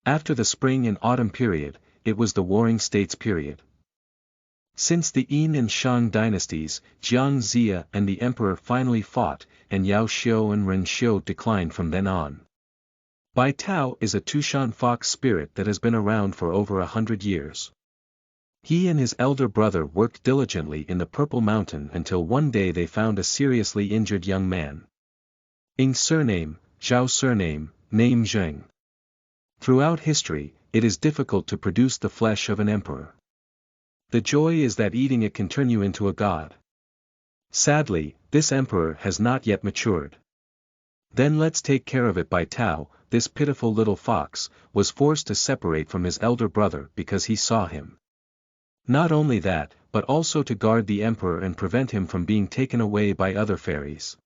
After the spring and autumn period, it was the Warring States period. Since the Yin and Shang dynasties, Jiang Ziya and the emperor finally fought, and Yao Xiu and Ren Xiu declined from then on. Bai Tao is a Tushan fox spirit that has been around for over 100 years. He and his elder brother worked diligently in the Purple Mountain until one day they found a seriously injured young man. Ying surname, Zhao surname, name Zheng. Throughout history, it is difficult to produce the flesh of an emperor. The joy is that eating it can turn you into a god. Sadly, this emperor has not yet matured. Then let's take care of it. Bai Tao, this pitiful little fox, was forced to separate from his elder brother because he saw him. Not only that, but also to guard the emperor and prevent him from being taken away by other fairies.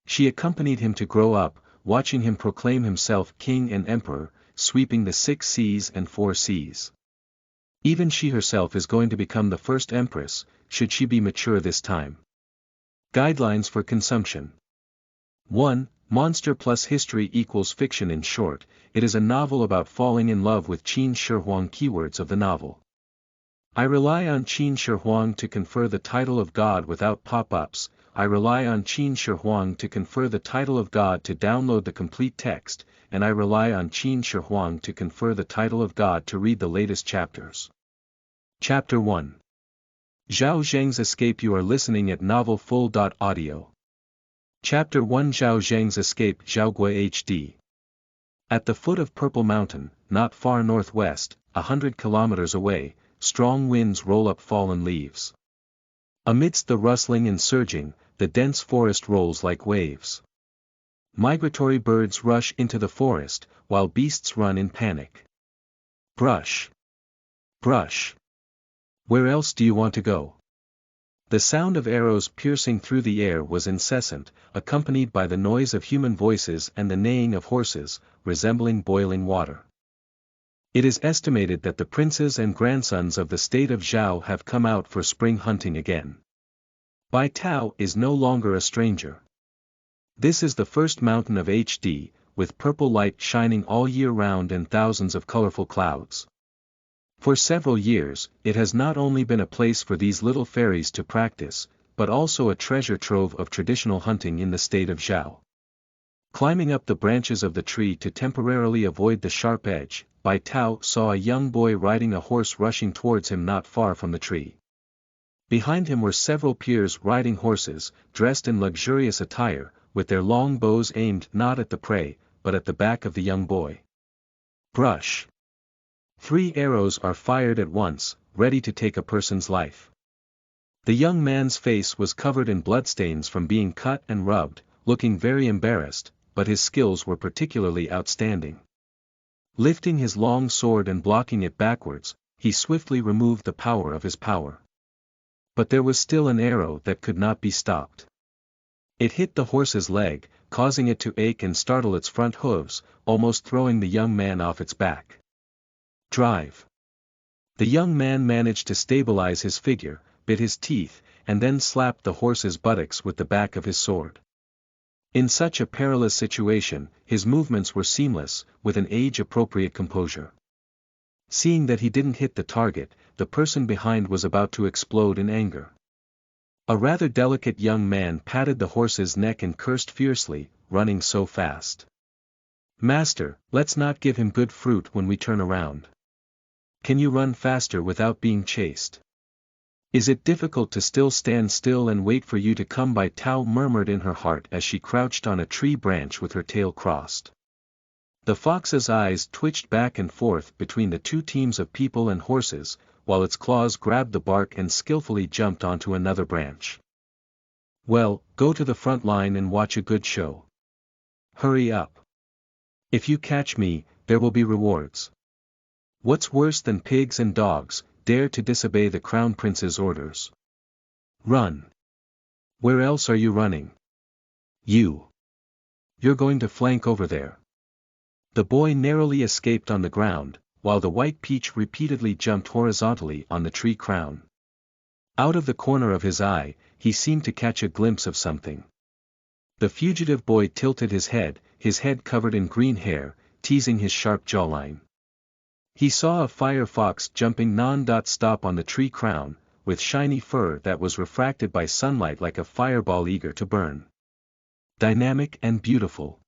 She accompanied him to grow up, watching him proclaim himself king and emperor, sweeping the 6 seas and 4 seas. Even she herself is going to become the first empress, should she be mature this time. Guidelines for consumption. 1. Monster plus history equals fiction. In short, it is a novel about falling in love with Qin Shi Huang. Keywords of the novel. I rely on Qin Shi Huang to confer the title of God without pop-ups. I rely on Qin Shi Huang to confer the title of God to download the complete text, and I rely on Qin Shi Huang to confer the title of God to read the latest chapters. Chapter 1. Zhao Zheng's Escape. You are listening at novelfull.audio. Chapter 1. Zhao Zheng's Escape. Zhaogui HD. At the foot of Purple Mountain, not far northwest, 100 kilometers away, strong winds roll up fallen leaves. Amidst the rustling and surging, the dense forest rolls like waves. Migratory birds rush into the forest, while beasts run in panic. Brush. Brush. Where else do you want to go? The sound of arrows piercing through the air was incessant, accompanied by the noise of human voices and the neighing of horses, resembling boiling water. It is estimated that the princes and grandsons of the state of Zhao have come out for spring hunting again. Bai Tao is no longer a stranger. This is the first mountain of HD, with purple light shining all year round and thousands of colorful clouds. For several years, it has not only been a place for these little fairies to practice, but also a treasure trove of traditional hunting in the state of Zhao. Climbing up the branches of the tree to temporarily avoid the sharp edge, Bai Tao saw a young boy riding a horse rushing towards him not far from the tree. Behind him were several peers riding horses, dressed in luxurious attire, with their long bows aimed not at the prey, but at the back of the young boy. Brush. 3 arrows are fired at once, ready to take a person's life. The young man's face was covered in bloodstains from being cut and rubbed, looking very embarrassed, but his skills were particularly outstanding. Lifting his long sword and blocking it backwards, he swiftly removed the power of his power. But there was still an arrow that could not be stopped. It hit the horse's leg, causing it to ache and startle its front hooves, almost throwing the young man off its back. Drive. The young man managed to stabilize his figure, bit his teeth, and then slapped the horse's buttocks with the back of his sword. In such a perilous situation, his movements were seamless, with an age-appropriate composure. Seeing that he didn't hit the target, the person behind was about to explode in anger. A rather delicate young man patted the horse's neck and cursed fiercely, running so fast. "Master, let's not give him good fruit when we turn around. Can you run faster without being chased? Is it difficult to still stand still and wait for you to come?" Bai Tao murmured in her heart as she crouched on a tree branch with her tail crossed. The fox's eyes twitched back and forth between the 2 teams of people and horses, while its claws grabbed the bark and skillfully jumped onto another branch. "Well, go to the front line and watch a good show. Hurry up. If you catch me, there will be rewards. What's worse than pigs and dogs, dare to disobey the crown prince's orders? Run. Where else are you running? You're going to flank over there." The boy narrowly escaped on the ground, while the white peach repeatedly jumped horizontally on the tree crown. Out of the corner of his eye, he seemed to catch a glimpse of something. The fugitive boy tilted his head covered in green hair, teasing his sharp jawline. He saw a fire fox jumping non-stop on the tree crown, with shiny fur that was refracted by sunlight like a fireball eager to burn. Dynamic and beautiful.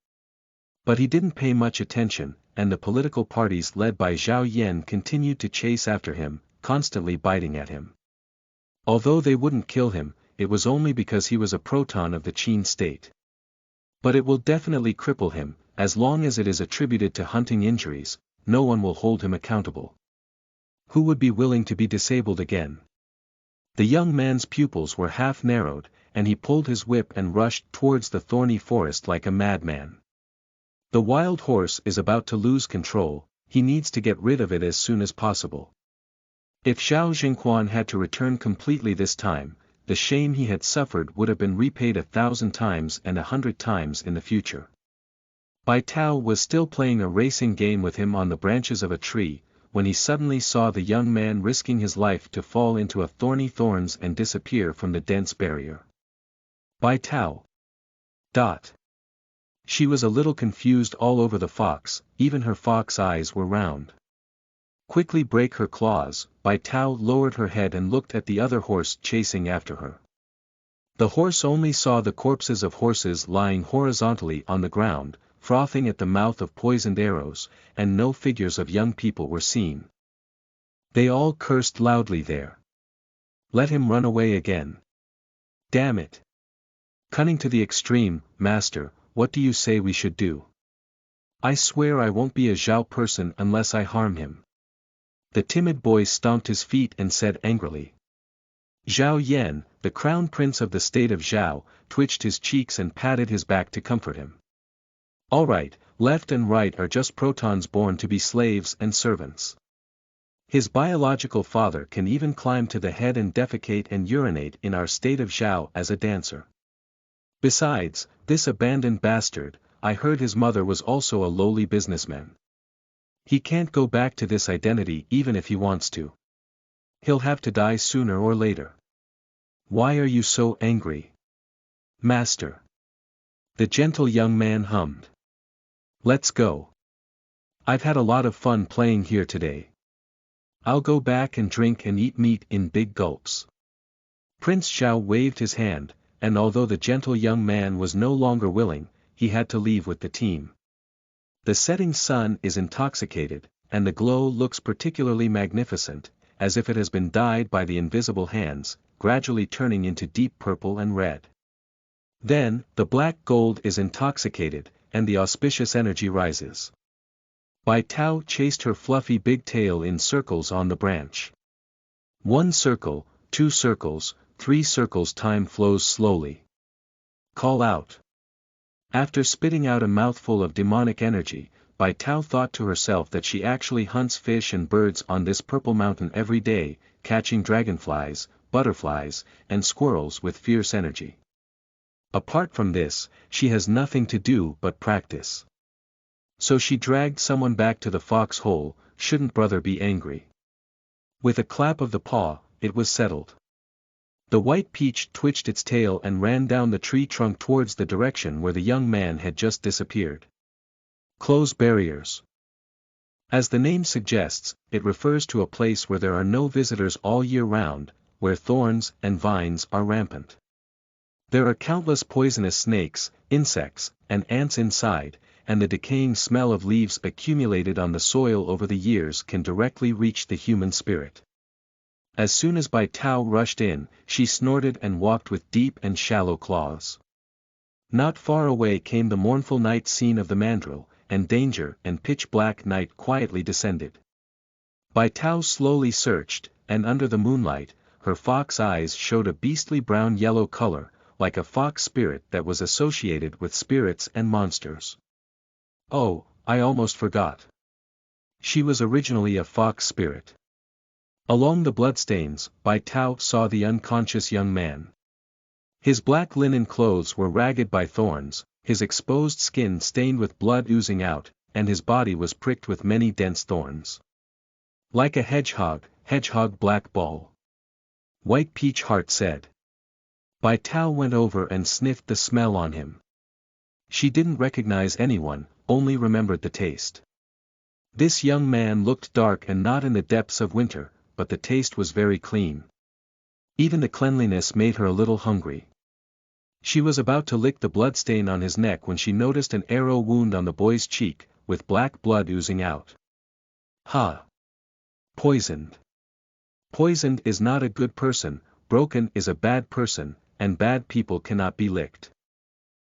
But he didn't pay much attention, and the political parties led by Zhao Yan continued to chase after him, constantly biting at him. Although they wouldn't kill him, it was only because he was a proton of the Qin state. But it will definitely cripple him, as long as it is attributed to hunting injuries, no one will hold him accountable. Who would be willing to be disabled again? The young man's pupils were half narrowed, and he pulled his whip and rushed towards the thorny forest like a madman. The wild horse is about to lose control, he needs to get rid of it as soon as possible. If Zhao Zhengquan had to return completely this time, the shame he had suffered would have been repaid 1,000 times and 100 times in the future. Bai Tao was still playing a racing game with him on the branches of a tree, when he suddenly saw the young man risking his life to fall into a thorny thorns and disappear from the dense barrier. Bai Tao. She was a little confused all over the fox, even her fox eyes were round. Quickly break her claws, Bai Tao lowered her head and looked at the other horse chasing after her. The horse only saw the corpses of horses lying horizontally on the ground, frothing at the mouth of poisoned arrows, and no figures of young people were seen. They all cursed loudly there. Let him run away again. Damn it. Cunning to the extreme, master, what do you say we should do? I swear I won't be a Zhao person unless I harm him. The timid boy stomped his feet and said angrily. Zhao Yan, the crown prince of the state of Zhao, twitched his cheeks and patted his back to comfort him. All right, left and right are just protons born to be slaves and servants. His biological father can even climb to the head and defecate and urinate in our state of Zhao as a dancer. Besides, this abandoned bastard, I heard his mother was also a lowly businessman. He can't go back to this identity even if he wants to. He'll have to die sooner or later. Why are you so angry? Master. The gentle young man hummed. Let's go. I've had a lot of fun playing here today. I'll go back and drink and eat meat in big gulps. Prince Zhao waved his hand, and although the gentle young man was no longer willing, he had to leave with the team. The setting sun is intoxicated, and the glow looks particularly magnificent, as if it has been dyed by the invisible hands, gradually turning into deep purple and red. Then, the black gold is intoxicated, and the auspicious energy rises. Bai Tao chased her fluffy big tail in circles on the branch. 1 circle, 2 circles, 3 circles. Time flows slowly. Call out. After spitting out a mouthful of demonic energy, Bai Tao thought to herself that she actually hunts fish and birds on this purple mountain every day, catching dragonflies, butterflies, and squirrels with fierce energy. Apart from this, she has nothing to do but practice. So she dragged someone back to the fox hole. Shouldn't brother be angry? With a clap of the paw, it was settled. The white peach twitched its tail and ran down the tree trunk towards the direction where the young man had just disappeared. Close barriers. As the name suggests, it refers to a place where there are no visitors all year round, where thorns and vines are rampant. There are countless poisonous snakes, insects, and ants inside, and the decaying smell of leaves accumulated on the soil over the years can directly reach the human spirit. As soon as Bai Tao rushed in, she snorted and walked with deep and shallow claws. Not far away came the mournful night scene of the mandrill, and danger and pitch-black night quietly descended. Bai Tao slowly searched, and under the moonlight, her fox eyes showed a beastly brown-yellow color, like a fox spirit that was associated with spirits and monsters. Oh, I almost forgot. She was originally a fox spirit. Along the bloodstains, Bai Tao saw the unconscious young man. His black linen clothes were ragged by thorns, his exposed skin stained with blood oozing out, and his body was pricked with many dense thorns. Like a hedgehog black ball. White Peach Heart said. Bai Tao went over and sniffed the smell on him. She didn't recognize anyone, only remembered the taste. This young man looked dark and not in the depths of winter, but the taste was very clean. Even the cleanliness made her a little hungry. She was about to lick the bloodstain on his neck when she noticed an arrow wound on the boy's cheek, with black blood oozing out. Ha! Poisoned. Poisoned is not a good person, broken is a bad person, and bad people cannot be licked.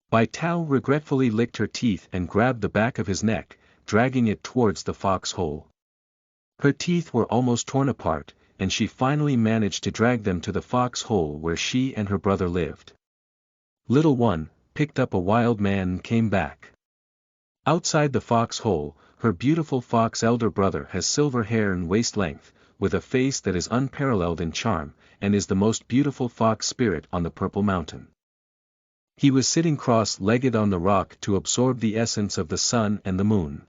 Bai Tao regretfully licked her teeth and grabbed the back of his neck, dragging it towards the foxhole. Her teeth were almost torn apart, and she finally managed to drag them to the foxhole where she and her brother lived. Little one picked up a wild man and came back. Outside the foxhole, her beautiful fox elder brother has silver hair and waist length, with a face that is unparalleled in charm, and is the most beautiful fox spirit on the Purple Mountain. He was sitting cross-legged on the rock to absorb the essence of the sun and the moon.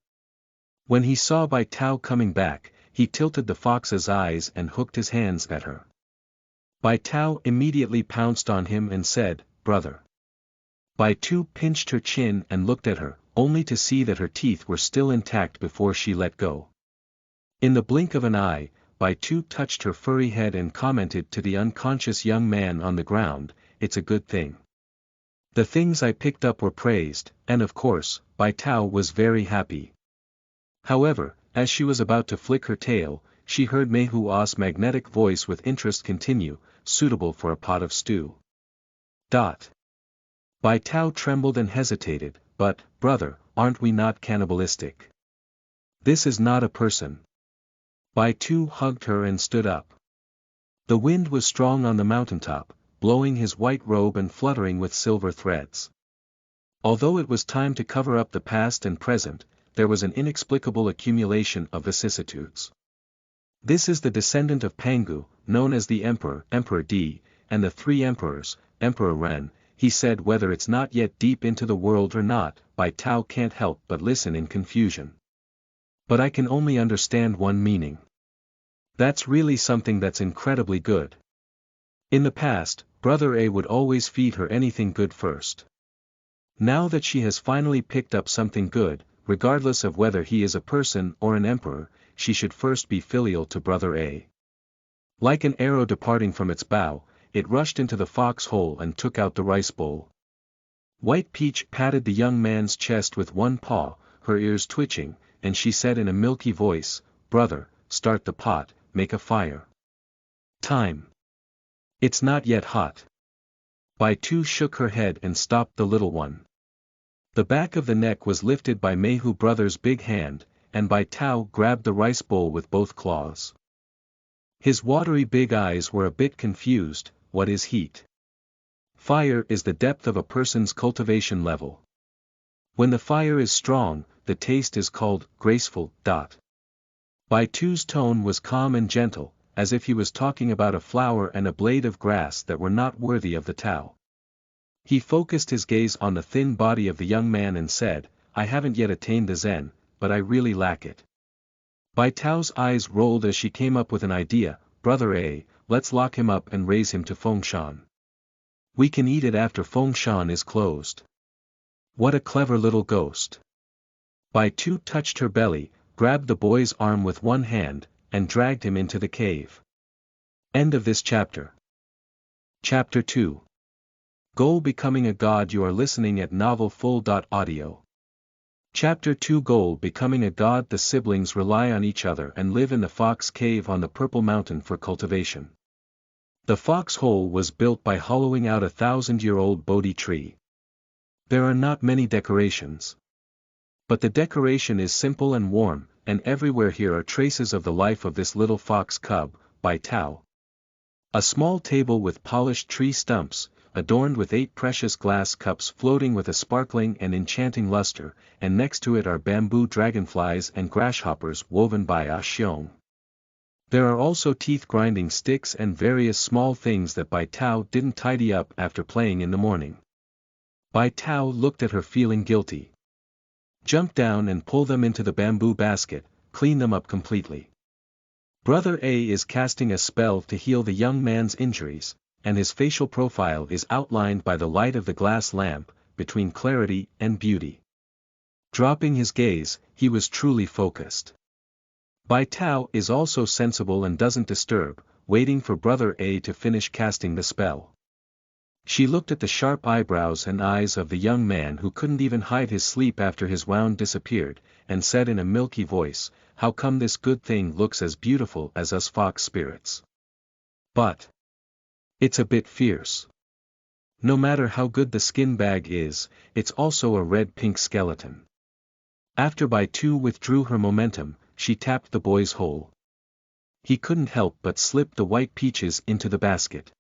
When he saw Bai Tao coming back, he tilted the fox's eyes and hooked his hands at her. Bai Tao immediately pounced on him and said, "Brother." Bai Tao pinched her chin and looked at her, only to see that her teeth were still intact before she let go. In the blink of an eye, Bai Tao touched her furry head and commented to the unconscious young man on the ground, "It's a good thing." The things I picked up were praised, and of course, Bai Tao was very happy. However, as she was about to flick her tail, she heard Mei Hua's magnetic voice with interest continue, "Suitable for a pot of stew." Bai Tao trembled and hesitated, "But, brother, aren't we not cannibalistic? This is not a person." Bai Tao hugged her and stood up. The wind was strong on the mountaintop, blowing his white robe and fluttering with silver threads. Although it was time to cover up the past and present, there was an inexplicable accumulation of vicissitudes. This is the descendant of Pangu, known as the Emperor, Emperor Di, and the three emperors, Emperor Ren. He said whether it's not yet deep into the world or not, Bai Tao can't help but listen in confusion. But I can only understand one meaning. That's really something that's incredibly good. In the past, Brother A would always feed her anything good first. Now that she has finally picked up something good, regardless of whether he is a person or an emperor, she should first be filial to Brother A. Like an arrow departing from its bow, it rushed into the foxhole and took out the rice bowl. White Peach patted the young man's chest with one paw, her ears twitching, and she said in a milky voice, "Brother, start the pot, make a fire. Time. It's not yet hot." Bai Tao shook her head and stopped the little one. The back of the neck was lifted by Mei Hu brother's big hand, and Bai Tao grabbed the rice bowl with both claws. His watery big eyes were a bit confused. What is heat? Fire is the depth of a person's cultivation level. When the fire is strong, the taste is called graceful. Bai Tao's tone was calm and gentle, as if he was talking about a flower and a blade of grass that were not worthy of the Tao. He focused his gaze on the thin body of the young man and said, "I haven't yet attained the Zen, but I really lack it." Bai Tao's eyes rolled as she came up with an idea, "Brother A, let's lock him up and raise him to Fengshan. We can eat it after Fengshan is closed." What a clever little ghost. Bai Tao touched her belly, grabbed the boy's arm with one hand, and dragged him into the cave. End of this chapter. Chapter 2. Goal Becoming a God. You are listening at novelfull.audio. Chapter 2. Goal Becoming a God. The siblings rely on each other and live in the fox cave on the Purple Mountain for cultivation. The foxhole was built by hollowing out a 1,000-year-old Bodhi tree. There are not many decorations. But the decoration is simple and warm, and everywhere here are traces of the life of this little fox cub, Bai Tao. A small table with polished tree stumps, adorned with 8 precious glass cups floating with a sparkling and enchanting luster, and next to it are bamboo dragonflies and grasshoppers woven by Xiong. There are also teeth-grinding sticks and various small things that Bai Tao didn't tidy up after playing in the morning. Bai Tao looked at her feeling guilty. Jump down and pull them into the bamboo basket, clean them up completely. Brother A is casting a spell to heal the young man's injuries, and his facial profile is outlined by the light of the glass lamp, between clarity and beauty. Dropping his gaze, he was truly focused. Bai Tao is also sensible and doesn't disturb, waiting for Brother A to finish casting the spell. She looked at the sharp eyebrows and eyes of the young man who couldn't even hide his sleep after his wound disappeared, and said in a milky voice, "How come this good thing looks as beautiful as us fox spirits? But it's a bit fierce. No matter how good the skin bag is, it's also a red-pink skeleton." After Bai Tao withdrew her momentum, she tapped the boy's hole. He couldn't help but slip the white peaches into the basket.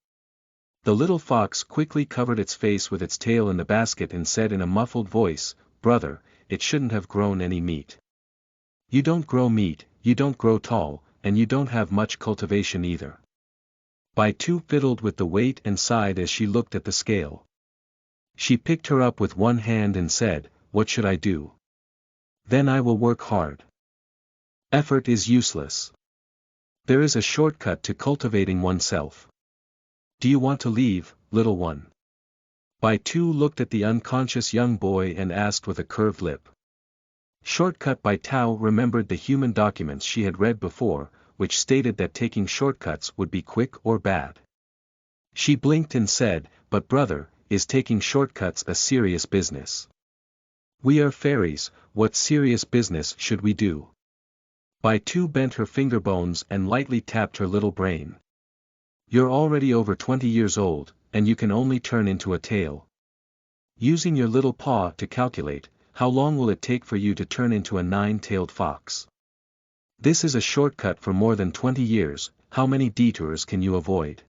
The little fox quickly covered its face with its tail in the basket and said in a muffled voice, "Brother, it shouldn't have grown any meat. You don't grow meat, you don't grow tall, and you don't have much cultivation either." Bai Tao fiddled with the weight and sighed as she looked at the scale. She picked her up with one hand and said, "What should I do? Then I will work hard. Effort is useless. There is a shortcut to cultivating oneself. Do you want to leave, little one?" Bai Tao looked at the unconscious young boy and asked with a curved lip. Shortcut. Bai Tao remembered the human documents she had read before, which stated that taking shortcuts would be quick or bad. She blinked and said, "But brother, is taking shortcuts a serious business? We are fairies, what serious business should we do?" Bai Tao bent her finger bones and lightly tapped her little brain. "You're already over 20 years old, and you can only turn into a tail. Using your little paw to calculate, how long will it take for you to turn into a 9-tailed fox? This is a shortcut for more than 20 years, how many detours can you avoid?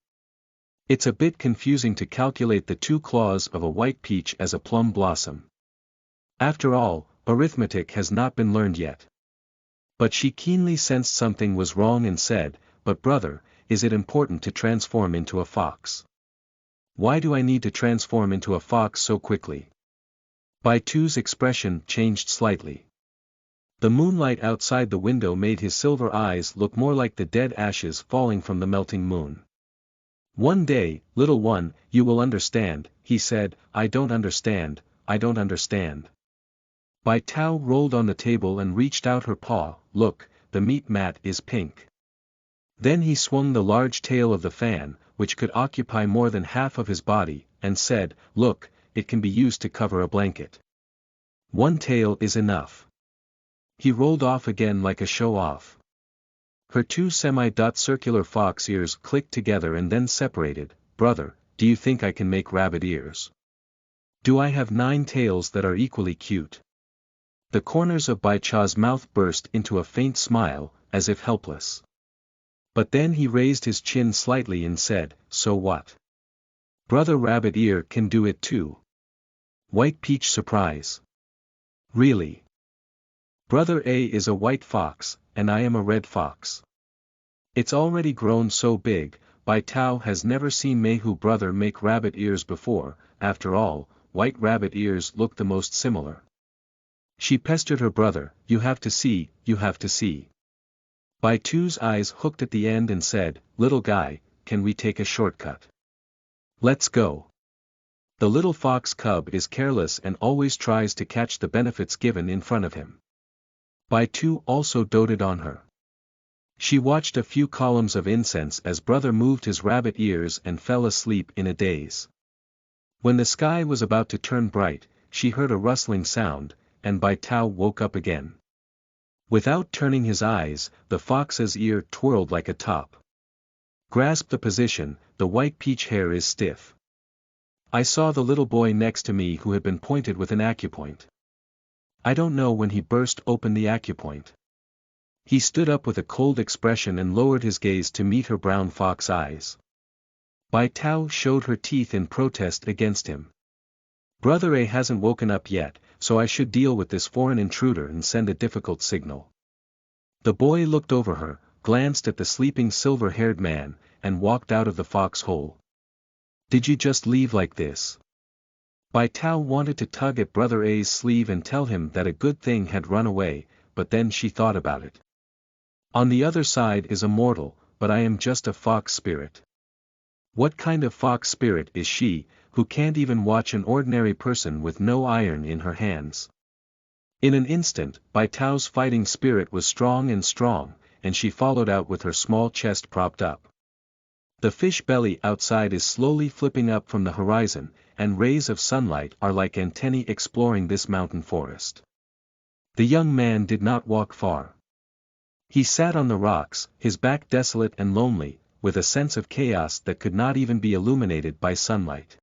It's a bit confusing to calculate the 2 claws of a white peach as a plum blossom. After all, arithmetic has not been learned yet." But she keenly sensed something was wrong and said, "But brother, is it important to transform into a fox? Why do I need to transform into a fox so quickly?" Bai Tao's expression changed slightly. The moonlight outside the window made his silver eyes look more like the dead ashes falling from the melting moon. "One day, little one, you will understand," he said. "I don't understand, I don't understand." Bai Tao rolled on the table and reached out her paw. "Look, the meat mat is pink." Then he swung the large tail of the fan, which could occupy more than half of his body, and said, "Look, it can be used to cover a blanket. 1 tail is enough." He rolled off again like a show-off. Her 2 semi-circular fox ears clicked together and then separated. "Brother, do you think I can make rabbit ears? Do I have 9 tails that are equally cute?" The corners of Bai Tao's mouth burst into a faint smile, as if helpless. But then he raised his chin slightly and said, "So what? Brother Rabbit Ear can do it too." White Peach surprise. "Really? Brother A is a white fox, and I am a red fox. It's already grown so big." Bai Tao has never seen Mayhu brother make rabbit ears before. After all, white rabbit ears look the most similar. She pestered her brother, "You have to see, you have to see." Bai Tao's eyes hooked at the end and said, "Little guy, can we take a shortcut? Let's go." The little fox cub is careless and always tries to catch the benefits given in front of him. Bai Tao also doted on her. She watched a few columns of incense as brother moved his rabbit ears and fell asleep in a daze. When the sky was about to turn bright, she heard a rustling sound, and Bai Tao woke up again. Without turning his eyes, the fox's ear twirled like a top. "Grasp the position, the white peach hair is stiff." I saw the little boy next to me who had been pointed with an acupoint. I don't know when he burst open the acupoint. He stood up with a cold expression and lowered his gaze to meet her brown fox eyes. Bai Tao showed her teeth in protest against him. "Brother A hasn't woken up yet, so I should deal with this foreign intruder and send a difficult signal." The boy looked over her, glanced at the sleeping silver-haired man, and walked out of the foxhole. "Did you just leave like this?" Bai Tao wanted to tug at Brother A's sleeve and tell him that a good thing had run away, but then she thought about it. "On the other side is a mortal, but I am just a fox spirit." What kind of fox spirit is she, who can't even watch an ordinary person with no iron in her hands? In an instant, Bai Tao's fighting spirit was strong, and she followed out with her small chest propped up. The fish belly outside is slowly flipping up from the horizon, and rays of sunlight are like antennae exploring this mountain forest. The young man did not walk far. He sat on the rocks, his back desolate and lonely, with a sense of chaos that could not even be illuminated by sunlight.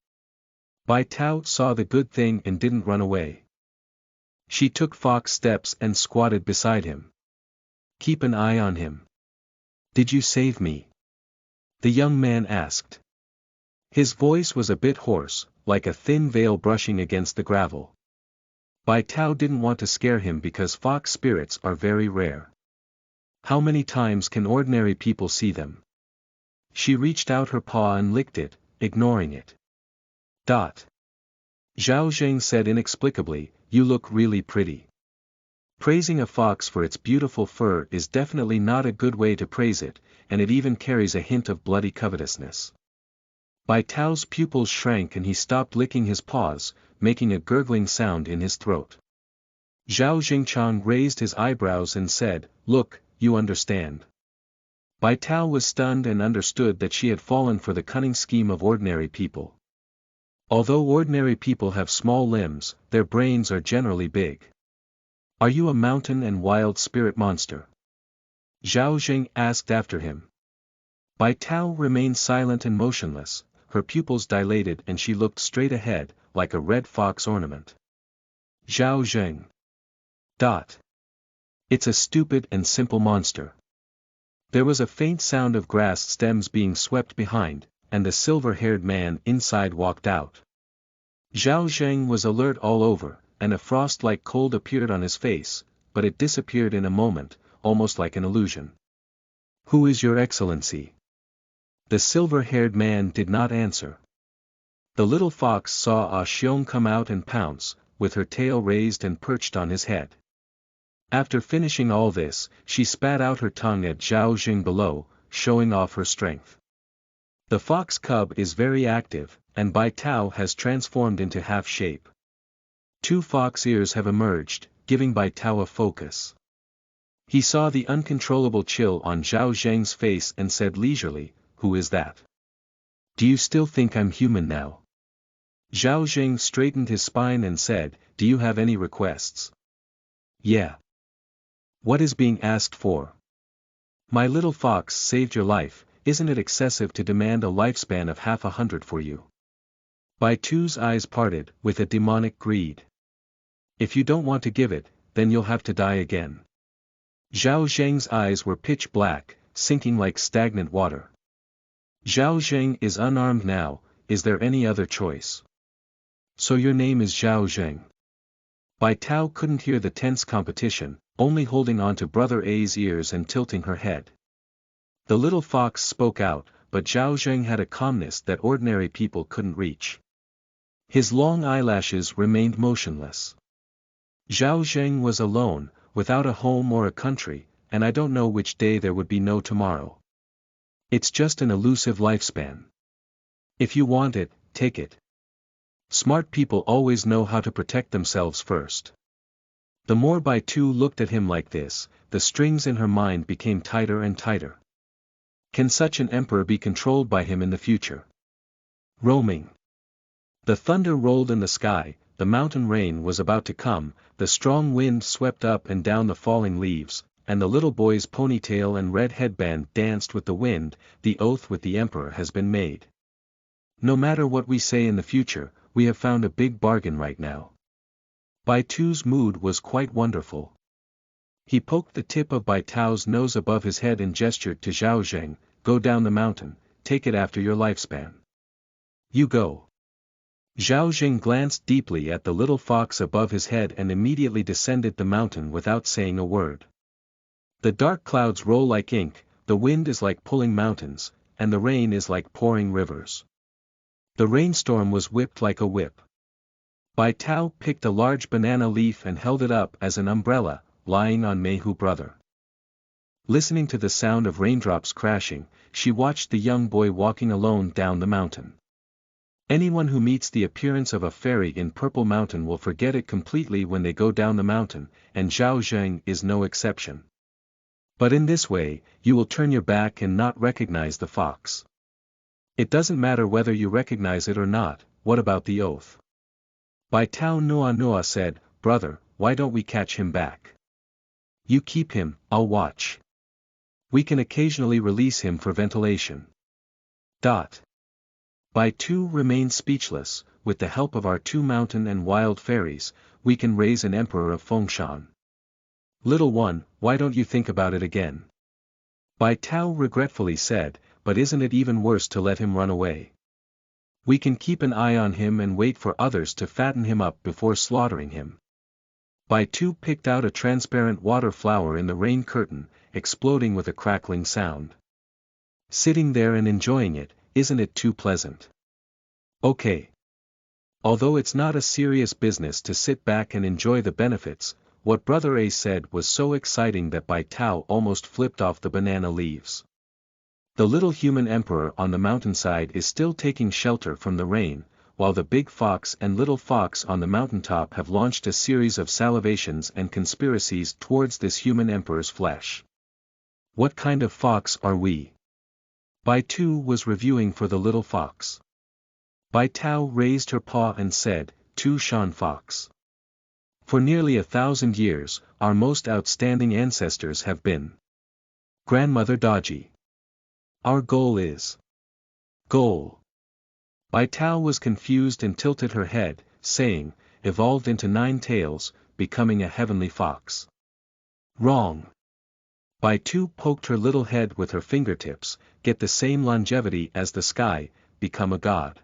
Bai Tao saw the good thing and didn't run away. She took fox steps and squatted beside him. "Keep an eye on him. Did you save me?" the young man asked. His voice was a bit hoarse, like a thin veil brushing against the gravel. Bai Tao didn't want to scare him because fox spirits are very rare. How many times can ordinary people see them? She reached out her paw and licked it, ignoring it. Zhao Zheng said inexplicably, "You look really pretty." Praising a fox for its beautiful fur is definitely not a good way to praise it, and it even carries a hint of bloody covetousness. Bai Tao's pupils shrank and he stopped licking his paws, making a gurgling sound in his throat. Zhao Jingchang raised his eyebrows and said, "Look, you understand." Bai Tao was stunned and understood that she had fallen for the cunning scheme of ordinary people. Although ordinary people have small limbs, their brains are generally big. "Are you a mountain and wild spirit monster?" Zhao Jing asked after him. Bai Tao remained silent and motionless, her pupils dilated and she looked straight ahead, like a red fox ornament. Zhao Zheng. It's a stupid and simple monster. There was a faint sound of grass stems being swept behind, and the silver-haired man inside walked out. Zhao Zheng was alert all over, and a frost-like cold appeared on his face, but it disappeared in a moment, almost like an illusion. "Who is your excellency?" The silver-haired man did not answer. The little fox saw Ah Xiong come out and pounce, with her tail raised and perched on his head. After finishing all this, she spat out her tongue at Zhao Jing below, showing off her strength. The fox cub is very active, and Bai Tao has transformed into half-shape. 2 fox ears have emerged, giving Bai Tao a focus. He saw the uncontrollable chill on Zhao Zheng's face and said leisurely, "Who is that? Do you still think I'm human now?" Zhao Zheng straightened his spine and said, "Do you have any requests?" "Yeah." "What is being asked for?" "My little fox saved your life, isn't it excessive to demand a lifespan of 100 for you?" Bai Tu's eyes parted, with a demonic greed. "If you don't want to give it, then you'll have to die again." Zhao Zheng's eyes were pitch black, sinking like stagnant water. "Zhao Zheng is unarmed now, is there any other choice?" "So your name is Zhao Zheng?" Bai Tao couldn't hear the tense competition, only holding on to Brother A's ears and tilting her head. The little fox spoke out, but Zhao Zheng had a calmness that ordinary people couldn't reach. His long eyelashes remained motionless. "Zhao Zheng was alone, without a home or a country, and I don't know which day there would be no tomorrow. It's just an elusive lifespan. If you want it, take it. Smart people always know how to protect themselves first." The more Bai Tu looked at him like this, the strings in her mind became tighter and tighter. Can such an emperor be controlled by him in the future? Roaming. The thunder rolled in the sky, the mountain rain was about to come, the strong wind swept up and down the falling leaves, and the little boy's ponytail and red headband danced with the wind. The oath with the emperor has been made. No matter what we say in the future, we have found a big bargain right now. Bai Tu's mood was quite wonderful. He poked the tip of Bai Tao's nose above his head and gestured to Zhao Zheng, "Go down the mountain, take it after your lifespan." "You go." Zhao Zheng glanced deeply at the little fox above his head and immediately descended the mountain without saying a word. The dark clouds roll like ink, the wind is like pulling mountains, and the rain is like pouring rivers. The rainstorm was whipped like a whip. Bai Tao picked a large banana leaf and held it up as an umbrella, lying on Meihu brother. Listening to the sound of raindrops crashing, she watched the young boy walking alone down the mountain. Anyone who meets the appearance of a fairy in Purple Mountain will forget it completely when they go down the mountain, and Zhao Zheng is no exception. But in this way, you will turn your back and not recognize the fox. It doesn't matter whether you recognize it or not. What about the oath? Bai Tao Noa said, brother, why don't we catch him back? You keep him, I'll watch. We can occasionally release him for ventilation. Bai Tu remained speechless. With the help of our 2 mountain and wild fairies, we can raise an emperor of Fengshan. Little one, why don't you think about it again? Bai Tao regretfully said, but isn't it even worse to let him run away? We can keep an eye on him and wait for others to fatten him up before slaughtering him. Bai Tu picked out a transparent water flower in the rain curtain, exploding with a crackling sound. Sitting there and enjoying it, isn't it too pleasant? Okay. Although it's not a serious business to sit back and enjoy the benefits, what Brother A said was so exciting that Bai Tao almost flipped off the banana leaves. The little human emperor on the mountainside is still taking shelter from the rain, while the big fox and little fox on the mountaintop have launched a series of salivations and conspiracies towards this human emperor's flesh. What kind of fox are we? Bai Tu was reviewing for the little fox. Bai Tao raised her paw and said, Tushan fox. For nearly 1,000 years, our most outstanding ancestors have been Grandmother Dodgy. Our goal is Goal. Bai Tao was confused and tilted her head, saying, evolved into 9 tails, becoming a heavenly fox. Wrong. Bai Tu poked her little head with her fingertips, get the same longevity as the sky, become a god.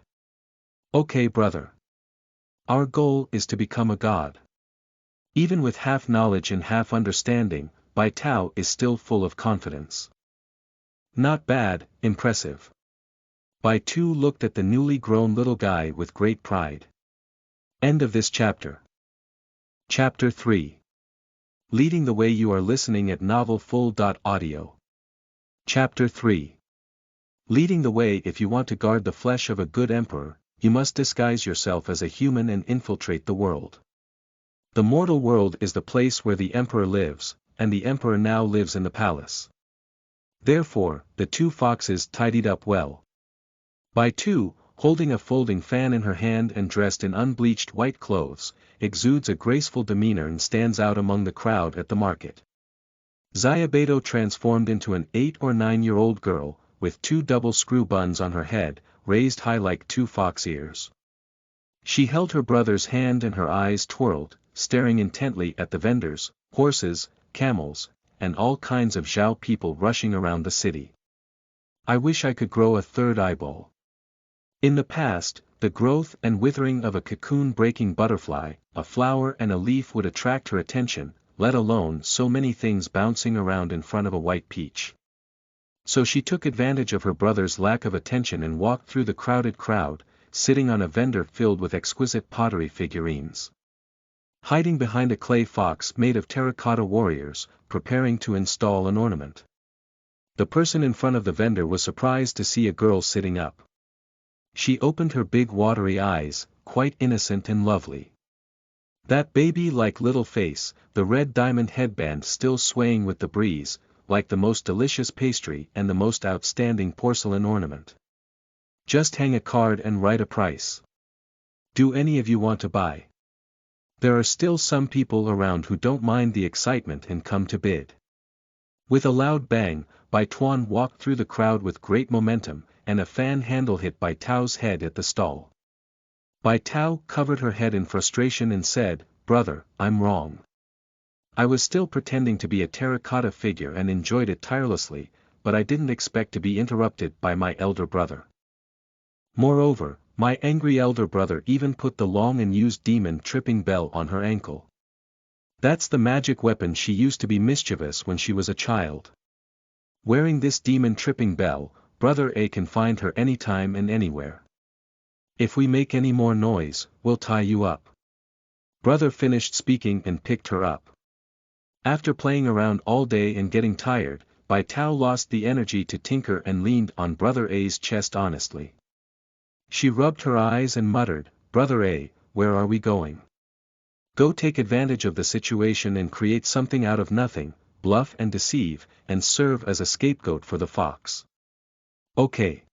Okay brother. Our goal is to become a god. Even with half knowledge and half understanding, Bai Tao is still full of confidence. Not bad, impressive. Bai Tu looked at the newly grown little guy with great pride. End of this chapter. Chapter 3. Leading the way. You are listening at novelfull.audio. Chapter 3. Leading the way. If you want to guard the flesh of a good emperor, you must disguise yourself as a human and infiltrate the world. The mortal world is the place where the emperor lives, and the emperor now lives in the palace. Therefore, the 2 foxes tidied up well. Bai Tu, holding a folding fan in her hand and dressed in unbleached white clothes, exudes a graceful demeanor and stands out among the crowd at the market. Ziya transformed into an 8 or 9-year-old girl, with 2 double screw buns on her head, raised high like 2 fox ears. She held her brother's hand and her eyes twirled, staring intently at the vendors, horses, camels, and all kinds of Zhao people rushing around the city. I wish I could grow a 3rd eyeball. In the past, the growth and withering of a cocoon-breaking butterfly, a flower and a leaf would attract her attention, let alone so many things bouncing around in front of a white peach. So she took advantage of her brother's lack of attention and walked through the crowded crowd, sitting on a vendor filled with exquisite pottery figurines. Hiding behind a clay fox made of terracotta warriors, preparing to install an ornament. The person in front of the vendor was surprised to see a girl sitting up. She opened her big watery eyes, quite innocent and lovely. That baby-like little face, the red diamond headband still swaying with the breeze, like the most delicious pastry and the most outstanding porcelain ornament. Just hang a card and write a price. Do any of you want to buy? There are still some people around who don't mind the excitement and come to bid. With a loud bang, Bai Tuan walked through the crowd with great momentum, and a fan handle hit Bai Tao's head at the stall. Bai Tao covered her head in frustration and said, Brother, I'm wrong. I was still pretending to be a terracotta figure and enjoyed it tirelessly, but I didn't expect to be interrupted by my elder brother. Moreover, my angry elder brother even put the long and used demon tripping bell on her ankle. That's the magic weapon she used to be mischievous when she was a child. Wearing this demon tripping bell, Brother A can find her anytime and anywhere. If we make any more noise, we'll tie you up. Brother finished speaking and picked her up. After playing around all day and getting tired, Bai Tao lost the energy to tinker and leaned on Brother A's chest honestly. She rubbed her eyes and muttered, Brother A, where are we going? Go take advantage of the situation and create something out of nothing, bluff and deceive, and serve as a scapegoat for the fox. Okay.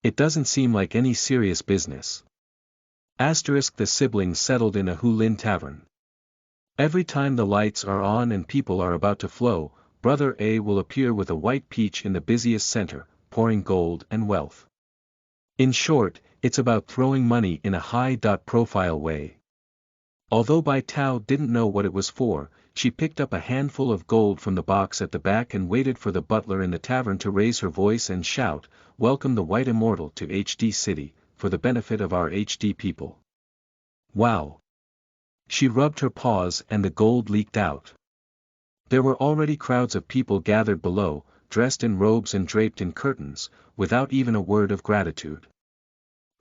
It doesn't seem like any serious business. The siblings settled in a Hulin tavern. Every time the lights are on and people are about to flow, Brother A will appear with a white peach in the busiest center, pouring gold and wealth. In short, it's about throwing money in a high-profile way. Although Bai Tao didn't know what it was for, she picked up a handful of gold from the box at the back and waited for the butler in the tavern to raise her voice and shout, "Welcome the White Immortal to HD City, for the benefit of our HD people." Wow! She rubbed her paws and the gold leaked out. There were already crowds of people gathered below, dressed in robes and draped in curtains, without even a word of gratitude.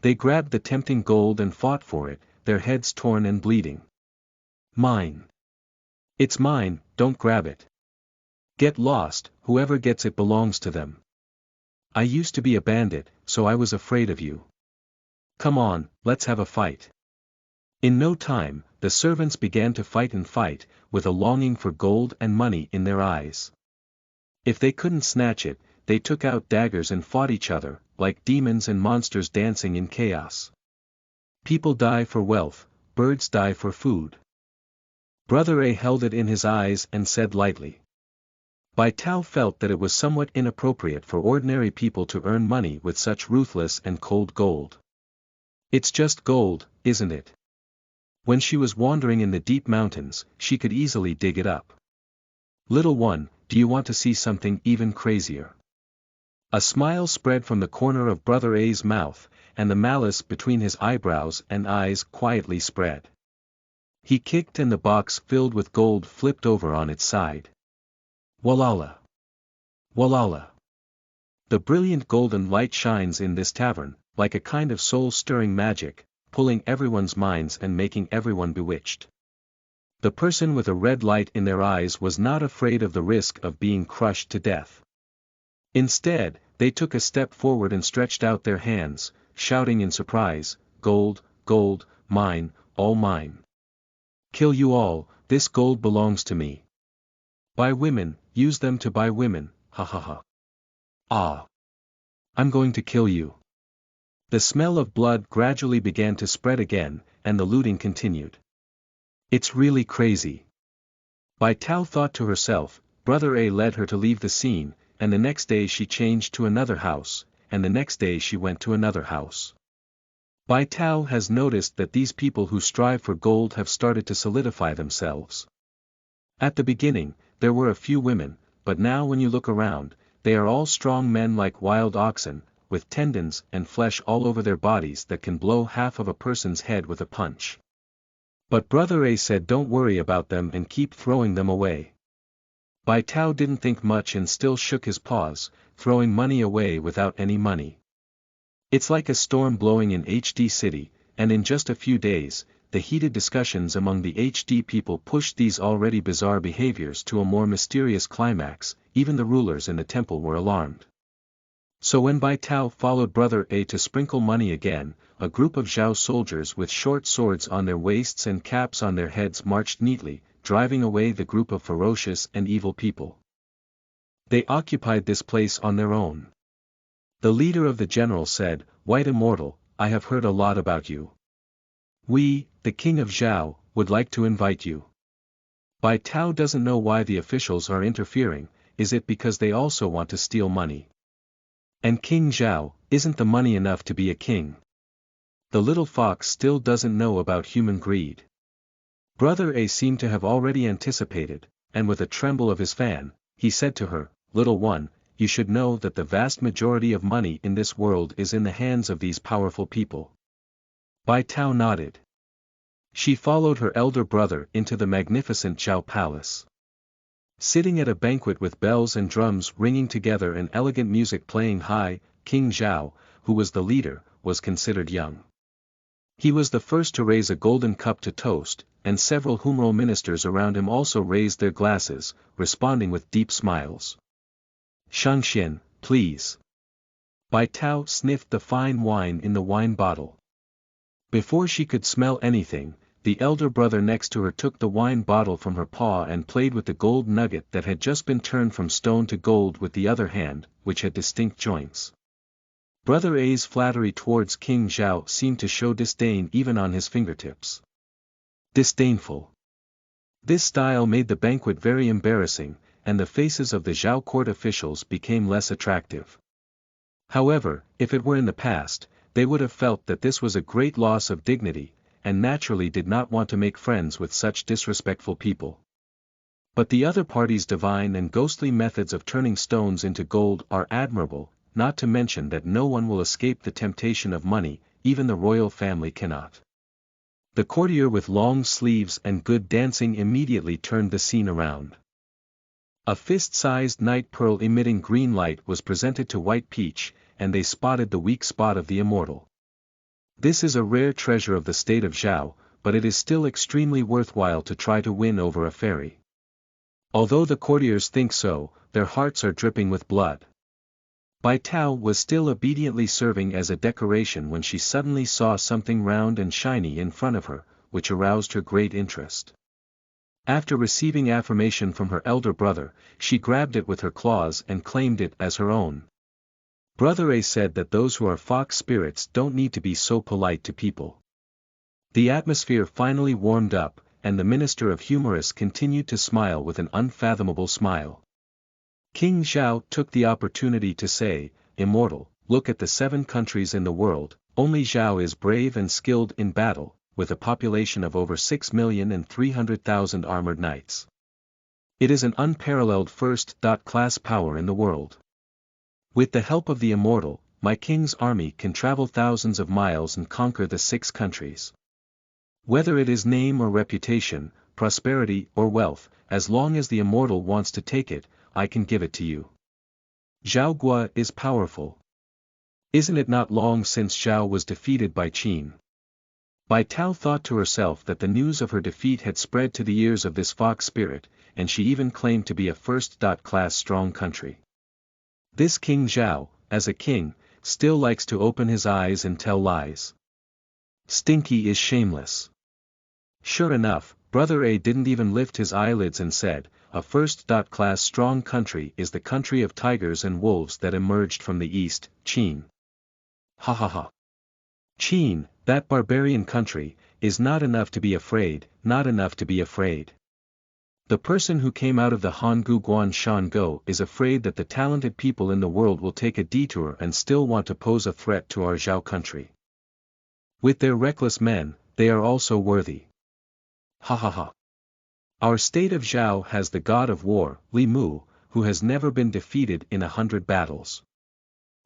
They grabbed the tempting gold and fought for it, their heads torn and bleeding. "Mine. It's mine, don't grab it. Get lost, whoever gets it belongs to them. I used to be a bandit, so I was afraid of you. Come on, let's have a fight." In no time, the servants began to fight, with a longing for gold and money in their eyes. If they couldn't snatch it, they took out daggers and fought each other, like demons and monsters dancing in chaos. People die for wealth, birds die for food. Brother A held it in his eyes and said lightly. Bai Tao felt that it was somewhat inappropriate for ordinary people to earn money with such ruthless and cold gold. It's just gold, isn't it? When she was wandering in the deep mountains, she could easily dig it up. Little one, do you want to see something even crazier? A smile spread from the corner of Brother A's mouth, and the malice between his eyebrows and eyes quietly spread. He kicked and the box filled with gold flipped over on its side. Walala! Walala! The brilliant golden light shines in this tavern, like a kind of soul-stirring magic, pulling everyone's minds and making everyone bewitched. The person with a red light in their eyes was not afraid of the risk of being crushed to death. Instead, they took a step forward and stretched out their hands, shouting in surprise, "Gold, gold, mine, all mine. Kill you all, this gold belongs to me. Buy women, use them to buy women, ha ha ha. Ah! I'm going to kill you." The smell of blood gradually began to spread again, and the looting continued. It's really crazy. Bai Tao thought to herself. Brother A led her to leave the scene, and the next day she changed to another house, and the next day she went to another house. Bai Tao has noticed that these people who strive for gold have started to solidify themselves. At the beginning, there were a few women, but now when you look around, they are all strong men like wild oxen, with tendons and flesh all over their bodies that can blow half of a person's head with a punch. But Brother A said don't worry about them and keep throwing them away. Bai Tao didn't think much and still shook his paws, throwing money away without any money. It's like a storm blowing in HD City, and in just a few days, the heated discussions among the HD people pushed these already bizarre behaviors to a more mysterious climax. Even the rulers in the temple were alarmed. So when Bai Tao followed Brother A to sprinkle money again, a group of Zhao soldiers with short swords on their waists and caps on their heads marched neatly, driving away the group of ferocious and evil people. They occupied this place on their own. The leader of the general said, "White Immortal, I have heard a lot about you. We, the king of Zhao, would like to invite you." Bai Tao doesn't know why the officials are interfering. Is it because they also want to steal money? And King Zhao, isn't the money enough to be a king? The little fox still doesn't know about human greed. Brother A seemed to have already anticipated, and with a tremble of his fan, he said to her, "Little one, you should know that the vast majority of money in this world is in the hands of these powerful people." Bai Tao nodded. She followed her elder brother into the magnificent Zhao Palace. Sitting at a banquet with bells and drums ringing together and elegant music playing high, King Zhao, who was the leader, was considered young. He was the first to raise a golden cup to toast, and several Humro ministers around him also raised their glasses, responding with deep smiles. "Shangxian, please." Bai Tao sniffed the fine wine in the wine bottle. Before she could smell anything, the elder brother next to her took the wine bottle from her paw and played with the gold nugget that had just been turned from stone to gold with the other hand, which had distinct joints. Brother A's flattery towards King Zhao seemed to show disdain even on his fingertips. Disdainful. This style made the banquet very embarrassing, and the faces of the Zhao court officials became less attractive. However, if it were in the past, they would have felt that this was a great loss of dignity, and naturally did not want to make friends with such disrespectful people. But the other party's divine and ghostly methods of turning stones into gold are admirable, not to mention that no one will escape the temptation of money, even the royal family cannot. The courtier with long sleeves and good dancing immediately turned the scene around. A fist-sized night pearl emitting green light was presented to White Peach, and they spotted the weak spot of the immortal. This is a rare treasure of the state of Zhao, but it is still extremely worthwhile to try to win over a fairy. Although the courtiers think so, their hearts are dripping with blood. Bai Tao was still obediently serving as a decoration when she suddenly saw something round and shiny in front of her, which aroused her great interest. After receiving affirmation from her elder brother, she grabbed it with her claws and claimed it as her own. Brother A said that those who are fox spirits don't need to be so polite to people. The atmosphere finally warmed up, and the Minister of Humorous continued to smile with an unfathomable smile. King Zhao took the opportunity to say, "Immortal, look at the 7 countries in the world, only Zhao is brave and skilled in battle, with a population of over 6,300,000 armored knights. It is an unparalleled first-class power in the world. With the help of the immortal, my king's army can travel thousands of miles and conquer the 6 countries. Whether it is name or reputation, prosperity or wealth, as long as the immortal wants to take it, I can give it to you. Zhao Gua is powerful. Isn't it not long since Zhao was defeated by Qin?" Bai Tao thought to herself that the news of her defeat had spread to the ears of this fox spirit, and she even claimed to be a first-class strong country. This King Zhao, as a king, still likes to open his eyes and tell lies. Stinky is shameless. Sure enough, Brother A didn't even lift his eyelids and said, "A first-class strong country is the country of tigers and wolves that emerged from the east, Qin." Ha ha ha. Qin, that barbarian country, is not enough to be afraid, not enough to be afraid. The person who came out of the Hanggu Guan Shan Go is afraid that the talented people in the world will take a detour and still want to pose a threat to our Zhao country. With their reckless men, they are also worthy. Ha ha ha. Our state of Zhao has the god of war, Li Mu, who has never been defeated in 100 battles.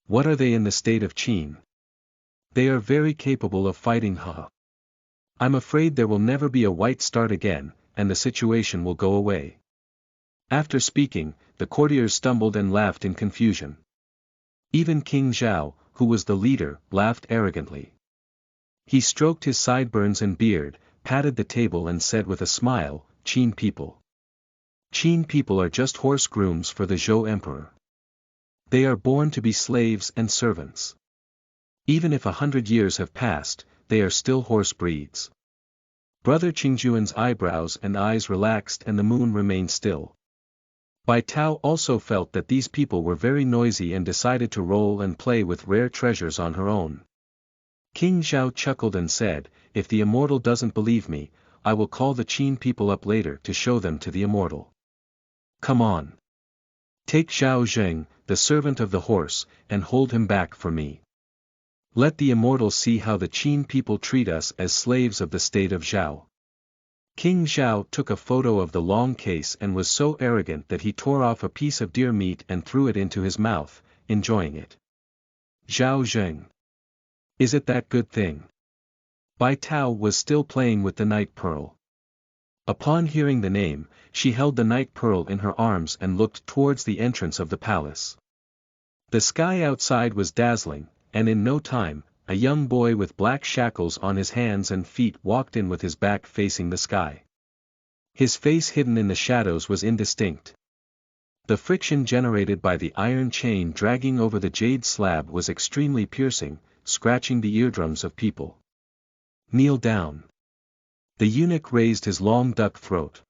What are they in the state of Qin? They are very capable of fighting. Ha. I'm afraid there will never be a white start again, and the situation will go away. After speaking, the courtiers stumbled and laughed in confusion. Even King Zhao, who was the leader, laughed arrogantly. He stroked his sideburns and beard, patted the table and said with a smile, "Qin people. Qin people are just horse grooms for the Zhou emperor. They are born to be slaves and servants. Even if 100 years have passed, they are still horse breeds." Brother Qingjuan's eyebrows and eyes relaxed and the moon remained still. Bai Tao also felt that these people were very noisy and decided to roll and play with rare treasures on her own. King Zhao chuckled and said, "If the immortal doesn't believe me, I will call the Qin people up later to show them to the immortal. Come on. Take Zhao Zheng, the servant of the horse, and hold him back for me. Let the immortal see how the Qin people treat us as slaves of the state of Zhao." King Zhao took a photo of the long case and was so arrogant that he tore off a piece of deer meat and threw it into his mouth, enjoying it. Zhao Zheng. Is it that good thing? Bai Tao was still playing with the night pearl. Upon hearing the name, she held the night pearl in her arms and looked towards the entrance of the palace. The sky outside was dazzling, and in no time, a young boy with black shackles on his hands and feet walked in with his back facing the sky. His face hidden in the shadows was indistinct. The friction generated by the iron chain dragging over the jade slab was extremely piercing, scratching the eardrums of people. "Kneel down. The eunuch raised his long duck throat.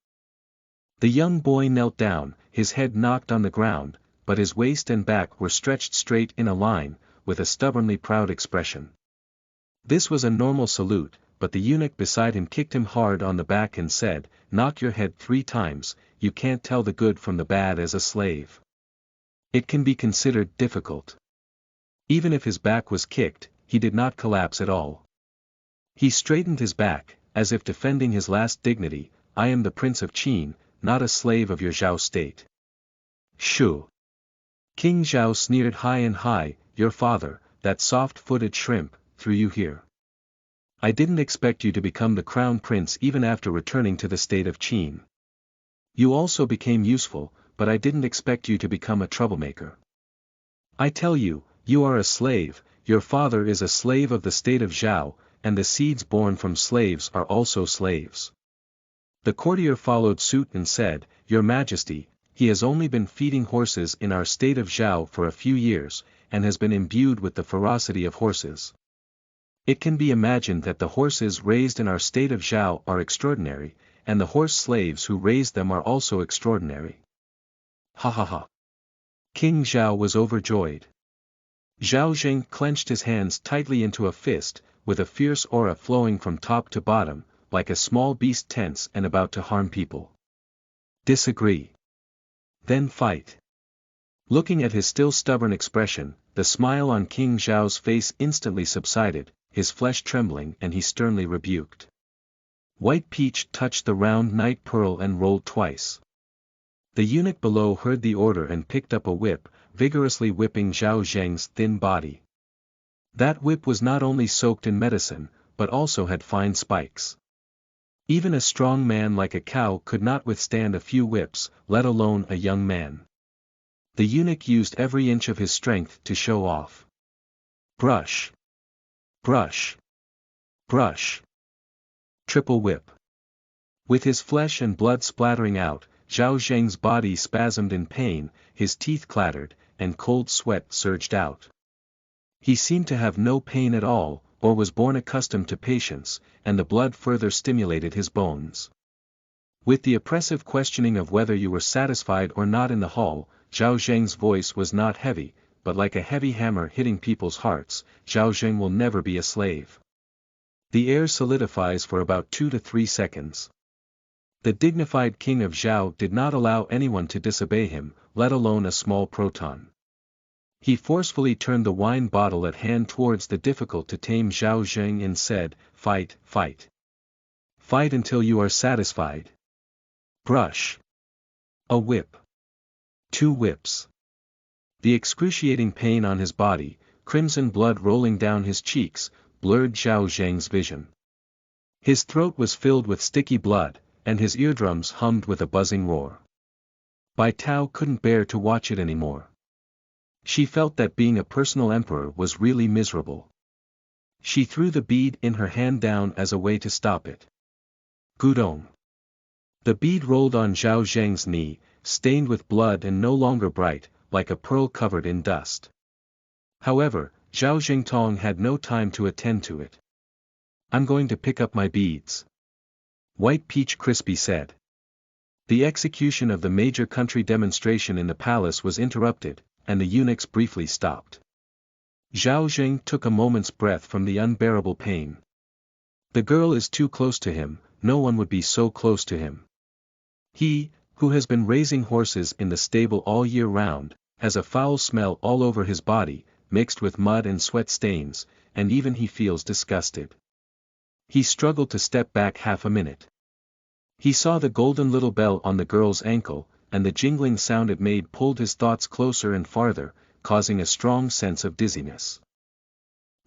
The young boy knelt down, his head knocked on the ground, but his waist and back were stretched straight in a line, with a stubbornly proud expression. This was a normal salute, but the eunuch beside him kicked him hard on the back and said, "Knock your head 3 times, you can't tell the good from the bad as a slave." It can be considered difficult. Even if his back was kicked, he did not collapse at all. He straightened his back, as if defending his last dignity. "I am the Prince of Qin, not a slave of your Zhao state." "Shoo!" King Zhao sneered high and high, "Your father, that soft-footed shrimp, threw you here. I didn't expect you to become the crown prince even after returning to the state of Qin. You also became useful, but I didn't expect you to become a troublemaker. I tell you, you are a slave, your father is a slave of the state of Zhao, and the seeds born from slaves are also slaves." The courtier followed suit and said, "Your Majesty, he has only been feeding horses in our state of Zhao for a few years, and has been imbued with the ferocity of horses. It can be imagined that the horses raised in our state of Zhao are extraordinary, and the horse slaves who raised them are also extraordinary." Ha ha ha. King Zhao was overjoyed. Zheng clenched his hands tightly into a fist, with a fierce aura flowing from top to bottom, like a small beast tense and about to harm people. "Disagree? Then fight." Looking at his still stubborn expression, the smile on King Zhao's face instantly subsided, his flesh trembling, and he sternly rebuked. White Peach touched the round night pearl and rolled twice. The eunuch below heard the order and picked up a whip, vigorously whipping Zheng's thin body. That whip was not only soaked in medicine, but also had fine spikes. Even a strong man like a cow could not withstand a few whips, let alone a young man. The eunuch used every inch of his strength to show off. Brush. Brush. Brush. Triple whip. With his flesh and blood splattering out, Zheng's body spasmed in pain, his teeth clattered, and cold sweat surged out. He seemed to have no pain at all, or was born accustomed to patience, and the blood further stimulated his bones. With the oppressive questioning of whether you were satisfied or not in the hall, Zheng's voice was not heavy, but like a heavy hammer hitting people's hearts. "Zheng will never be a slave." The air solidifies for about 2 to 3 seconds. The dignified king of Zhao did not allow anyone to disobey him, let alone a small proton. He forcefully turned the wine bottle at hand towards the difficult-to-tame Zheng and said, "Fight, fight. Fight until you are satisfied." Brush. A whip. 2 whips. The excruciating pain on his body, crimson blood rolling down his cheeks, blurred Zheng's vision. His throat was filled with sticky blood, and his eardrums hummed with a buzzing roar. Bai Tao couldn't bear to watch it anymore. She felt that being a personal emperor was really miserable. She threw the bead in her hand down as a way to stop it. Gudong. The bead rolled on Zheng's knee, stained with blood and no longer bright, like a pearl covered in dust. However, Zheng had no time to attend to it. "I'm going to pick up my beads," White Peach Crispy said. The execution of the major country demonstration in the palace was interrupted, and the eunuchs briefly stopped. Zheng took a moment's breath from the unbearable pain. The girl is too close to him, no one would be so close to him. He, who has been raising horses in the stable all year round, has a foul smell all over his body, mixed with mud and sweat stains, and even he feels disgusted. He struggled to step back half a minute. He saw the golden little bell on the girl's ankle, and the jingling sound it made pulled his thoughts closer and farther, causing a strong sense of dizziness.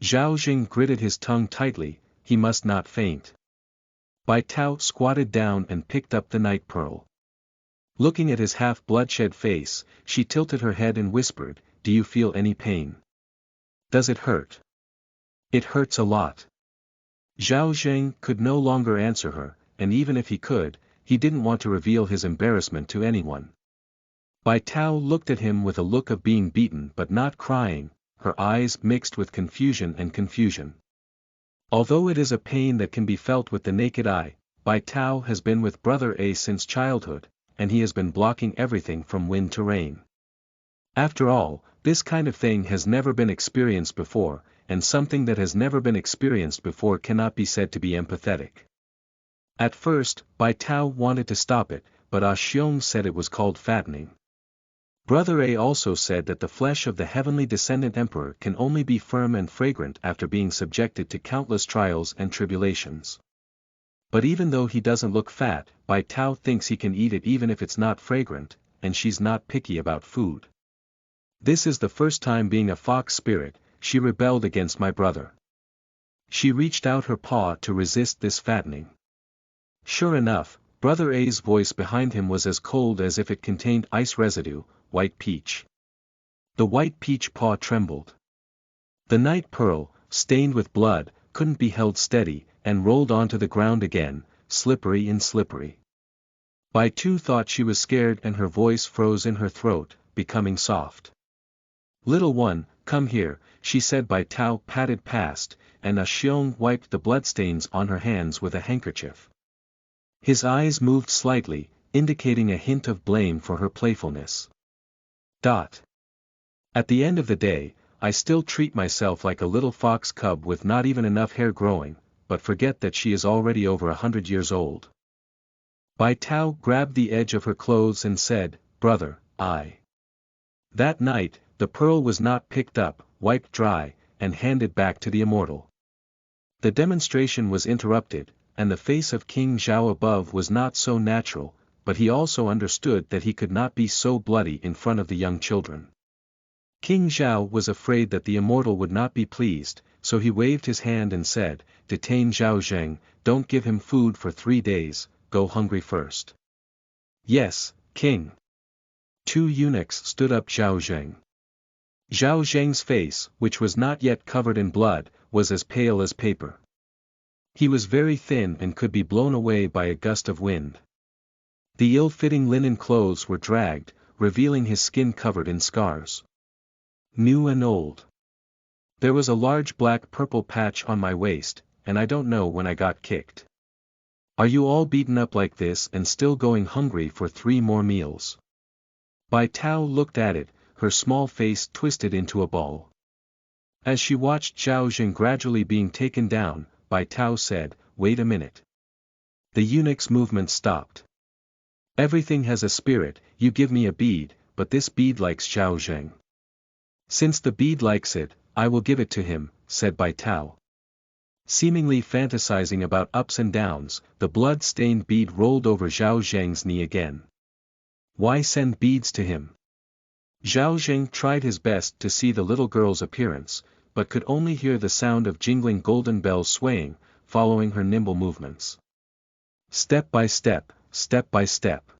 Zheng gritted his tongue tightly, he must not faint. Bai Tao squatted down and picked up the night pearl. Looking at his half-bloodshed face, she tilted her head and whispered, "Do you feel any pain? Does it hurt?" "It hurts a lot." Zheng could no longer answer her, and even if he could, he didn't want to reveal his embarrassment to anyone. Bai Tao looked at him with a look of being beaten but not crying, her eyes mixed with confusion and confusion. Although it is a pain that can be felt with the naked eye, Bai Tao has been with Brother A since childhood, and he has been blocking everything from wind to rain. After all, this kind of thing has never been experienced before, and something that has never been experienced before cannot be said to be empathetic. At first, Bai Tao wanted to stop it, but Xiong said it was called fattening. Brother A also said that the flesh of the heavenly descendant emperor can only be firm and fragrant after being subjected to countless trials and tribulations. But even though he doesn't look fat, Bai Tao thinks he can eat it even if it's not fragrant, and she's not picky about food. This is the first time being a fox spirit, she rebelled against my brother. She reached out her paw to resist this fattening. Sure enough, Brother A's voice behind him was as cold as if it contained ice residue, white peach. The white peach paw trembled. The night pearl, stained with blood, couldn't be held steady, and rolled onto the ground again, slippery and slippery. Bai Tu thought she was scared and her voice froze in her throat, becoming soft. Little one, come here, she said. Bai Tao padded past, and Xiong wiped the bloodstains on her hands with a handkerchief. His eyes moved slightly, indicating a hint of blame for her playfulness. At the end of the day, I still treat myself like a little fox cub with not even enough hair growing, but forget that she is already over 100 years old. Bai Tao grabbed the edge of her clothes and said, Brother, I. That night, the pearl was not picked up, wiped dry, and handed back to the immortal. The demonstration was interrupted, and the face of King Zhao above was not so natural, but he also understood that he could not be so bloody in front of the young children. King Zhao was afraid that the immortal would not be pleased, so he waved his hand and said, Detain Zhao Zheng, don't give him food for 3 days, go hungry first. Yes, king. 2 eunuchs stood up Zhao Zheng. Zhao Zheng's face, which was not yet covered in blood, was as pale as paper. He was very thin and could be blown away by a gust of wind. The ill-fitting linen clothes were dragged, revealing his skin covered in scars. New and old. There was a large black-purple patch on my waist, and I don't know when I got kicked. Are you all beaten up like this and still going hungry for 3 more meals? Bai Tao looked at it, her small face twisted into a ball. As she watched Zhao Zheng gradually being taken down, Bai Tao said, Wait a minute. The eunuch's movement stopped. Everything has a spirit, you give me a bead, but this bead likes Zhao Zheng. Since the bead likes it, I will give it to him, said Bai Tao. Seemingly fantasizing about ups and downs, the blood-stained bead rolled over Zhao Zheng's knee again. Why send beads to him? Zhao Zheng tried his best to see the little girl's appearance, but could only hear the sound of jingling golden bells swaying, following her nimble movements. Step by step, step by step.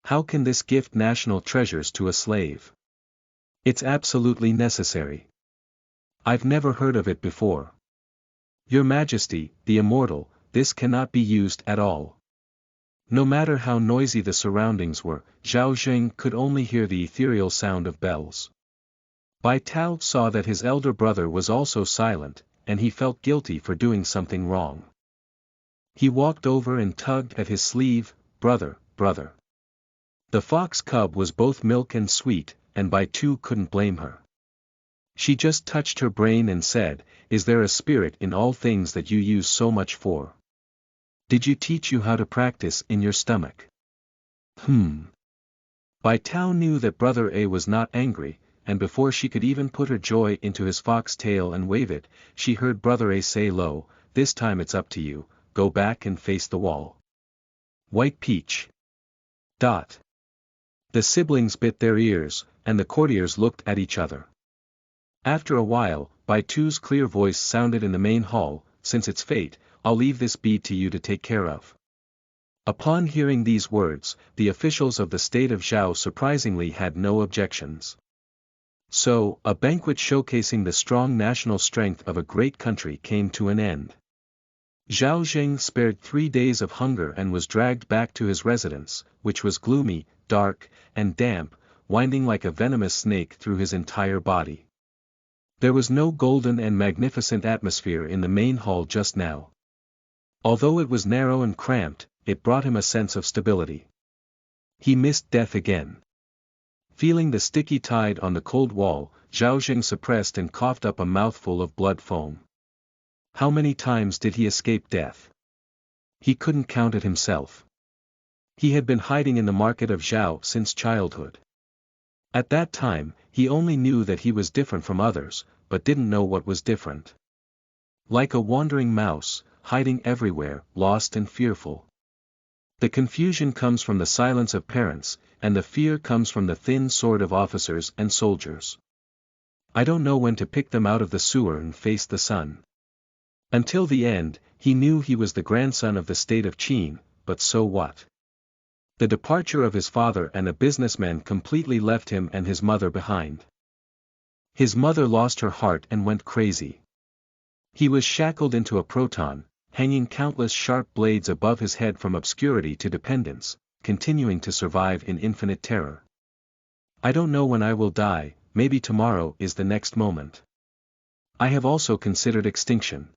How can this gift national treasures to a slave? It's absolutely necessary. I've never heard of it before. Your Majesty, the Immortal, this cannot be used at all. No matter how noisy the surroundings were, Zhao Zheng could only hear the ethereal sound of bells. Bai Tao saw that his elder brother was also silent, and he felt guilty for doing something wrong. He walked over and tugged at his sleeve, Brother, brother. The fox cub was both milk and sweet, and Bai Tu couldn't blame her. She just touched her brain and said, Is there a spirit in all things that you use so much for? Did you teach you how to practice in your stomach? Bai Tao knew that Brother A was not angry, and before she could even put her joy into his fox tail and wave it, she heard Brother A say low, This time it's up to you, go back and face the wall. White peach. The siblings bit their ears, and the courtiers looked at each other. After a while, Bai Tu's clear voice sounded in the main hall, Since it's fate, I'll leave this bead to you to take care of. Upon hearing these words, the officials of the state of Zhao surprisingly had no objections. So, a banquet showcasing the strong national strength of a great country came to an end. Zhao Zheng spared 3 days of hunger and was dragged back to his residence, which was gloomy, dark, and damp, winding like a venomous snake through his entire body. There was no golden and magnificent atmosphere in the main hall just now. Although it was narrow and cramped, it brought him a sense of stability. He missed death again. Feeling the sticky tide on the cold wall, Zheng suppressed and coughed up a mouthful of blood foam. How many times did he escape death? He couldn't count it himself. He had been hiding in the market of Zhao since childhood. At that time, he only knew that he was different from others, but didn't know what was different. Like a wandering mouse, hiding everywhere, lost and fearful. The confusion comes from the silence of parents, and the fear comes from the thin sword of officers and soldiers. I don't know when to pick them out of the sewer and face the sun. Until the end, he knew he was the grandson of the state of Qin, but so what? The departure of his father and a businessman completely left him and his mother behind. His mother lost her heart and went crazy. He was shackled into a proton, hanging countless sharp blades above his head from obscurity to dependence, continuing to survive in infinite terror. I don't know when I will die, maybe tomorrow is the next moment. I have also considered extinction.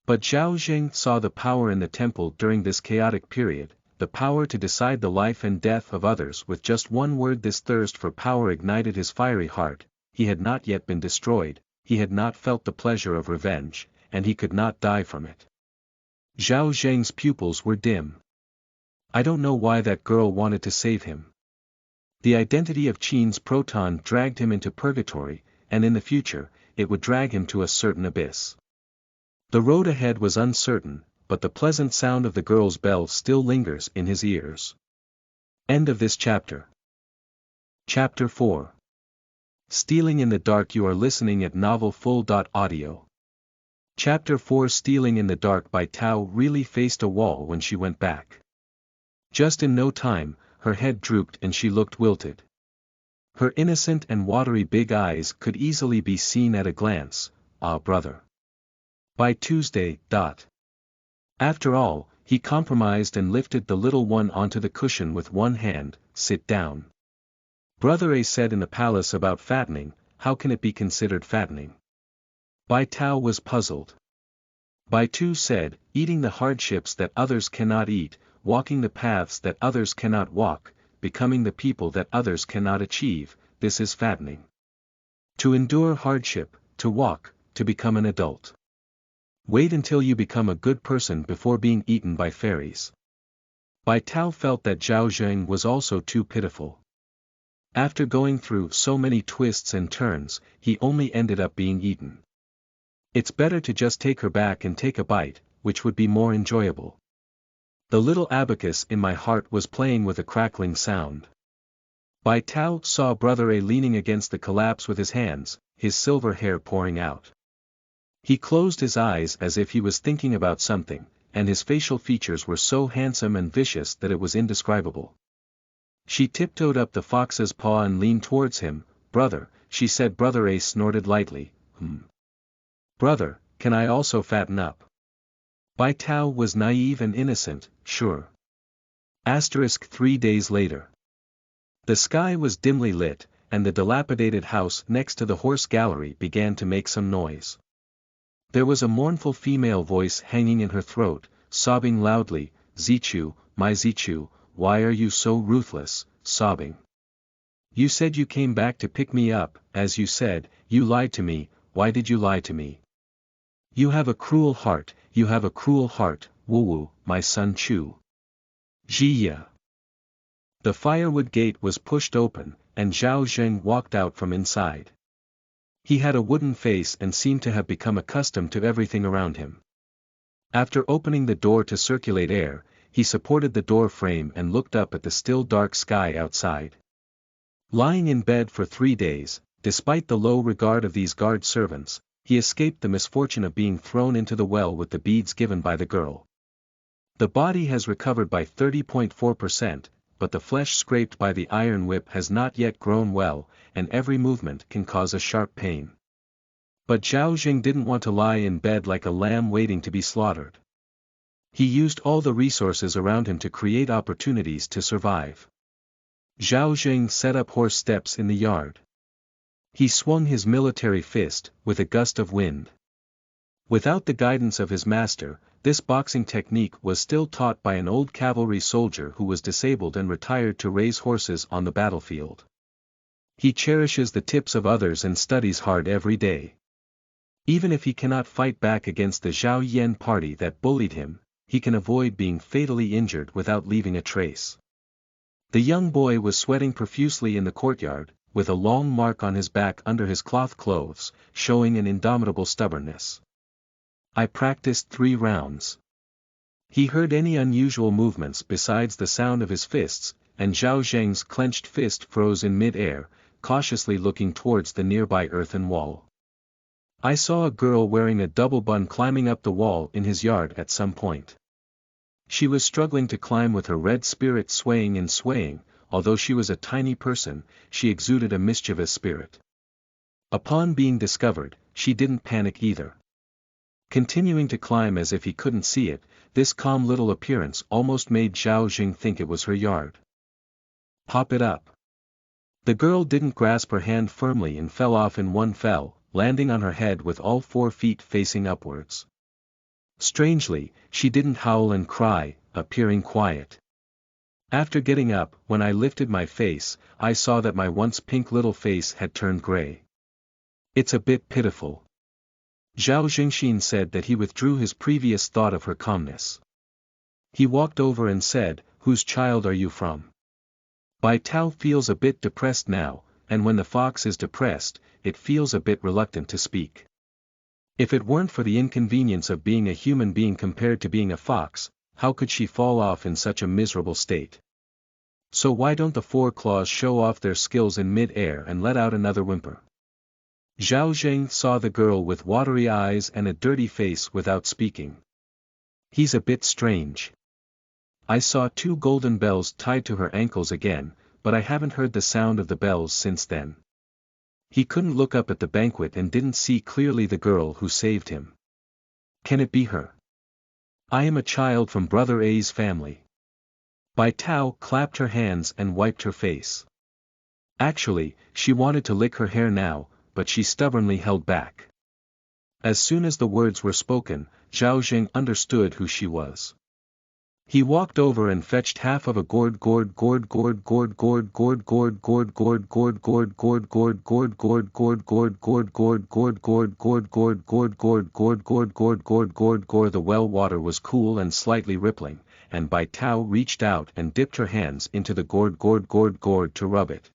But Zheng saw the power in the temple during this chaotic period, the power to decide the life and death of others with just one word. This thirst for power ignited his fiery heart. He had not yet been destroyed, he had not felt the pleasure of revenge, and he could not die from it. Zheng's pupils were dim. I don't know why that girl wanted to save him. The identity of Qin's proton dragged him into purgatory, and in the future, it would drag him to a certain abyss. The road ahead was uncertain, but the pleasant sound of the girl's bell still lingers in his ears. End of this chapter. Chapter 4. Stealing in the Dark. You are listening at novelfull.audio. Chapter 4. Stealing in the Dark. Bai Tao really faced a wall when she went back. Just in no time, her head drooped and she looked wilted. Her innocent and watery big eyes could easily be seen at a glance. Ah, brother. By Tuesday. After all, he compromised and lifted the little one onto the cushion with one hand. Sit down. Brother A said in the palace about fattening, how can it be considered fattening? Bai Tao was puzzled. Bai Tu said, eating the hardships that others cannot eat, walking the paths that others cannot walk, becoming the people that others cannot achieve, this is fattening. To endure hardship, to walk, to become an adult. Wait until you become a good person before being eaten by fairies. Bai Tao felt that Zheng was also too pitiful. After going through so many twists and turns, he only ended up being eaten. It's better to just take her back and take a bite, which would be more enjoyable. The little abacus in my heart was playing with a crackling sound. Bai Tao saw Brother A leaning against the collapse with his hands, his silver hair pouring out. He closed his eyes as if he was thinking about something, and his facial features were so handsome and vicious that it was indescribable. She tiptoed up the fox's paw and leaned towards him. Brother, she said. Brother A snorted lightly. Brother, can I also fatten up? Bai Tao was naive and innocent, sure. 3 days later. The sky was dimly lit, and the dilapidated house next to the horse gallery began to make some noise. There was a mournful female voice hanging in her throat, sobbing loudly. Zichu, my Zichu, why are you so ruthless? Sobbing. You said you came back to pick me up, as you said, you lied to me. Why did you lie to me? You have a cruel heart, you have a cruel heart, Wu, my son Chu. Ziya. The firewood gate was pushed open, and Zheng walked out from inside. He had a wooden face and seemed to have become accustomed to everything around him. After opening the door to circulate air, he supported the door frame and looked up at the still dark sky outside. Lying in bed for 3 days, despite the low regard of these guard servants, he escaped the misfortune of being thrown into the well with the beads given by the girl. The body has recovered by 30.4%, but the flesh scraped by the iron whip has not yet grown well, and every movement can cause a sharp pain. But Zheng didn't want to lie in bed like a lamb waiting to be slaughtered. He used all the resources around him to create opportunities to survive. Zheng set up horse steps in the yard. He swung his military fist, with a gust of wind. Without the guidance of his master, this boxing technique was still taught by an old cavalry soldier who was disabled and retired to raise horses on the battlefield. He cherishes the tips of others and studies hard every day. Even if he cannot fight back against the Zhao Yan party that bullied him, he can avoid being fatally injured without leaving a trace. The young boy was sweating profusely in the courtyard, with a long mark on his back under his cloth clothes, showing an indomitable stubbornness. I practiced 3 rounds. He heard any unusual movements besides the sound of his fists, and Zhao Zheng's clenched fist froze in mid-air, cautiously looking towards the nearby earthen wall. I saw a girl wearing a double bun climbing up the wall in his yard at some point. She was struggling to climb with her red spirit swaying and swaying. Although she was a tiny person, she exuded a mischievous spirit. Upon being discovered, she didn't panic either. Continuing to climb as if he couldn't see it, this calm little appearance almost made Zhao Jing think it was her yard. Pop it up. The girl didn't grasp her hand firmly and fell off in one fell, landing on her head with all 4 feet facing upwards. Strangely, she didn't howl and cry, appearing quiet. After getting up, when I lifted my face, I saw that my once pink little face had turned gray. It's a bit pitiful. Zhao Jingxin said that he withdrew his previous thought of her calmness. He walked over and said, "Whose child are you from?" Bai Tao feels a bit depressed now, and when the fox is depressed, it feels a bit reluctant to speak. If it weren't for the inconvenience of being a human being compared to being a fox, how could she fall off in such a miserable state? So why don't the 4 claws show off their skills in mid-air and let out another whimper? Zhao Zheng saw the girl with watery eyes and a dirty face without speaking. He's a bit strange. I saw 2 golden bells tied to her ankles again, but I haven't heard the sound of the bells since then. He couldn't look up at the banquet and didn't see clearly the girl who saved him. Can it be her? I am a child from Brother A's family. Bai Tao clapped her hands and wiped her face. Actually, she wanted to lick her hair now, but she stubbornly held back. As soon as the words were spoken, Zhao Jing understood who she was. He walked over and fetched half of a gourd. The well water was cool and slightly rippling, and Bai Tao reached out and dipped her hands into the gourd to rub it.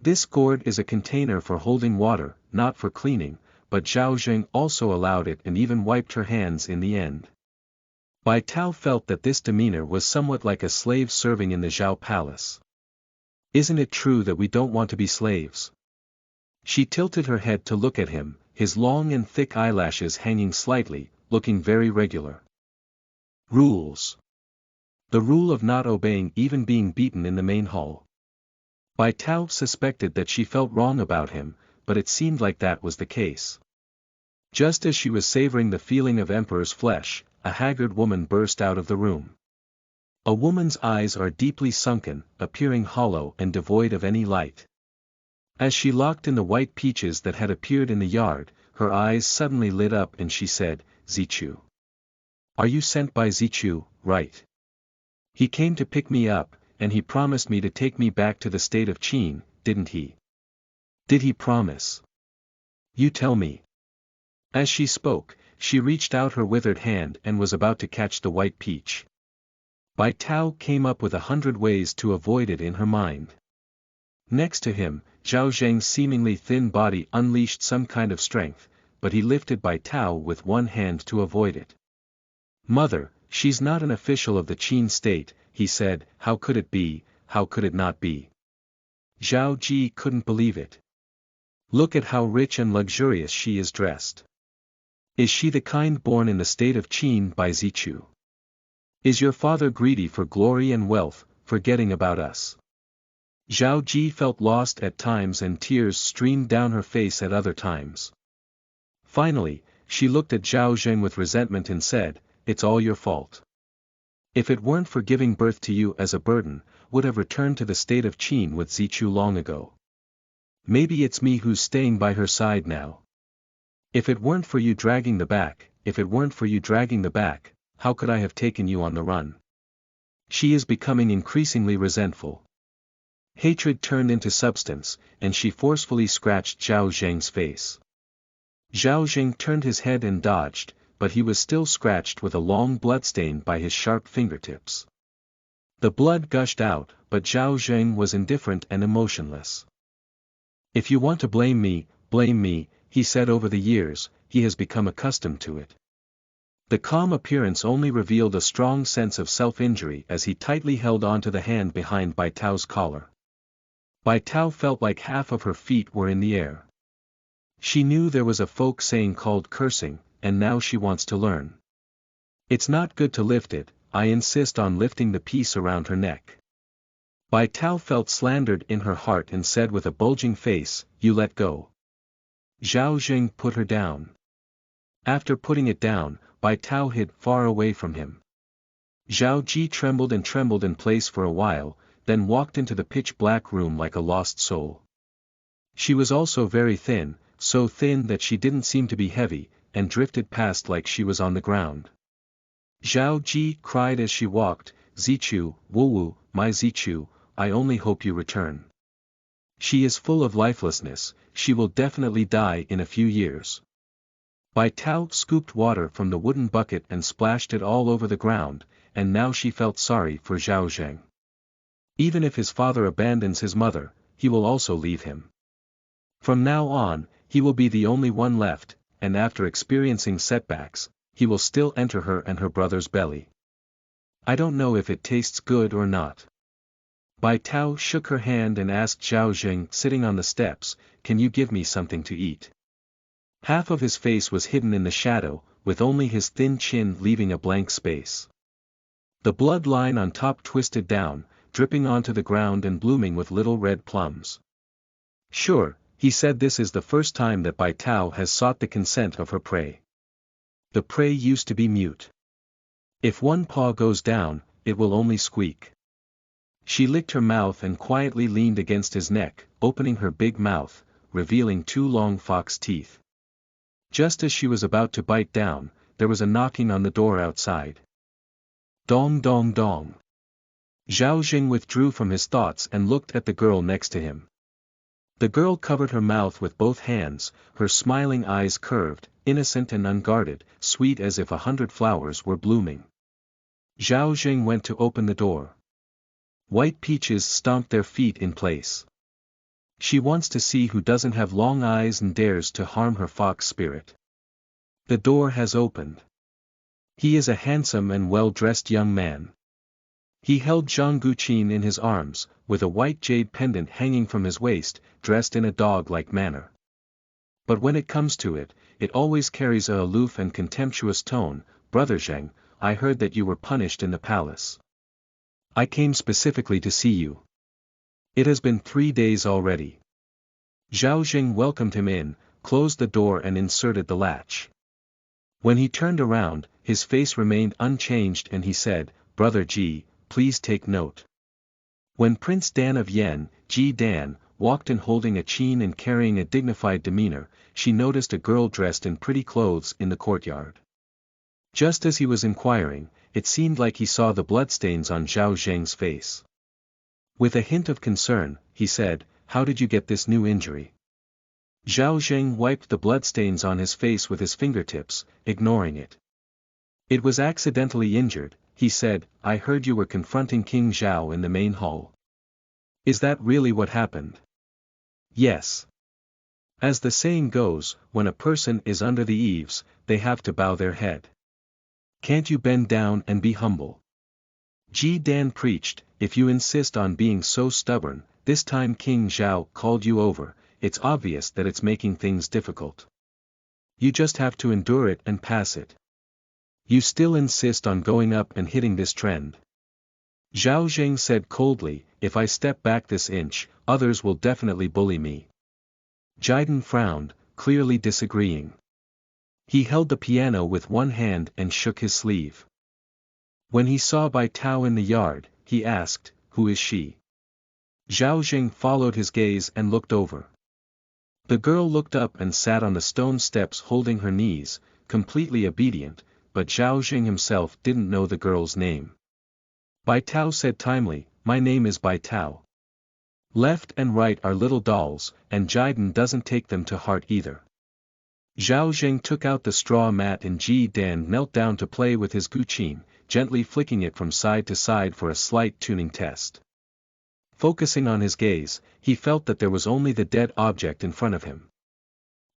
This gourd is a container for holding water, not for cleaning, but Zhao Zheng also allowed it and even wiped her hands in the end. Bai Tao felt that this demeanor was somewhat like a slave serving in the Zhao palace. Isn't it true that we don't want to be slaves? She tilted her head to look at him, his long and thick eyelashes hanging slightly, looking very regular. Rules. The rule of not obeying even being beaten in the main hall. Bai Tao suspected that she felt wrong about him, but it seemed like that was the case. Just as she was savoring the feeling of emperor's flesh, a haggard woman burst out of the room. A woman's eyes are deeply sunken, appearing hollow and devoid of any light. As she looked in the white peaches that had appeared in the yard, her eyes suddenly lit up and she said, "Zichu. Are you sent by Zichu, right? He came to pick me up, and he promised me to take me back to the state of Qin, didn't he? Did he promise? You tell me." As she spoke, she reached out her withered hand and was about to catch the white peach. Bai Tao came up with 100 ways to avoid it in her mind. Next to him, Zhao Zheng's seemingly thin body unleashed some kind of strength, but he lifted Bai Tao with one hand to avoid it. "Mother, she's not an official of the Qin state," he said. "How could it be, how could it not be?" Zhao Ji couldn't believe it. "Look at how rich and luxurious she is dressed. Is she the kind born in the state of Qin by Zichu? Is your father greedy for glory and wealth, forgetting about us?" Zhao Ji felt lost at times and tears streamed down her face at other times. Finally, she looked at Zhao Zheng with resentment and said, "It's all your fault. If it weren't for giving birth to you as a burden, would have returned to the state of Qin with Zichu long ago. Maybe it's me who's staying by her side now. If it weren't for you dragging the back, if it weren't for you dragging the back, how could I have taken you on the run? She is becoming increasingly resentful. Hatred turned into substance, and she forcefully scratched Zhao Zheng's face. Zhao Zheng turned his head and dodged, but he was still scratched with a long bloodstain by his sharp fingertips. The blood gushed out, but Zhao Zheng was indifferent and emotionless. If you want to blame me, he said. Over the years, he has become accustomed to it. The calm appearance only revealed a strong sense of self-injury as he tightly held onto the hand behind Bai Tao's collar. Bai Tao felt like half of her feet were in the air. She knew there was a folk saying called cursing, and now she wants to learn. It's not good to lift it, I insist on lifting the piece around her neck. Bai Tao felt slandered in her heart and said with a bulging face, you let go. Zhao Zheng put her down. After putting it down, Bai Tao hid far away from him. Zhao Ji trembled in place for a while, then walked into the pitch-black room like a lost soul. She was also very thin, so thin that she didn't seem to be heavy, and drifted past like she was on the ground. Zhao Ji cried as she walked, Zichu, Wu, my Zichu, I only hope you return. She is full of lifelessness, she will definitely die in a few years. Bai Tao scooped water from the wooden bucket and splashed it all over the ground, and now she felt sorry for Zhao Zheng. Even if his father abandons his mother, he will also leave him. From now on, he will be the only one left, and after experiencing setbacks, he will still enter her and her brother's belly. I don't know if it tastes good or not. Bai Tao shook her hand and asked Zhao Zheng sitting on the steps, can you give me something to eat? Half of his face was hidden in the shadow, with only his thin chin leaving a blank space. The blood line on top twisted down, dripping onto the ground and blooming with little red plums. Sure, he said. This is the first time that Bai Tao has sought the consent of her prey. The prey used to be mute. If one paw goes down, it will only squeak. She licked her mouth and quietly leaned against his neck, opening her big mouth, revealing two long fox teeth. Just as she was about to bite down, there was a knocking on the door outside. Dong dong dong. Zhao Zheng withdrew from his thoughts and looked at the girl next to him. The girl covered her mouth with both hands, her smiling eyes curved, innocent and unguarded, sweet as if 100 flowers were blooming. Zhao Zheng went to open the door. White peaches stomped their feet in place. She wants to see who doesn't have long eyes and dares to harm her fox spirit. The door has opened. He is a handsome and well-dressed young man. He held Zhang Guqin in his arms, with a white jade pendant hanging from his waist, dressed in a dog-like manner. But when it comes to it, it always carries a aloof and contemptuous tone. Brother Zheng, I heard that you were punished in the palace. I came specifically to see you. It has been 3 days already. Zhao Zheng welcomed him in, closed the door and inserted the latch. When he turned around, his face remained unchanged and he said, Brother Ji, please take note. When Prince Dan of Yen, Ji Dan, walked in holding a qin and carrying a dignified demeanor, she noticed a girl dressed in pretty clothes in the courtyard. Just as he was inquiring, it seemed like he saw the bloodstains on Zhao Zheng's face. With a hint of concern, he said, how did you get this new injury? Zhao Zheng wiped the bloodstains on his face with his fingertips, ignoring it. It was accidentally injured, he said. I heard you were confronting King Zhao in the main hall. Is that really what happened? Yes. As the saying goes, when a person is under the eaves, they have to bow their head. Can't you bend down and be humble? Ji Dan preached, if you insist on being so stubborn, this time King Zhao called you over, it's obvious that it's making things difficult. You just have to endure it and pass it. You still insist on going up and hitting this trend. Zhao Zheng said coldly, if I step back this inch, others will definitely bully me. Jiden frowned, clearly disagreeing. He held the piano with one hand and shook his sleeve. When he saw Bai Tao in the yard, he asked, who is she? Zhao Zheng followed his gaze and looked over. The girl looked up and sat on the stone steps holding her knees, completely obedient, but Zhao Zheng himself didn't know the girl's name. Bai Tao said timely, "My name is Bai Tao. Left and right are little dolls, and Jidan doesn't take them to heart either." Zhao Zheng took out the straw mat and Ji Dan knelt down to play with his guqin, gently flicking it from side to side for a slight tuning test. Focusing on his gaze, he felt that there was only the dead object in front of him.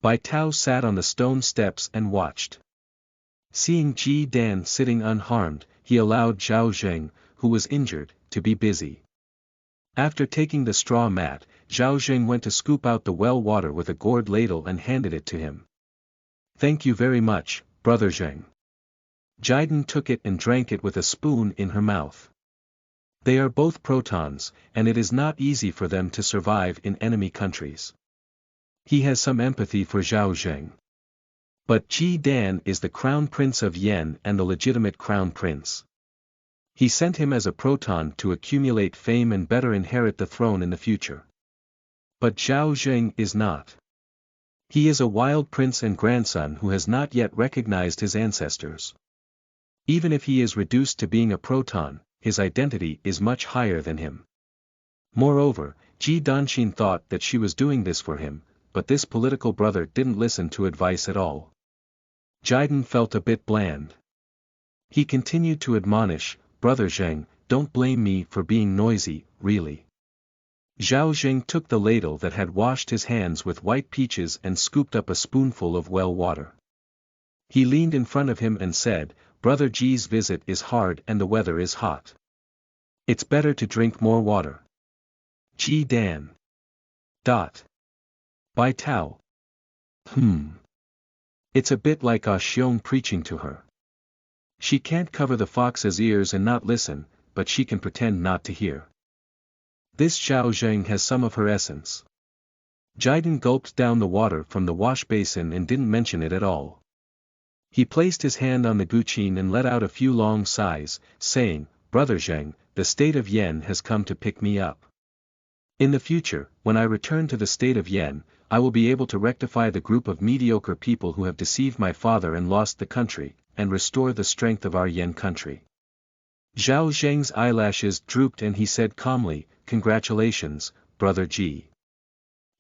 Bai Tao sat on the stone steps and watched. Seeing Ji Dan sitting unharmed, he allowed Zhao Zheng, who was injured, to be busy. After taking the straw mat, Zhao Zheng went to scoop out the well water with a gourd ladle and handed it to him. "Thank you very much, brother Zheng." Jidan took it and drank it with a spoon in her mouth. They are both protons, and it is not easy for them to survive in enemy countries. He has some empathy for Zhao Zheng. But Ji Dan is the crown prince of Yen and the legitimate crown prince. He sent him as a proton to accumulate fame and better inherit the throne in the future. But Zhao Zheng is not. He is a wild prince and grandson who has not yet recognized his ancestors. Even if he is reduced to being a proton, his identity is much higher than him. Moreover, Ji Danxin thought that she was doing this for him, but this political brother didn't listen to advice at all. Jidan felt a bit bland. He continued to admonish, "Brother Zheng, don't blame me for being noisy, really." Zhao Zheng took the ladle that had washed his hands with white peaches and scooped up a spoonful of well water. He leaned in front of him and said, "Brother Ji's visit is hard and the weather is hot. It's better to drink more water." Ji Dan. Bai Tao. It's a bit like Ah Xiong preaching to her. She can't cover the fox's ears and not listen, but she can pretend not to hear. This Zhao Zheng has some of her essence. Jidan gulped down the water from the wash basin and didn't mention it at all. He placed his hand on the guqin and let out a few long sighs, saying, "Brother Zheng, the state of Yen has come to pick me up. In the future, when I return to the state of Yen, I will be able to rectify the group of mediocre people who have deceived my father and lost the country, and restore the strength of our Yen country." Zhao Zheng's eyelashes drooped and he said calmly, "Congratulations, brother Ji."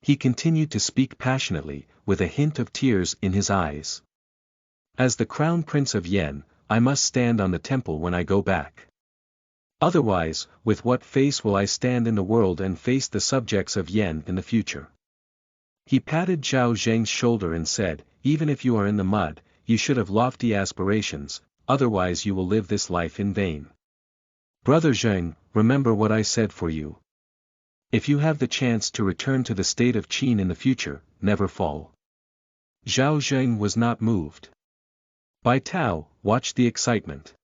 He continued to speak passionately, with a hint of tears in his eyes. "As the crown prince of Yen, I must stand on the temple when I go back. Otherwise, with what face will I stand in the world and face the subjects of Yen in the future?" He patted Zhao Zheng's shoulder and said, "Even if you are in the mud, you should have lofty aspirations, otherwise you will live this life in vain. Brother Zheng, remember what I said for you. If you have the chance to return to the state of Qin in the future, never fall." Zhao Zheng was not moved. Bai Tao watched the excitement.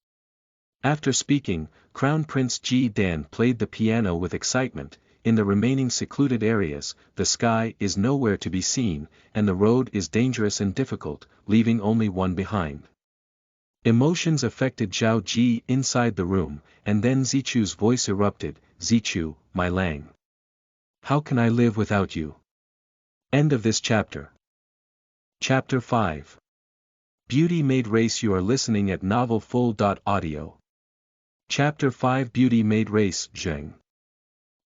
After speaking, Crown Prince Ji Dan played the piano with excitement. In the remaining secluded areas, the sky is nowhere to be seen, and the road is dangerous and difficult, leaving only one behind. Emotions affected Zhao Ji inside the room, and then Zichu's voice erupted, "Zichu, my Lang. How can I live without you?" End of this chapter. Chapter 5. Beauty Made Race. You are listening at novelfull.audio. Chapter 5. Beauty Made Race. Zheng.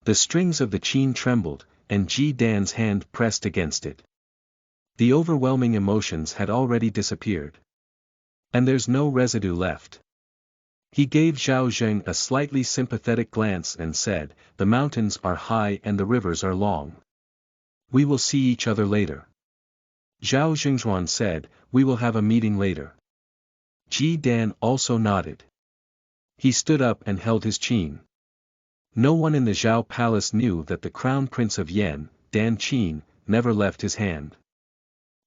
The strings of the qin trembled, and Ji Dan's hand pressed against it. The overwhelming emotions had already disappeared. And there's no residue left. He gave Zhao Zheng a slightly sympathetic glance and said, "The mountains are high and the rivers are long. We will see each other later." Zhao Zhengzhuan said, "We will have a meeting later." Ji Dan also nodded. He stood up and held his qin. No one in the Zhao palace knew that the crown prince of Yen, Dan Qin, never left his hand.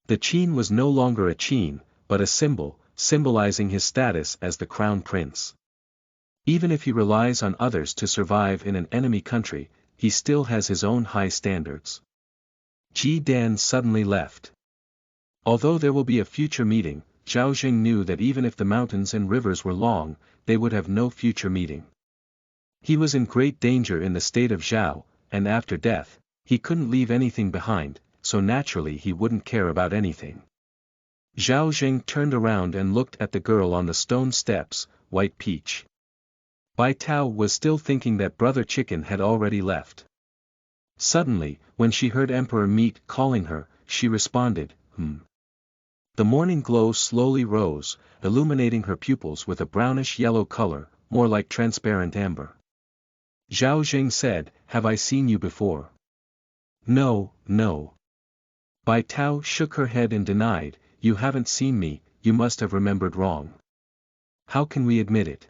The qin was no longer a qin, but a symbol, symbolizing his status as the crown prince. Even if he relies on others to survive in an enemy country, he still has his own high standards. Ji Dan suddenly left. Although there will be a future meeting, Zhao Zheng knew that even if the mountains and rivers were long, they would have no future meeting. He was in great danger in the state of Zhao, and after death, he couldn't leave anything behind, so naturally he wouldn't care about anything. Zhao Zheng turned around and looked at the girl on the stone steps, White Peach. Bai Tao was still thinking that Brother Chicken had already left. Suddenly, when she heard Emperor Meat calling her, she responded, The morning glow slowly rose, illuminating her pupils with a brownish-yellow color, more like transparent amber. Zhao Zheng said, "Have I seen you before?" "No, no." Bai Tao shook her head and denied, "You haven't seen me, you must have remembered wrong. How can we admit it?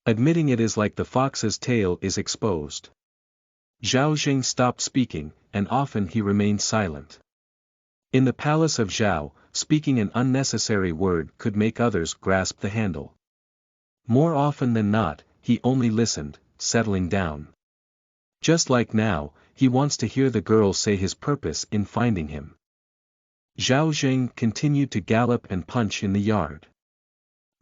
Admitting it is like the fox's tail is exposed." Zhao Zheng stopped speaking, and often he remained silent. In the palace of Zhao, speaking an unnecessary word could make others grasp the handle. More often than not, he only listened, settling down. Just like now, he wants to hear the girl say his purpose in finding him. Zhao Zheng continued to gallop and punch in the yard.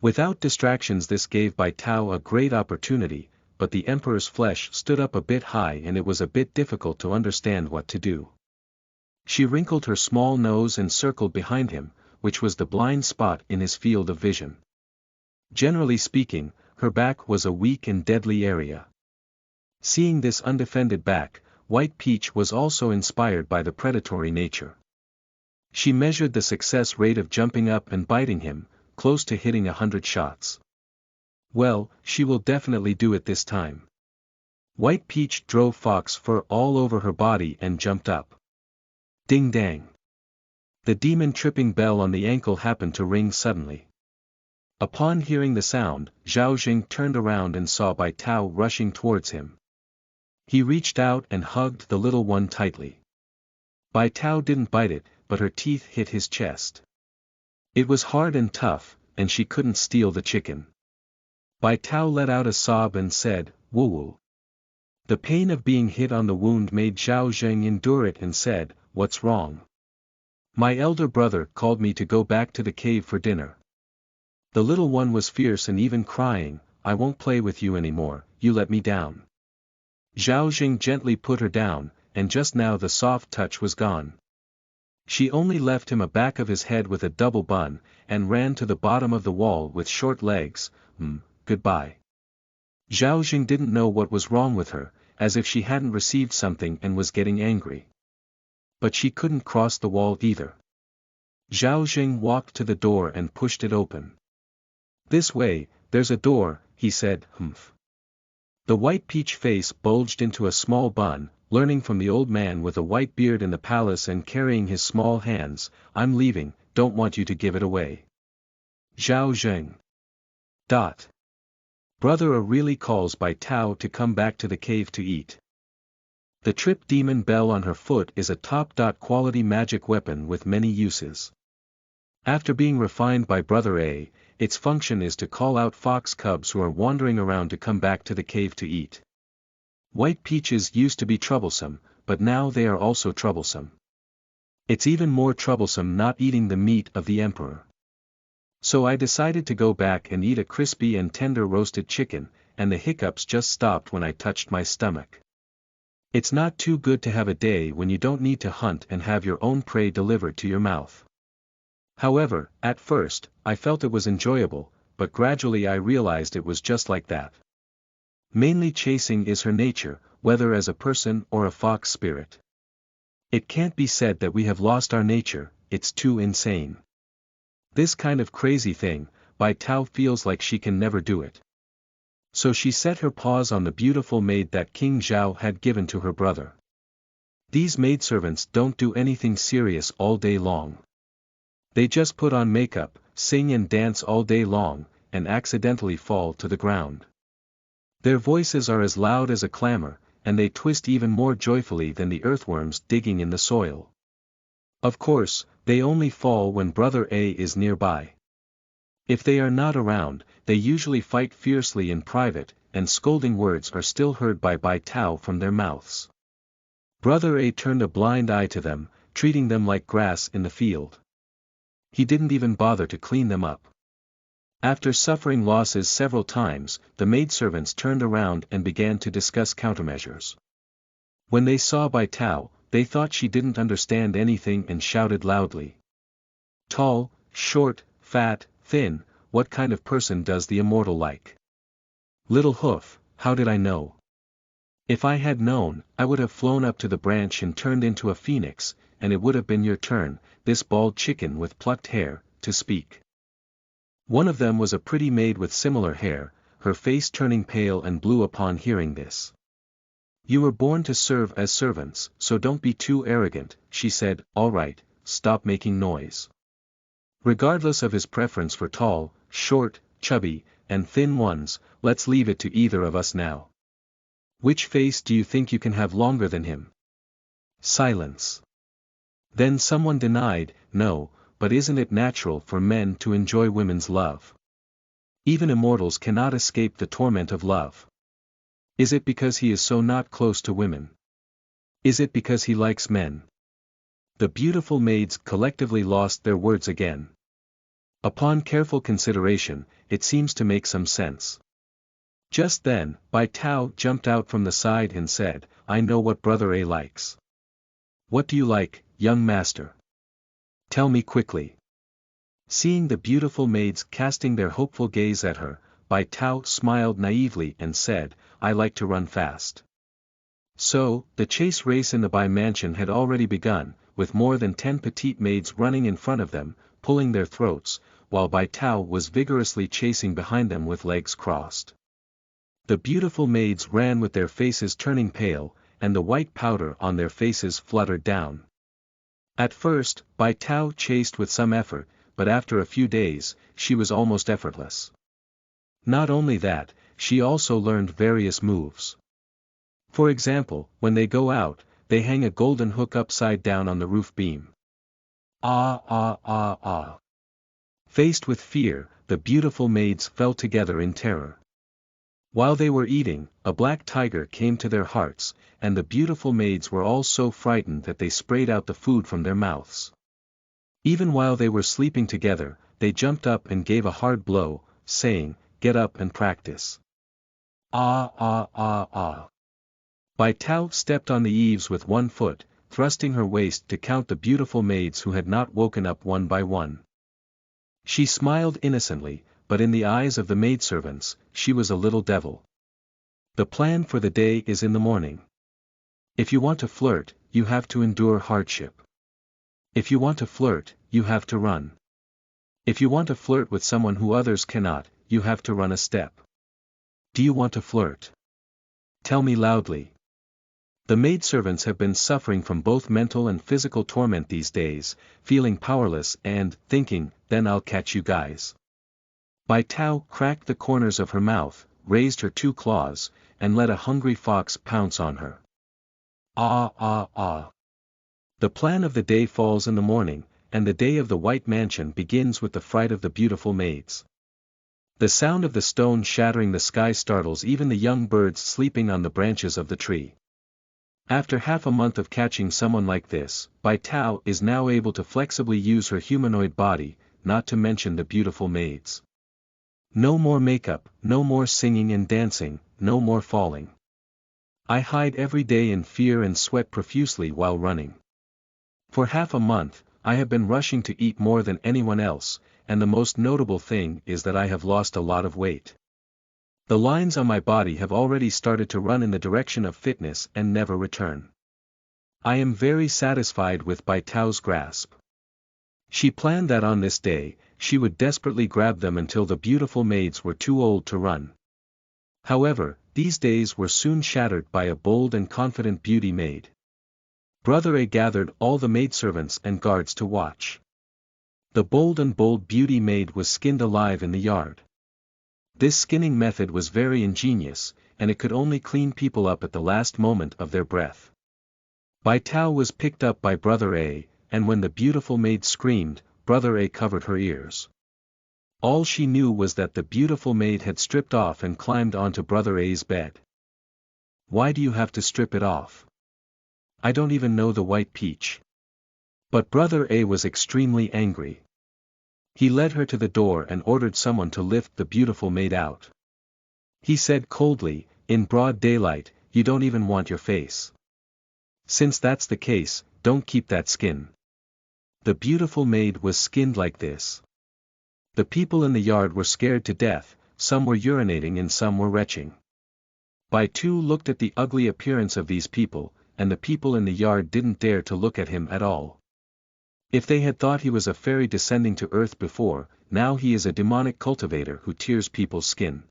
Without distractions, this gave Bai Tao a great opportunity, but the emperor's flesh stood up a bit high and it was a bit difficult to understand what to do. She wrinkled her small nose and circled behind him, which was the blind spot in his field of vision. Generally speaking, her back was a weak and deadly area. Seeing this undefended back, White Peach was also inspired by the predatory nature. She measured the success rate of jumping up and biting him, close to hitting 100 shots. Well, she will definitely do it this time. White Peach drove fox fur all over her body and jumped up. Ding dang. The demon tripping bell on the ankle happened to ring suddenly. Upon hearing the sound, Zhao Zheng turned around and saw Bai Tao rushing towards him. He reached out and hugged the little one tightly. Bai Tao didn't bite it, but her teeth hit his chest. It was hard and tough, and she couldn't steal the chicken. Bai Tao let out a sob and said, "Woo woo." The pain of being hit on the wound made Zhao Zheng endure it and said, "What's wrong?" "My elder brother called me to go back to the cave for dinner." The little one was fierce and even crying, "I won't play with you anymore, you let me down." Zhao Zheng gently put her down, and just now the soft touch was gone. She only left him a back of his head with a double bun, and ran to the bottom of the wall with short legs. Goodbye. Zhao Zheng didn't know what was wrong with her, as if she hadn't received something and was getting angry. But she couldn't cross the wall either. Zhao Zheng walked to the door and pushed it open. "This way, there's a door," he said, The White Peach face bulged into a small bun, learning from the old man with a white beard in the palace and carrying his small hands, "I'm leaving, don't want you to give it away." Zhao Zheng. Brother really calls Bai Tao to come back to the cave to eat. The trip demon bell on her foot is a top quality magic weapon with many uses. After being refined by Brother A, its function is to call out fox cubs who are wandering around to come back to the cave to eat. White peaches used to be troublesome, but now they are also troublesome. It's even more troublesome not eating the meat of the emperor. So I decided to go back and eat a crispy and tender roasted chicken, and the hiccups just stopped when I touched my stomach. It's not too good to have a day when you don't need to hunt and have your own prey delivered to your mouth. However, at first, I felt it was enjoyable, but gradually I realized it was just like that. Mainly chasing is her nature, whether as a person or a fox spirit. It can't be said that we have lost our nature, it's too insane. This kind of crazy thing, Bai Tao feels like she can never do it. So she set her paws on the beautiful maid that King Zhao had given to her brother. These maidservants don't do anything serious all day long. They just put on makeup, sing and dance all day long, and accidentally fall to the ground. Their voices are as loud as a clamor, and they twist even more joyfully than the earthworms digging in the soil. Of course, they only fall when Brother A is nearby. If they are not around, they usually fight fiercely in private, and scolding words are still heard by Bai Tao from their mouths. Brother A turned a blind eye to them, treating them like grass in the field. He didn't even bother to clean them up. After suffering losses several times, the maidservants turned around and began to discuss countermeasures. When they saw Bai Tao, they thought she didn't understand anything and shouted loudly. "Tall, short, fat, thin, what kind of person does the immortal like? Little hoof, how did I know? If I had known, I would have flown up to the branch and turned into a phoenix, and it would have been your turn, this bald chicken with plucked hair, to speak. One of them was a pretty maid with similar hair, her face turning pale and blue upon hearing this. You were born to serve as servants, so don't be too arrogant, she said. All right, stop making noise. Regardless of his preference for tall, short, chubby, and thin ones, let's leave it to either of us now. Which face do you think you can have longer than him? Silence. Then someone denied, no, but isn't it natural for men to enjoy women's love? Even immortals cannot escape the torment of love. Is it because he is so not close to women? Is it because he likes men? The beautiful maids collectively lost their words again. Upon careful consideration, it seems to make some sense. Just then, Bai Tao jumped out from the side and said, I know what Brother A likes. What do you like, young master? Tell me quickly. Seeing the beautiful maids casting their hopeful gaze at her, Bai Tao smiled naively and said, I like to run fast. So, the chase race in the Bai mansion had already begun, with more than 10 petite maids running in front of them, pulling their throats, while Bai Tao was vigorously chasing behind them with legs crossed. The beautiful maids ran with their faces turning pale, and the white powder on their faces fluttered down. At first, Bai Tao chased with some effort, but after a few days, she was almost effortless. Not only that, she also learned various moves. For example, when they go out, they hang a golden hook upside down on the roof beam. Ah ah ah ah. Faced with fear, the beautiful maids fell together in terror. While they were eating, a black tiger came to their hearts, and the beautiful maids were all so frightened that they sprayed out the food from their mouths. Even while they were sleeping together, they jumped up and gave a hard blow, saying, Get up and practice. Ah ah ah ah. Bai Tao stepped on the eaves with one foot, thrusting her waist to count the beautiful maids who had not woken up one by one. She smiled innocently, but in the eyes of the maidservants, she was a little devil. The plan for the day is in the morning. If you want to flirt, you have to endure hardship. If you want to flirt, you have to run. If you want to flirt with someone who others cannot, you have to run a step. Do you want to flirt? Tell me loudly. The maidservants have been suffering from both mental and physical torment these days, feeling powerless and thinking, then I'll catch you guys. Bai Tao cracked the corners of her mouth, raised her 2 claws, and let a hungry fox pounce on her. Ah ah ah. The plan of the day falls in the morning, and the day of the white mansion begins with the fright of the beautiful maids. The sound of the stone shattering the sky startles even the young birds sleeping on the branches of the tree. After half a month of catching someone like this, Bai Tao is now able to flexibly use her humanoid body, not to mention the beautiful maids. No more makeup, no more singing and dancing, no more falling. I hide every day in fear and sweat profusely while running. For half a month, I have been rushing to eat more than anyone else, and the most notable thing is that I have lost a lot of weight. The lines on my body have already started to run in the direction of fitness and never return. I am very satisfied with Bai Tao's grasp. She planned that on this day, she would desperately grab them until the beautiful maids were too old to run. However, these days were soon shattered by a bold and confident beauty maid. Brother A gathered all the maidservants and guards to watch. The bold beauty maid was skinned alive in the yard. This skinning method was very ingenious, and it could only clean people up at the last moment of their breath. Bai Tao was picked up by Brother A, and when the beautiful maid screamed, Brother A covered her ears. All she knew was that the beautiful maid had stripped off and climbed onto Brother A's bed. Why do you have to strip it off? I don't even know the white peach. But Brother A was extremely angry. He led her to the door and ordered someone to lift the beautiful maid out. He said coldly, in broad daylight, you don't even want your face. Since that's the case, don't keep that skin. The beautiful maid was skinned like this. The people in the yard were scared to death, some were urinating and some were retching. Bai Tao looked at the ugly appearance of these people, and the people in the yard didn't dare to look at him at all. If they had thought he was a fairy descending to earth before, now he is a demonic cultivator who tears people's skin.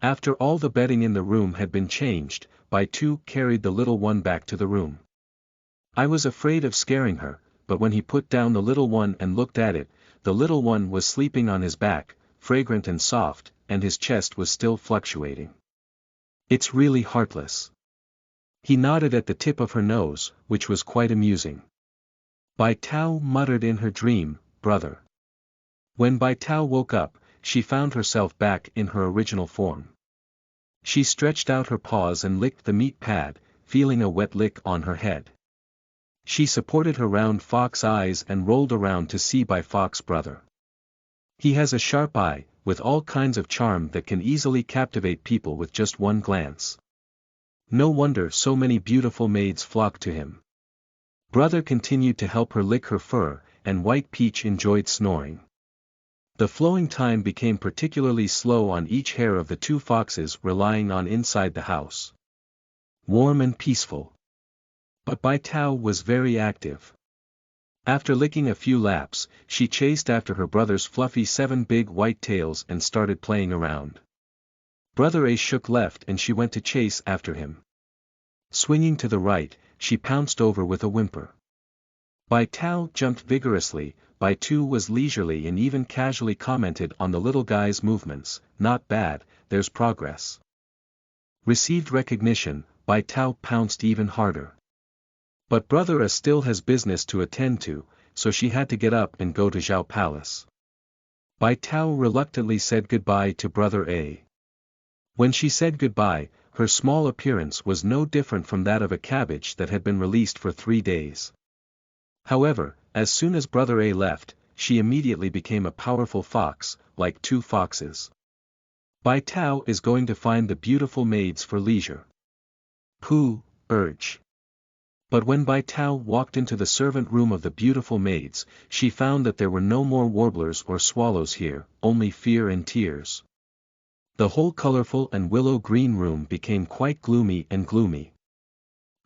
After all the bedding in the room had been changed, Bai Tao carried the little one back to the room. I was afraid of scaring her, but when he put down the little one and looked at it, the little one was sleeping on his back, fragrant and soft, and his chest was still fluctuating. It's really heartless. He nodded at the tip of her nose, which was quite amusing. Bai Tao muttered in her dream, brother. When Bai Tao woke up, she found herself back in her original form. She stretched out her paws and licked the meat pad, feeling a wet lick on her head. She supported her round fox eyes and rolled around to see Bai Fox brother. He has a sharp eye, with all kinds of charm that can easily captivate people with just one glance. No wonder so many beautiful maids flocked to him. Brother continued to help her lick her fur, and White Peach enjoyed snoring. The flowing time became particularly slow on each hair of the two foxes relying on inside the house. Warm and peaceful. But Bai Tao was very active. After licking a few laps, she chased after her brother's fluffy 7 big white tails and started playing around. Brother A shook left and she went to chase after him. Swinging to the right, she pounced over with a whimper. Bai Tao jumped vigorously. Bai Tao was leisurely and even casually commented on the little guy's movements. Not bad, there's progress. Received recognition, Bai Tao pounced even harder. But brother A still has business to attend to, so she had to get up and go to Zhao Palace. Bai Tao reluctantly said goodbye to brother A. When she said goodbye, her small appearance was no different from that of a cabbage that had been released for 3 days. However, as soon as brother A left, she immediately became a powerful fox, like 2 foxes. Bai Tao is going to find the beautiful maids for leisure. Pooh, urge. But when Bai Tao walked into the servant room of the beautiful maids, she found that there were no more warblers or swallows here, only fear and tears. The whole colorful and willow green room became quite gloomy and gloomy.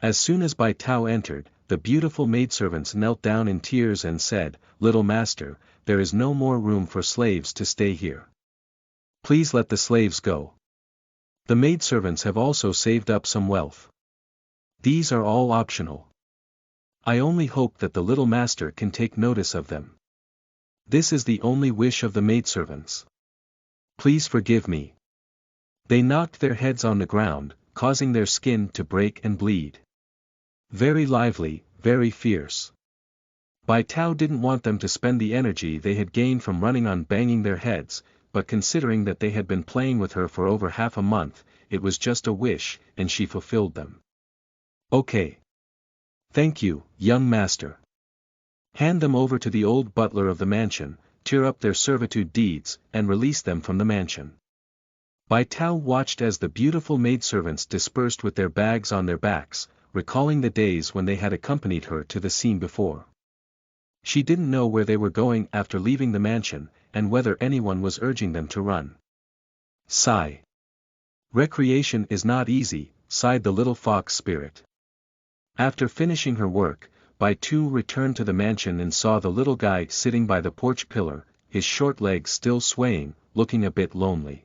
As soon as Bai Tao entered, the beautiful maidservants knelt down in tears and said, "Little master, there is no more room for slaves to stay here. Please let the slaves go." The maidservants have also saved up some wealth. These are all optional. I only hope that the little master can take notice of them. This is the only wish of the maidservants. Please forgive me. They knocked their heads on the ground, causing their skin to break and bleed. Very lively, very fierce. Bai Tao didn't want them to spend the energy they had gained from running on banging their heads, but considering that they had been playing with her for over half a month, it was just a wish, and she fulfilled them. Okay. Thank you, young master. Hand them over to the old butler of the mansion, tear up their servitude deeds, and release them from the mansion. Bai Tao watched as the beautiful maidservants dispersed with their bags on their backs, recalling the days when they had accompanied her to the scene before. She didn't know where they were going after leaving the mansion, and whether anyone was urging them to run. Sigh. Recreation is not easy, sighed the little fox spirit. After finishing her work, Bai Tao returned to the mansion and saw the little guy sitting by the porch pillar, his short legs still swaying, looking a bit lonely.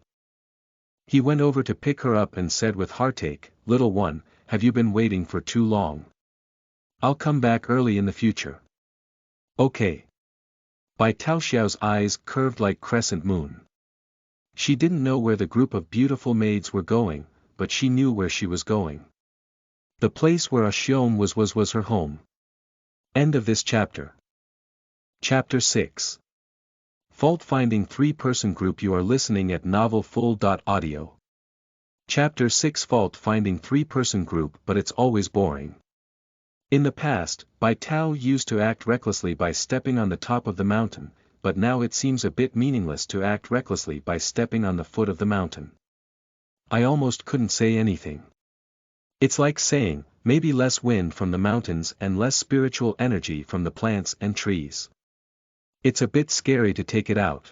He went over to pick her up and said with heartache, "Little one, have you been waiting for too long? I'll come back early in the future." Okay. Bai Tao Xiao's eyes curved like crescent moon. She didn't know where the group of beautiful maids were going, but she knew where she was going. The place where Xiong was her home. End of this chapter. Chapter 6. Fault-finding 3-person group. You are listening at novelfull.audio. Chapter 6. Fault-finding 3-person group. But it's always boring. In the past, Bai Tao used to act recklessly by stepping on the top of the mountain, but now it seems a bit meaningless to act recklessly by stepping on the foot of the mountain. I almost couldn't say anything. It's like saying, maybe less wind from the mountains and less spiritual energy from the plants and trees. It's a bit scary to take it out.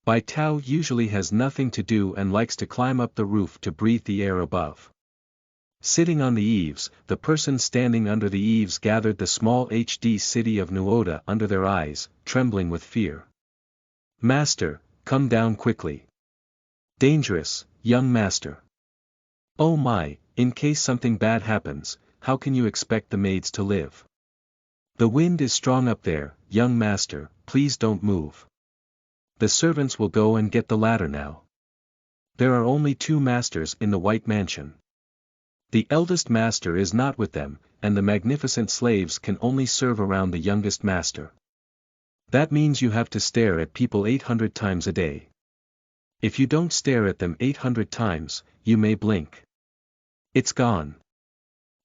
Bai Tao usually has nothing to do and likes to climb up the roof to breathe the air above. Sitting on the eaves, the person standing under the eaves gathered the small HD city of Nuoda under their eyes, trembling with fear. Master, come down quickly. Dangerous, young master. Oh my, in case something bad happens, how can you expect the maids to live? The wind is strong up there, young master, please don't move. The servants will go and get the ladder now. There are only 2 masters in the White Mansion. The eldest master is not with them, and the magnificent slaves can only serve around the youngest master. That means you have to stare at people 800 times a day. If you don't stare at them 800 times, you may blink. It's gone.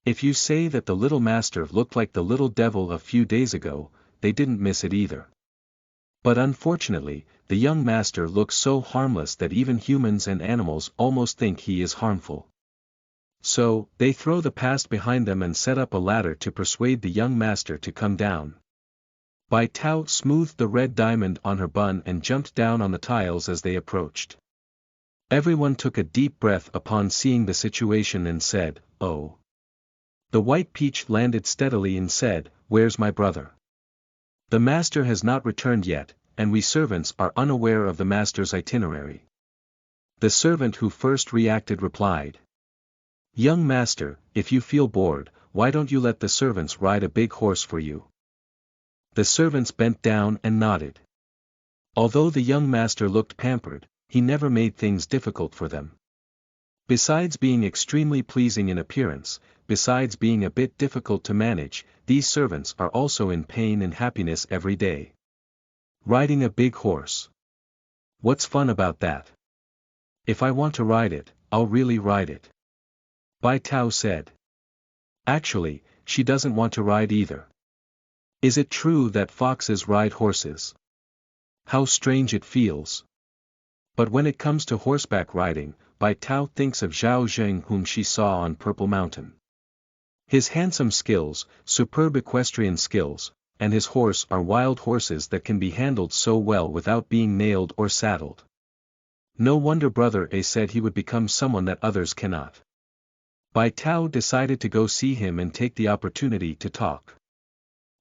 If you say that the little master looked like the little devil a few days ago, they didn't miss it either. But unfortunately, the young master looks so harmless that even humans and animals almost think he is harmful. So, they throw the past behind them and set up a ladder to persuade the young master to come down. Bai Tao smoothed the red diamond on her bun and jumped down on the tiles as they approached. Everyone took a deep breath upon seeing the situation and said, "Oh." The white peach landed steadily and said, "Where's my brother? The master has not returned yet, and we servants are unaware of the master's itinerary." The servant who first reacted replied, "Young master, if you feel bored, why don't you let the servants ride a big horse for you?" The servants bent down and nodded. Although the young master looked pampered, he never made things difficult for them. Besides being extremely pleasing in appearance, besides being a bit difficult to manage, these servants are also in pain and happiness every day. Riding a big horse. What's fun about that? If I want to ride it, I'll really ride it. Bai Tao said. Actually, she doesn't want to ride either. Is it true that foxes ride horses? How strange it feels. But when it comes to horseback riding, Bai Tao thinks of Zhao Zheng whom she saw on Purple Mountain. His handsome skills, superb equestrian skills, and his horse are wild horses that can be handled so well without being nailed or saddled. No wonder Brother A said he would become someone that others cannot. Bai Tao decided to go see him and take the opportunity to talk.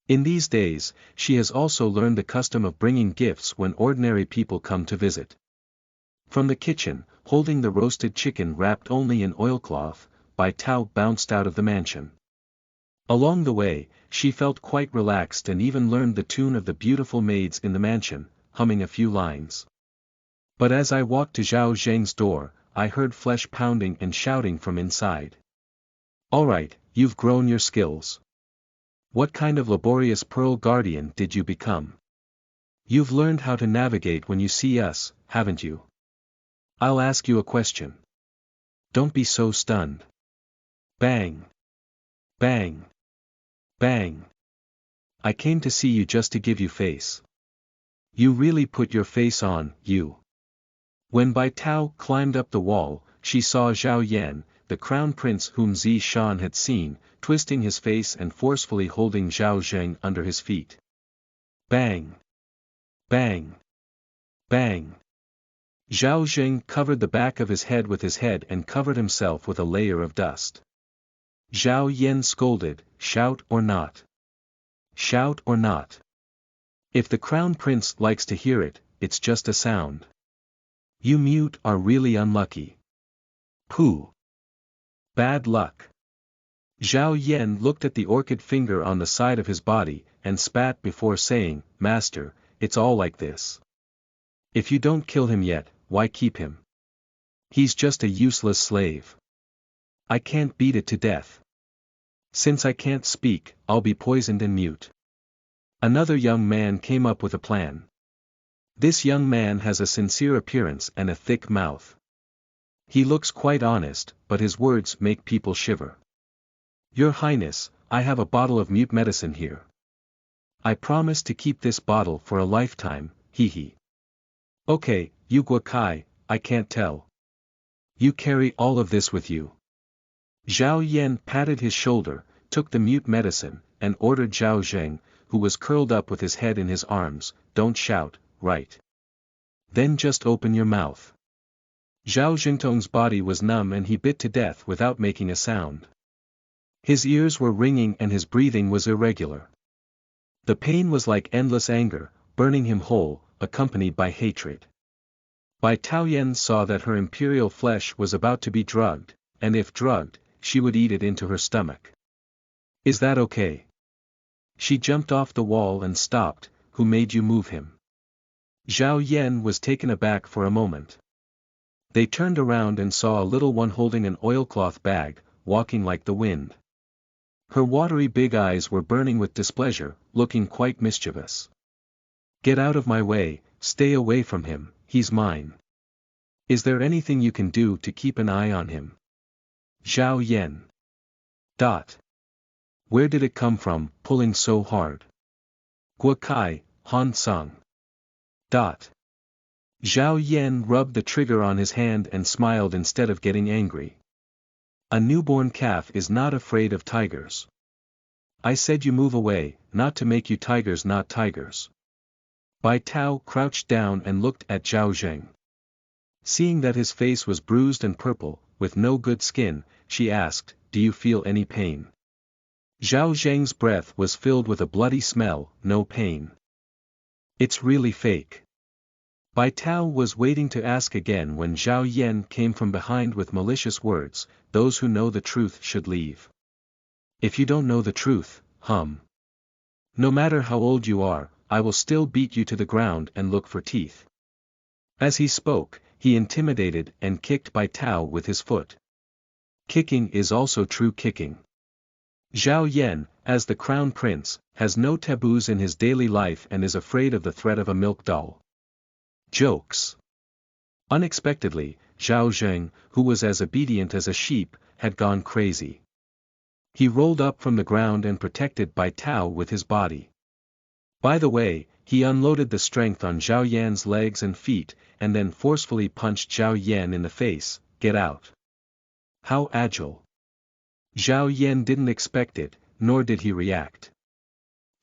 In these days, she has also learned the custom of bringing gifts when ordinary people come to visit. From the kitchen, holding the roasted chicken wrapped only in oilcloth, Bai Tao bounced out of the mansion. Along the way, she felt quite relaxed and even learned the tune of the beautiful maids in the mansion, humming a few lines. But as I walked to Zhao Zheng's door, I heard flesh pounding and shouting from inside. "Alright, you've grown your skills. What kind of laborious pearl guardian did you become? You've learned how to navigate when you see us, haven't you? I'll ask you a question. Don't be so stunned." Bang! Bang! Bang! "I came to see you just to give you face. You really put your face on, you." When Bai Tao climbed up the wall, she saw Zhao Yan, the crown prince whom Shan had seen, twisting his face and forcefully holding Zhao Zheng under his feet. Bang! Bang! Bang! Zhao Zheng covered the back of his head with his head and covered himself with a layer of dust. Zhao Yan scolded, "Shout or not? Shout or not? If the crown prince likes to hear it, it's just a sound. You mute are really unlucky. Pooh. Bad luck." Zhao Yan looked at the orchid finger on the side of his body, and spat before saying, "Master, it's all like this. If you don't kill him yet, why keep him? He's just a useless slave. I can't beat it to death. Since I can't speak, I'll be poisoned and mute." Another young man came up with a plan. This young man has a sincere appearance and a thick mouth. He looks quite honest, but his words make people shiver. "Your Highness, I have a bottle of mute medicine here. I promise to keep this bottle for a lifetime, hee." "Okay, you Guokai, I can't tell. You carry all of this with you. Zhao Yan patted his shoulder, took the mute medicine, and ordered Zhao Zheng, who was curled up with his head in his arms, "Don't shout, right? Then just open your mouth." Zhao Zhengtong's body was numb and he bit to death without making a sound. His ears were ringing and his breathing was irregular. The pain was like endless anger, burning him whole, accompanied by hatred. Bai Tao saw that her imperial flesh was about to be drugged, and if drugged, she would eat it into her stomach. "Is that okay?" She jumped off the wall and stopped. "Who made you move him?" Zhao Yan was taken aback for a moment. They turned around and saw a little one holding an oilcloth bag, walking like the wind. Her watery big eyes were burning with displeasure, looking quite mischievous. "Get out of my way, stay away from him, he's mine. Is there anything you can do to keep an eye on him?" Zhao Yan. Where did it come from, pulling so hard? Gua Kai, Han Sung. Zhao Yan rubbed the trigger on his hand and smiled instead of getting angry. A newborn calf is not afraid of tigers. I said you move away, not to make you tigers not tigers. Bai Tao crouched down and looked at Zhao Zheng. Seeing that his face was bruised and purple, with no good skin, she asked, "Do you feel any pain?" Zhao Zheng's breath was filled with a bloody smell. "No pain. It's really fake." Bai Tao was waiting to ask again when Zhao Yan came from behind with malicious words, "Those who know the truth should leave. If you don't know the truth, no matter how old you are, I will still beat you to the ground and look for teeth." As he spoke, he intimidated and kicked Bai Tao with his foot. Kicking is also true kicking. Zhao Yan, as the crown prince, has no taboos in his daily life and is afraid of the threat of a milk doll. Jokes. Unexpectedly, Zhao Zheng, who was as obedient as a sheep, had gone crazy. He rolled up from the ground and protected Bai Tao with his body. By the way, he unloaded the strength on Zhao Yan's legs and feet, and then forcefully punched Zhao Yan in the face. "Get out." How agile. Zhao Yan didn't expect it, nor did he react.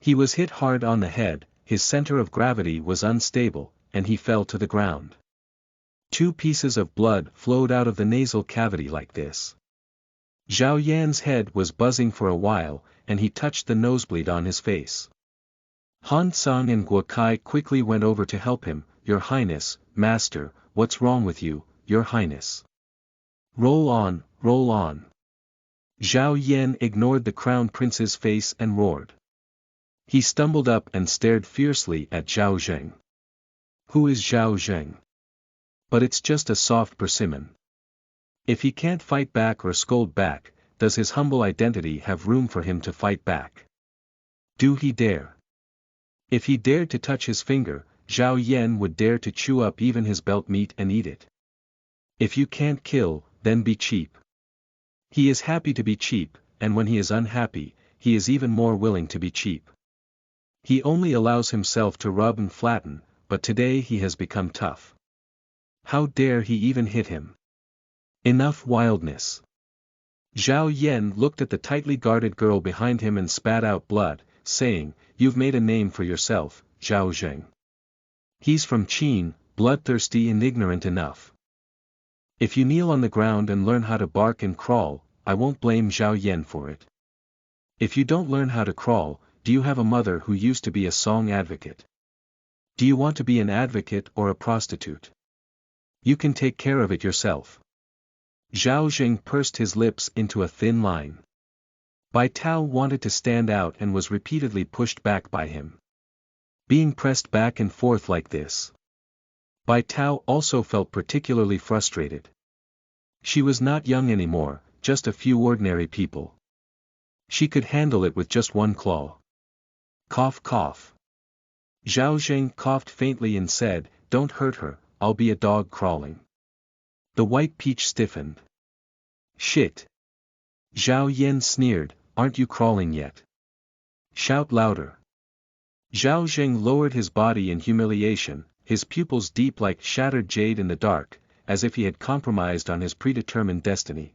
He was hit hard on the head, his center of gravity was unstable, and he fell to the ground. 2 pieces of blood flowed out of the nasal cavity like this. Zhao Yan's head was buzzing for a while, and he touched the nosebleed on his face. Han Sung and Gua Kai quickly went over to help him. "Your Highness, Master, what's wrong with you, Your Highness?" Roll on, roll on." Zhao Yan ignored the crown prince's face and roared. He stumbled up and stared fiercely at Zhao Zheng. Who is Zhao Zheng? But it's just a soft persimmon. If he can't fight back or scold back, does his humble identity have room for him to fight back? Do he dare? If he dared to touch his finger, Zhao Yan would dare to chew up even his belt meat and eat it. If you can't kill, then be cheap. He is happy to be cheap, and when he is unhappy, he is even more willing to be cheap. He only allows himself to rub and flatten, but today he has become tough. How dare he even hit him? Enough wildness. Zhao Yan looked at the tightly guarded girl behind him and spat out blood, saying, "You've made a name for yourself, Zhao Zheng. He's from Qin, bloodthirsty and ignorant enough. If you kneel on the ground and learn how to bark and crawl, I won't blame Zhao Yan for it. If you don't learn how to crawl, do you have a mother who used to be a song advocate? Do you want to be an advocate or a prostitute? You can take care of it yourself." Zhao Zheng pursed his lips into a thin line. Bai Tao wanted to stand out and was repeatedly pushed back by him. Being pressed back and forth like this. Bai Tao also felt particularly frustrated. She was not young anymore, just a few ordinary people. She could handle it with just one claw. Cough cough. Zhao Zheng coughed faintly and said, "Don't hurt her, I'll be a dog crawling." The white peach stiffened. "Shit." Zhao Yan sneered, "Aren't you crawling yet? Shout louder." Zhao Zheng lowered his body in humiliation, his pupils deep like shattered jade in the dark, as if he had compromised on his predetermined destiny.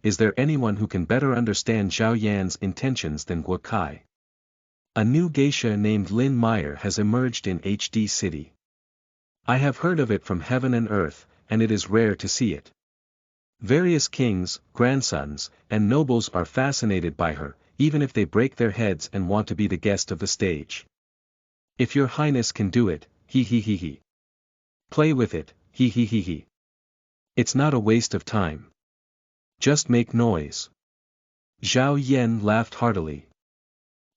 is there anyone who can better understand Zhao Yan's intentions than Guo Kai? A new geisha named Lin Meyer has emerged in HD City. I have heard of it from heaven and earth, and it is rare to see it. Various kings, grandsons, and nobles are fascinated by her, even if they break their heads and want to be the guest of the stage. If your highness can do it, he. Play with it, he. It's not a waste of time. Just make noise. Zhao Yan laughed heartily.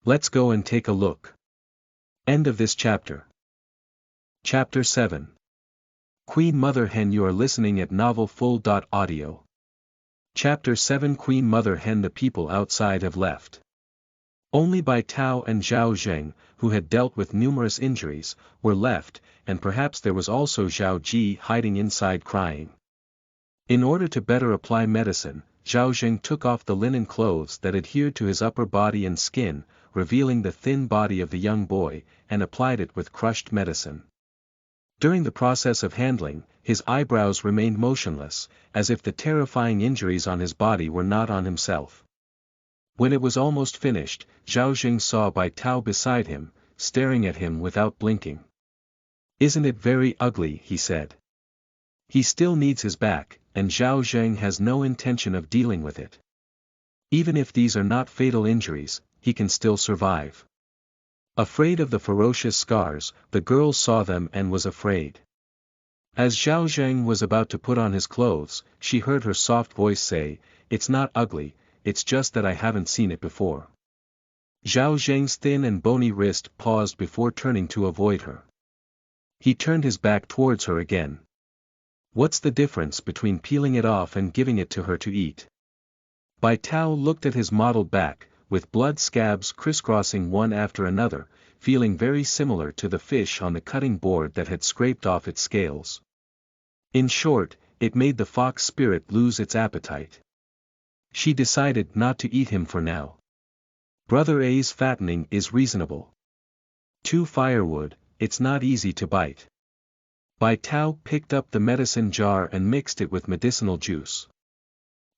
Let's go and take a look. End of this chapter. Chapter 7. Queen Mother Hen. You are listening at novelfull.audio. Chapter 7. Queen Mother Hen. The people outside have left. Only Bai Tao and Zhao Zheng, who had dealt with numerous injuries, were left, and perhaps there was also Zhao Ji hiding inside crying. In order to better apply medicine, Zhao Zheng took off the linen clothes that adhered to his upper body and skin, revealing the thin body of the young boy, and applied it with crushed medicine. During the process of handling, his eyebrows remained motionless, as if the terrifying injuries on his body were not on himself. When it was almost finished, Zhao Zheng saw Bai Tao beside him, staring at him without blinking. Isn't it very ugly? He said. He still needs his back, and Zhao Zheng has no intention of dealing with it. Even if these are not fatal injuries, he can still survive. Afraid of the ferocious scars, the girl saw them and was afraid. As Zhao Zheng was about to put on his clothes, she heard her soft voice say, "It's not ugly, it's just that I haven't seen it before." Zhao Zheng's thin and bony wrist paused before turning to avoid her. He turned his back towards her again. What's the difference between peeling it off and giving it to her to eat? Bai Tao looked at his mottled back, with blood scabs crisscrossing one after another, feeling very similar to the fish on the cutting board that had scraped off its scales. In short, it made the fox spirit lose its appetite. She decided not to eat him for now. Brother A's fattening is reasonable. 2 firewood, it's not easy to bite. Bai Tao picked up the medicine jar and mixed it with medicinal juice.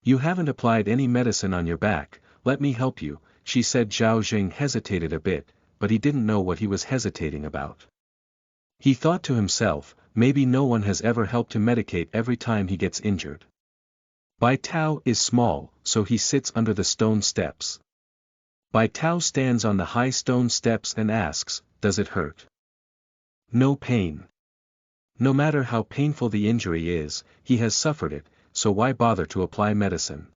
You haven't applied any medicine on your back, let me help you, she said. Zhao Zheng hesitated a bit, but he didn't know what he was hesitating about. He thought to himself, maybe no one has ever helped him medicate every time he gets injured. Bai Tao is small, so he sits under the stone steps. Bai Tao stands on the high stone steps and asks, does it hurt? No pain. No matter how painful the injury is, he has suffered it, so why bother to apply medicine?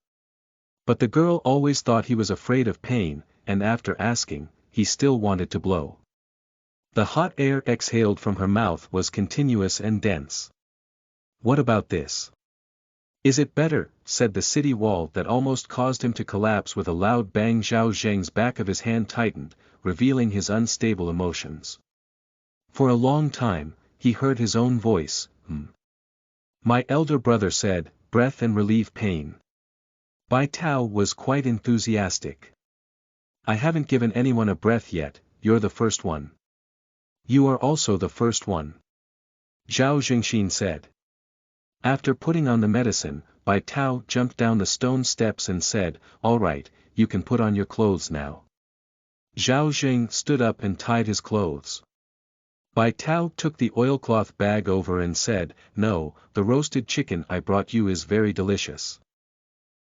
But the girl always thought he was afraid of pain, and after asking, he still wanted to blow. The hot air exhaled from her mouth was continuous and dense. What about this? Is it better? Said the city wall that almost caused him to collapse with a loud bang. Zhao Zheng's back of his hand tightened, revealing his unstable emotions. For a long time, he heard his own voice, My elder brother said, breath and relieve pain. Bai Tao was quite enthusiastic. I haven't given anyone a breath yet, you're the first one. You are also the first one. Zhao Zhengxin said. After putting on the medicine, Bai Tao jumped down the stone steps and said, all right, you can put on your clothes now. Zhao Zheng stood up and tied his clothes. Bai Tao took the oilcloth bag over and said, no, the roasted chicken I brought you is very delicious.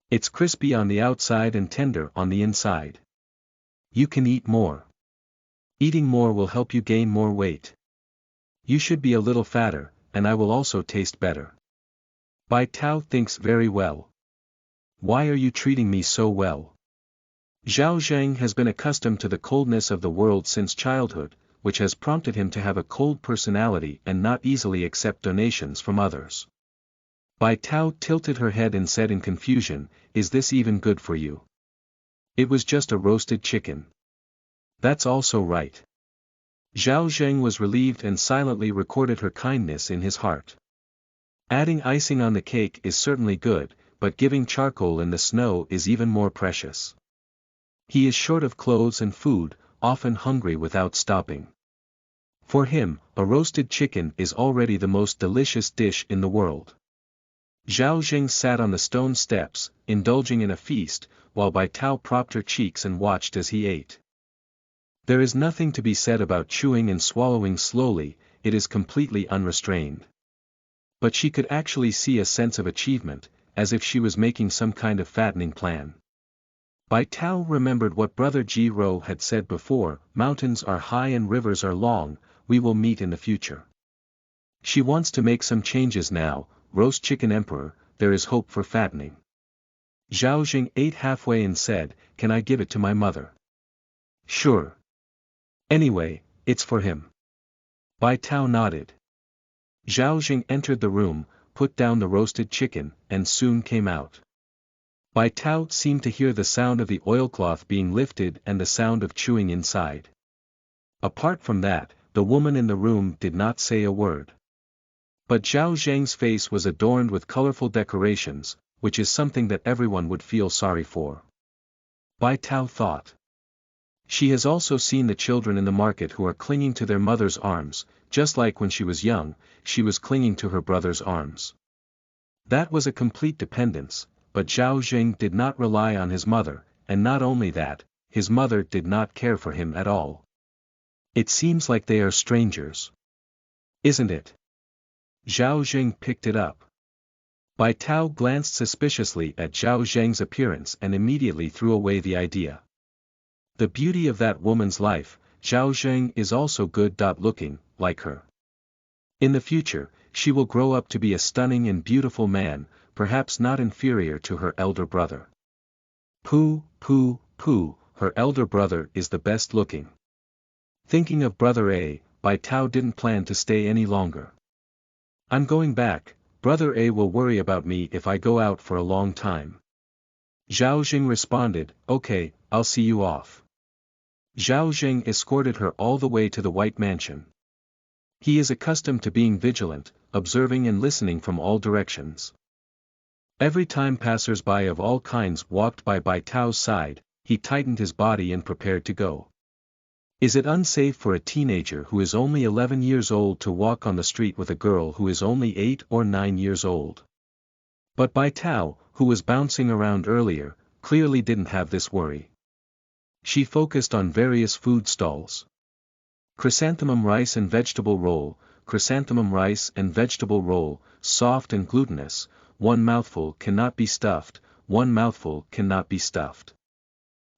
It's crispy on the outside and tender on the inside. You can eat more. Eating more will help you gain more weight. You should be a little fatter, and I will also taste better. Bai Tao thinks very well. Why are you treating me so well? Zhao Zheng has been accustomed to the coldness of the world since childhood, which has prompted him to have a cold personality and not easily accept donations from others. Bai Tao tilted her head and said in confusion, is this even good for you? It was just a roasted chicken. That's also right. Zhao Zheng was relieved and silently recorded her kindness in his heart. Adding icing on the cake is certainly good, but giving charcoal in the snow is even more precious. He is short of clothes and food, often hungry without stopping. For him, a roasted chicken is already the most delicious dish in the world. Zhao Zheng sat on the stone steps, indulging in a feast, while Bai Tao propped her cheeks and watched as he ate. There is nothing to be said about chewing and swallowing slowly, it is completely unrestrained. But she could actually see a sense of achievement, as if she was making some kind of fattening plan. Bai Tao remembered what Brother Ji Ro had said before, mountains are high and rivers are long, we will meet in the future. She wants to make some changes now, roast chicken emperor, there is hope for fattening. Zhao Jing ate halfway and said, can I give it to my mother? Sure. Anyway, it's for him. Bai Tao nodded. Zhao Jing entered the room, put down the roasted chicken, and soon came out. Bai Tao seemed to hear the sound of the oilcloth being lifted and the sound of chewing inside. Apart from that, the woman in the room did not say a word. But Zhao Zheng's face was adorned with colorful decorations, which is something that everyone would feel sorry for. Bai Tao thought. She has also seen the children in the market who are clinging to their mother's arms, just like when she was young, she was clinging to her brother's arms. That was a complete dependence, but Zhao Zheng did not rely on his mother, and not only that, his mother did not care for him at all. It seems like they are strangers. Isn't it? Zhao Zheng picked it up. Bai Tao glanced suspiciously at Zhao Zheng's appearance and immediately threw away the idea. The beauty of that woman's life, Zhao Zheng is also good-looking, like her. In the future, she will grow up to be a stunning and beautiful man, perhaps not inferior to her elder brother. Pooh, her elder brother is the best looking. Thinking of Brother A, Bai Tao didn't plan to stay any longer. I'm going back, Brother A will worry about me if I go out for a long time. Zhao Jing responded, okay, I'll see you off. Zhao Jing escorted her all the way to the White Mansion. He is accustomed to being vigilant, observing and listening from all directions. Every time passers-by of all kinds walked by Bai Tao's side, he tightened his body and prepared to go. Is it unsafe for a teenager who is only 11 years old to walk on the street with a girl who is only 8 or 9 years old? But Bai Tao, who was bouncing around earlier, clearly didn't have this worry. She focused on various food stalls. Chrysanthemum rice and vegetable roll, chrysanthemum rice and vegetable roll, soft and glutinous, one mouthful cannot be stuffed, one mouthful cannot be stuffed.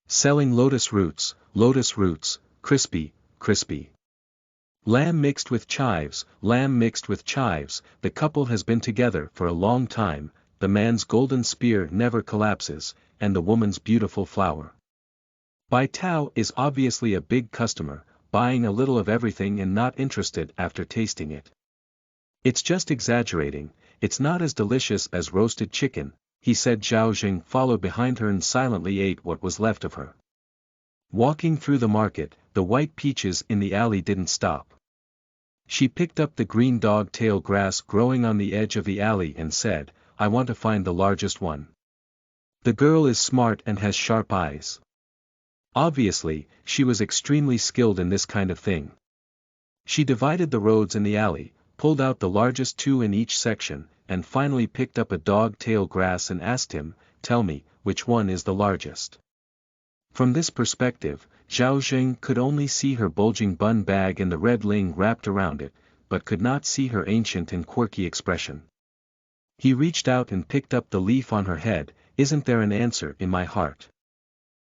Selling lotus roots, crispy, crispy. Lamb mixed with chives, the couple has been together for a long time, the man's golden spear never collapses, and the woman's beautiful flower. Bai Tao is obviously a big customer, buying a little of everything and not interested after tasting it. It's just exaggerating, it's not as delicious as roasted chicken, he said. Zhao Jing followed behind her and silently ate what was left of her. Walking through the market, the white peaches in the alley didn't stop. She picked up the green dog-tail grass growing on the edge of the alley and said, I want to find the largest one. The girl is smart and has sharp eyes. Obviously, she was extremely skilled in this kind of thing. She divided the roads in the alley, pulled out the largest two in each section, and finally picked up a dog-tail grass and asked him, tell me, which one is the largest? From this perspective, Zhao Zheng could only see her bulging bun bag and the red ling wrapped around it, but could not see her ancient and quirky expression. He reached out and picked up the leaf on her head, isn't there an answer in my heart?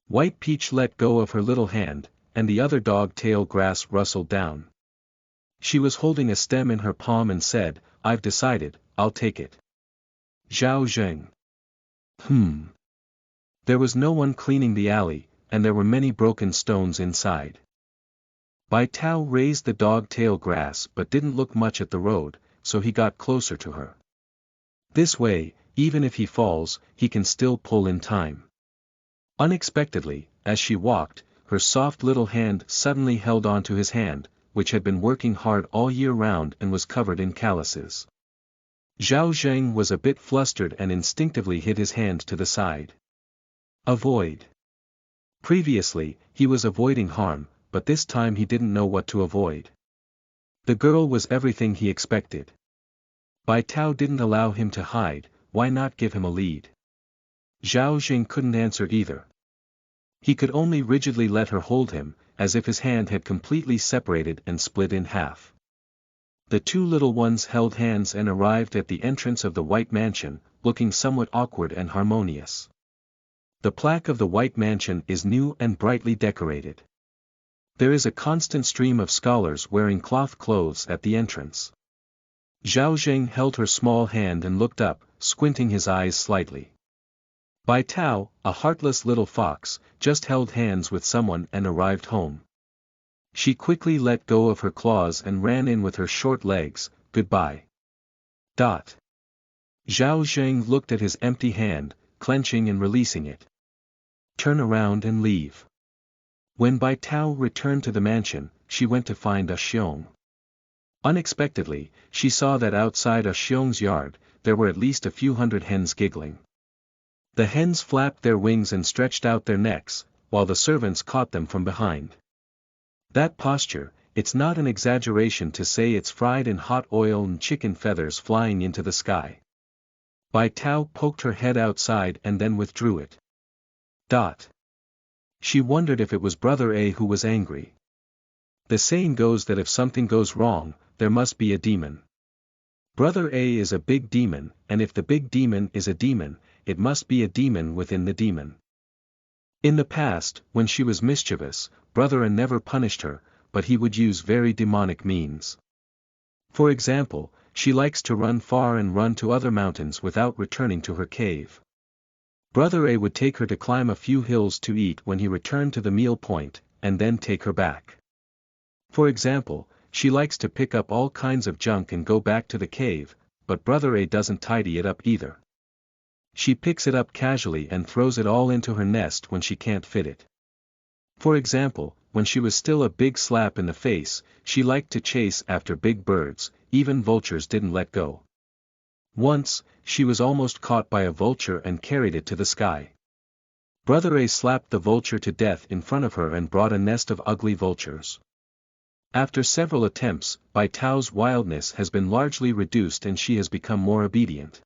White Peach let go of her little hand, and the other dog-tail grass rustled down. She was holding a stem in her palm and said, I've decided, I'll take it. Zhao Zheng. There was no one cleaning the alley, and there were many broken stones inside. Bai Tao raised the dog-tail grass but didn't look much at the road, so he got closer to her. This way, even if he falls, he can still pull in time. Unexpectedly, as she walked, her soft little hand suddenly held onto his hand, which had been working hard all year round and was covered in calluses. Zhao Zheng was a bit flustered and instinctively hid his hand to the side. Avoid. Previously, he was avoiding harm, but this time he didn't know what to avoid. The girl was everything he expected. Bai Tao didn't allow him to hide, why not give him a lead? Zhao Zheng couldn't answer either. He could only rigidly let her hold him, as if his hand had completely separated and split in half. The two little ones held hands and arrived at the entrance of the White Mansion, looking somewhat awkward and harmonious. The plaque of the White Mansion is new and brightly decorated. There is a constant stream of scholars wearing cloth clothes at the entrance. Zhao Zheng held her small hand and looked up, squinting his eyes slightly. Bai Tao, a heartless little fox, just held hands with someone and arrived home. She quickly let go of her claws and ran in with her short legs. Goodbye. Zhao Zheng looked at his empty hand, clenching and releasing it. Turn around and leave. When Bai Tao returned to the mansion, she went to find Xiong. Unexpectedly, she saw that outside Xiong's yard, there were at least a few hundred hens giggling. The hens flapped their wings and stretched out their necks, while the servants caught them from behind. That posture, it's not an exaggeration to say it's fried in hot oil and chicken feathers flying into the sky. Bai Tao poked her head outside and then withdrew it. She wondered if it was Brother A who was angry. The saying goes that if something goes wrong, there must be a demon. Brother A is a big demon, and if the big demon is a demon, it must be a demon within the demon. In the past, when she was mischievous, Brother A never punished her, but he would use very demonic means. For example, she likes to run far and run to other mountains without returning to her cave. Brother A would take her to climb a few hills to eat when he returned to the meal point, and then take her back. For example, she likes to pick up all kinds of junk and go back to the cave, but Brother A doesn't tidy it up either. She picks it up casually and throws it all into her nest when she can't fit it. For example, when she was still a big slap in the face, she liked to chase after big birds, even vultures didn't let go. Once, she was almost caught by a vulture and carried it to the sky. Brother A slapped the vulture to death in front of her and brought a nest of ugly vultures. After several attempts, Bai Tao's wildness has been largely reduced and she has become more obedient.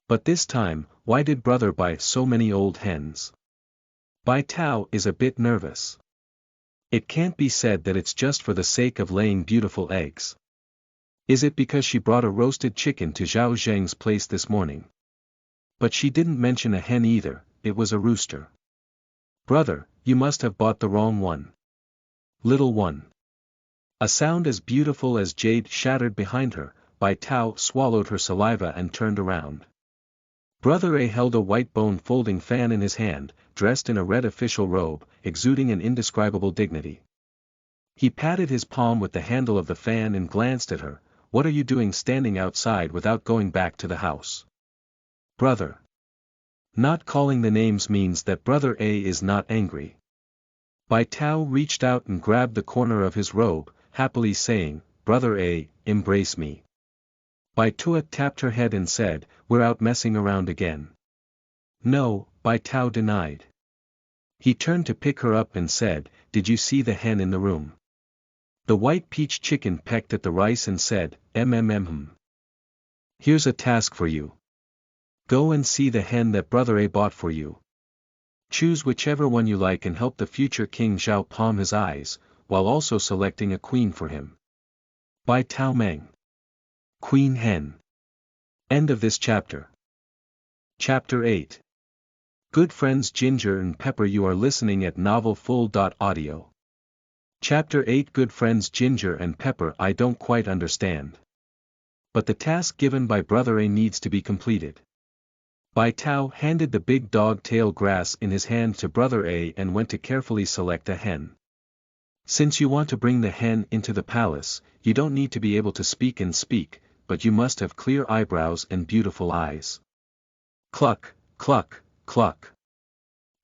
But this time, why did Brother buy so many old hens? Bai Tao is a bit nervous. It can't be said that it's just for the sake of laying beautiful eggs. Is it because she brought a roasted chicken to Zhao Zheng's place this morning? But she didn't mention a hen either, it was a rooster. Brother, you must have bought the wrong one. Little one. A sound as beautiful as jade shattered behind her. Bai Tao swallowed her saliva and turned around. Brother A held a white bone folding fan in his hand, dressed in a red official robe, exuding an indescribable dignity. He patted his palm with the handle of the fan and glanced at her. What are you doing standing outside without going back to the house? Brother. Not calling the names means that Brother A is not angry. Bai Tao reached out and grabbed the corner of his robe, happily saying, Brother A, embrace me. Bai Tao tapped her head and said, we're out messing around again. No, Bai Tao denied. He turned to pick her up and said, did you see the hen in the room? The white peach chicken pecked at the rice and said, Here's a task for you. Go and see the hen that Brother A bought for you. Choose whichever one you like and help the future King Zhao palm his eyes, while also selecting a queen for him. Bai Tao Meng. Queen Hen. End of this chapter. Chapter 8. Good friends Ginger and Pepper. You are listening at novelfull.audio. Chapter 8. Good friends Ginger and Pepper. I don't quite understand. But the task given by Brother A needs to be completed. Bai Tao handed the big dog tail grass in his hand to Brother A and went to carefully select a hen. Since you want to bring the hen into the palace, you don't need to be able to speak, but you must have clear eyebrows and beautiful eyes. Cluck, cluck, cluck.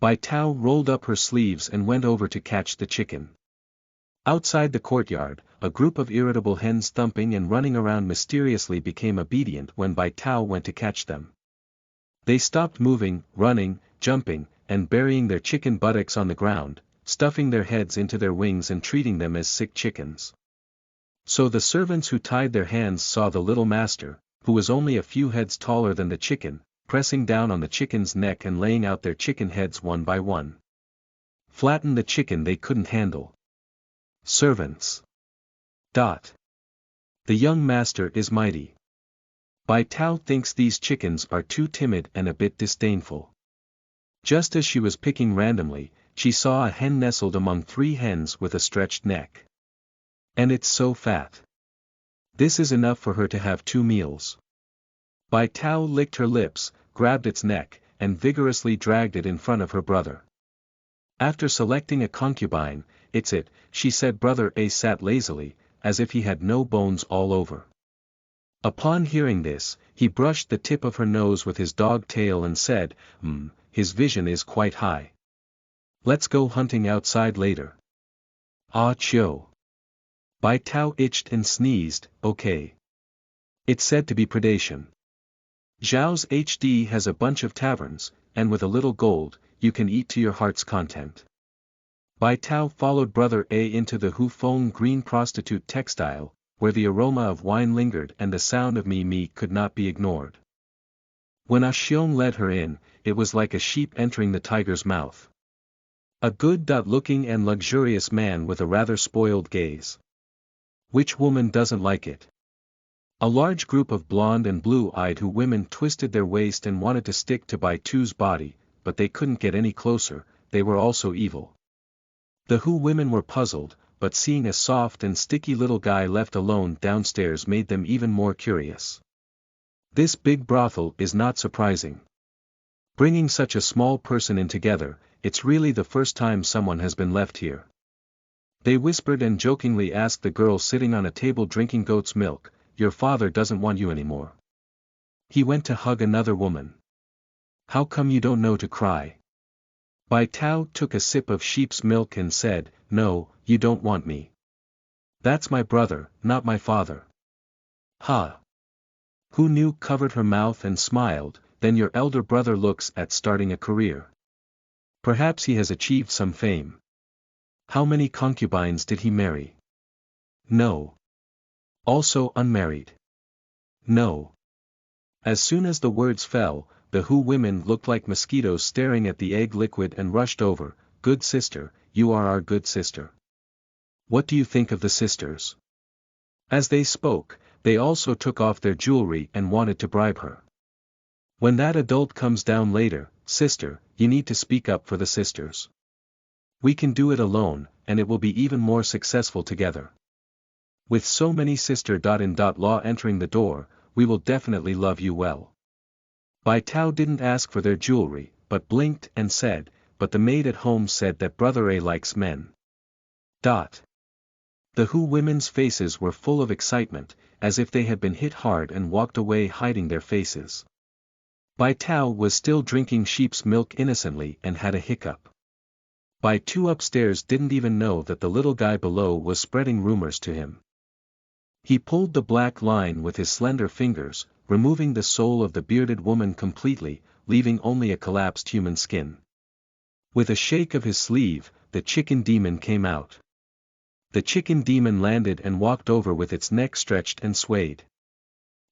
Bai Tao rolled up her sleeves and went over to catch the chicken. Outside the courtyard, a group of irritable hens thumping and running around mysteriously became obedient when Bai Tao went to catch them. They stopped moving, running, jumping, and burying their chicken buttocks on the ground, stuffing their heads into their wings and treating them as sick chickens. So the servants who tied their hands saw the little master, who was only a few heads taller than the chicken, pressing down on the chicken's neck and laying out their chicken heads one by one. Flatten the chicken they couldn't handle. Servants. The young master is mighty. Bai Tao thinks these chickens are too timid and a bit disdainful. Just as she was picking randomly, she saw a hen nestled among 3 hens with a stretched neck. And it's so fat. This is enough for her to have 2 meals. Bai Tao licked her lips, grabbed its neck, and vigorously dragged it in front of her brother. After selecting a concubine, "It's it," she said. Brother A sat lazily, as if he had no bones all over. Upon hearing this, he brushed the tip of her nose with his dog tail and said, his vision is quite high. Let's go hunting outside later. Ah Chio. Bai Tao itched and sneezed, okay. It's said to be predation. Zhao's HD has a bunch of taverns, and with a little gold, you can eat to your heart's content. Bai Tao followed Brother A into the Hufeng green prostitute textile, where the aroma of wine lingered and the sound of me could not be ignored. When Ah Xiong led her in, it was like a sheep entering the tiger's mouth. A good-looking and luxurious man with a rather spoiled gaze. Which woman doesn't like it? A large group of blonde and blue-eyed Hu women twisted their waist and wanted to stick to Bai Tu's body, but they couldn't get any closer. They were also evil. The Hu women were puzzled, but seeing a soft and sticky little guy left alone downstairs made them even more curious. This big brothel is not surprising. Bringing such a small person in together, it's really the first time someone has been left here. They whispered and jokingly asked the girl sitting on a table drinking goat's milk, "Your father doesn't want you anymore." He went to hug another woman. "How come you don't know to cry?" Bai Tao took a sip of sheep's milk and said, "No, you don't want me. That's my brother, not my father." Ha! Who knew? Covered her mouth and smiled. Then your elder brother looks at starting a career. Perhaps he has achieved some fame. How many concubines did he marry? No. Also unmarried? No. As soon as the words fell, the Hu women looked like mosquitoes staring at the egg liquid and rushed over. "Good sister, you are our good sister. What do you think of the sisters?" As they spoke, they also took off their jewelry and wanted to bribe her. "When that adult comes down later, sister, you need to speak up for the sisters. We can do it alone, and it will be even more successful together. With so many sister-in-law entering the door, we will definitely love you well." Bai Tao didn't ask for their jewelry, but blinked and said, "But the maid at home said that Brother A likes men." The Hu women's faces were full of excitement, as if they had been hit hard and walked away hiding their faces. Bai Tao was still drinking sheep's milk innocently and had a hiccup. Bai Tu upstairs didn't even know that the little guy below was spreading rumors to him. He pulled the black line with his slender fingers, removing the soul of the bearded woman completely, leaving only a collapsed human skin. With a shake of his sleeve, the chicken demon came out. The chicken demon landed and walked over with its neck stretched and swayed.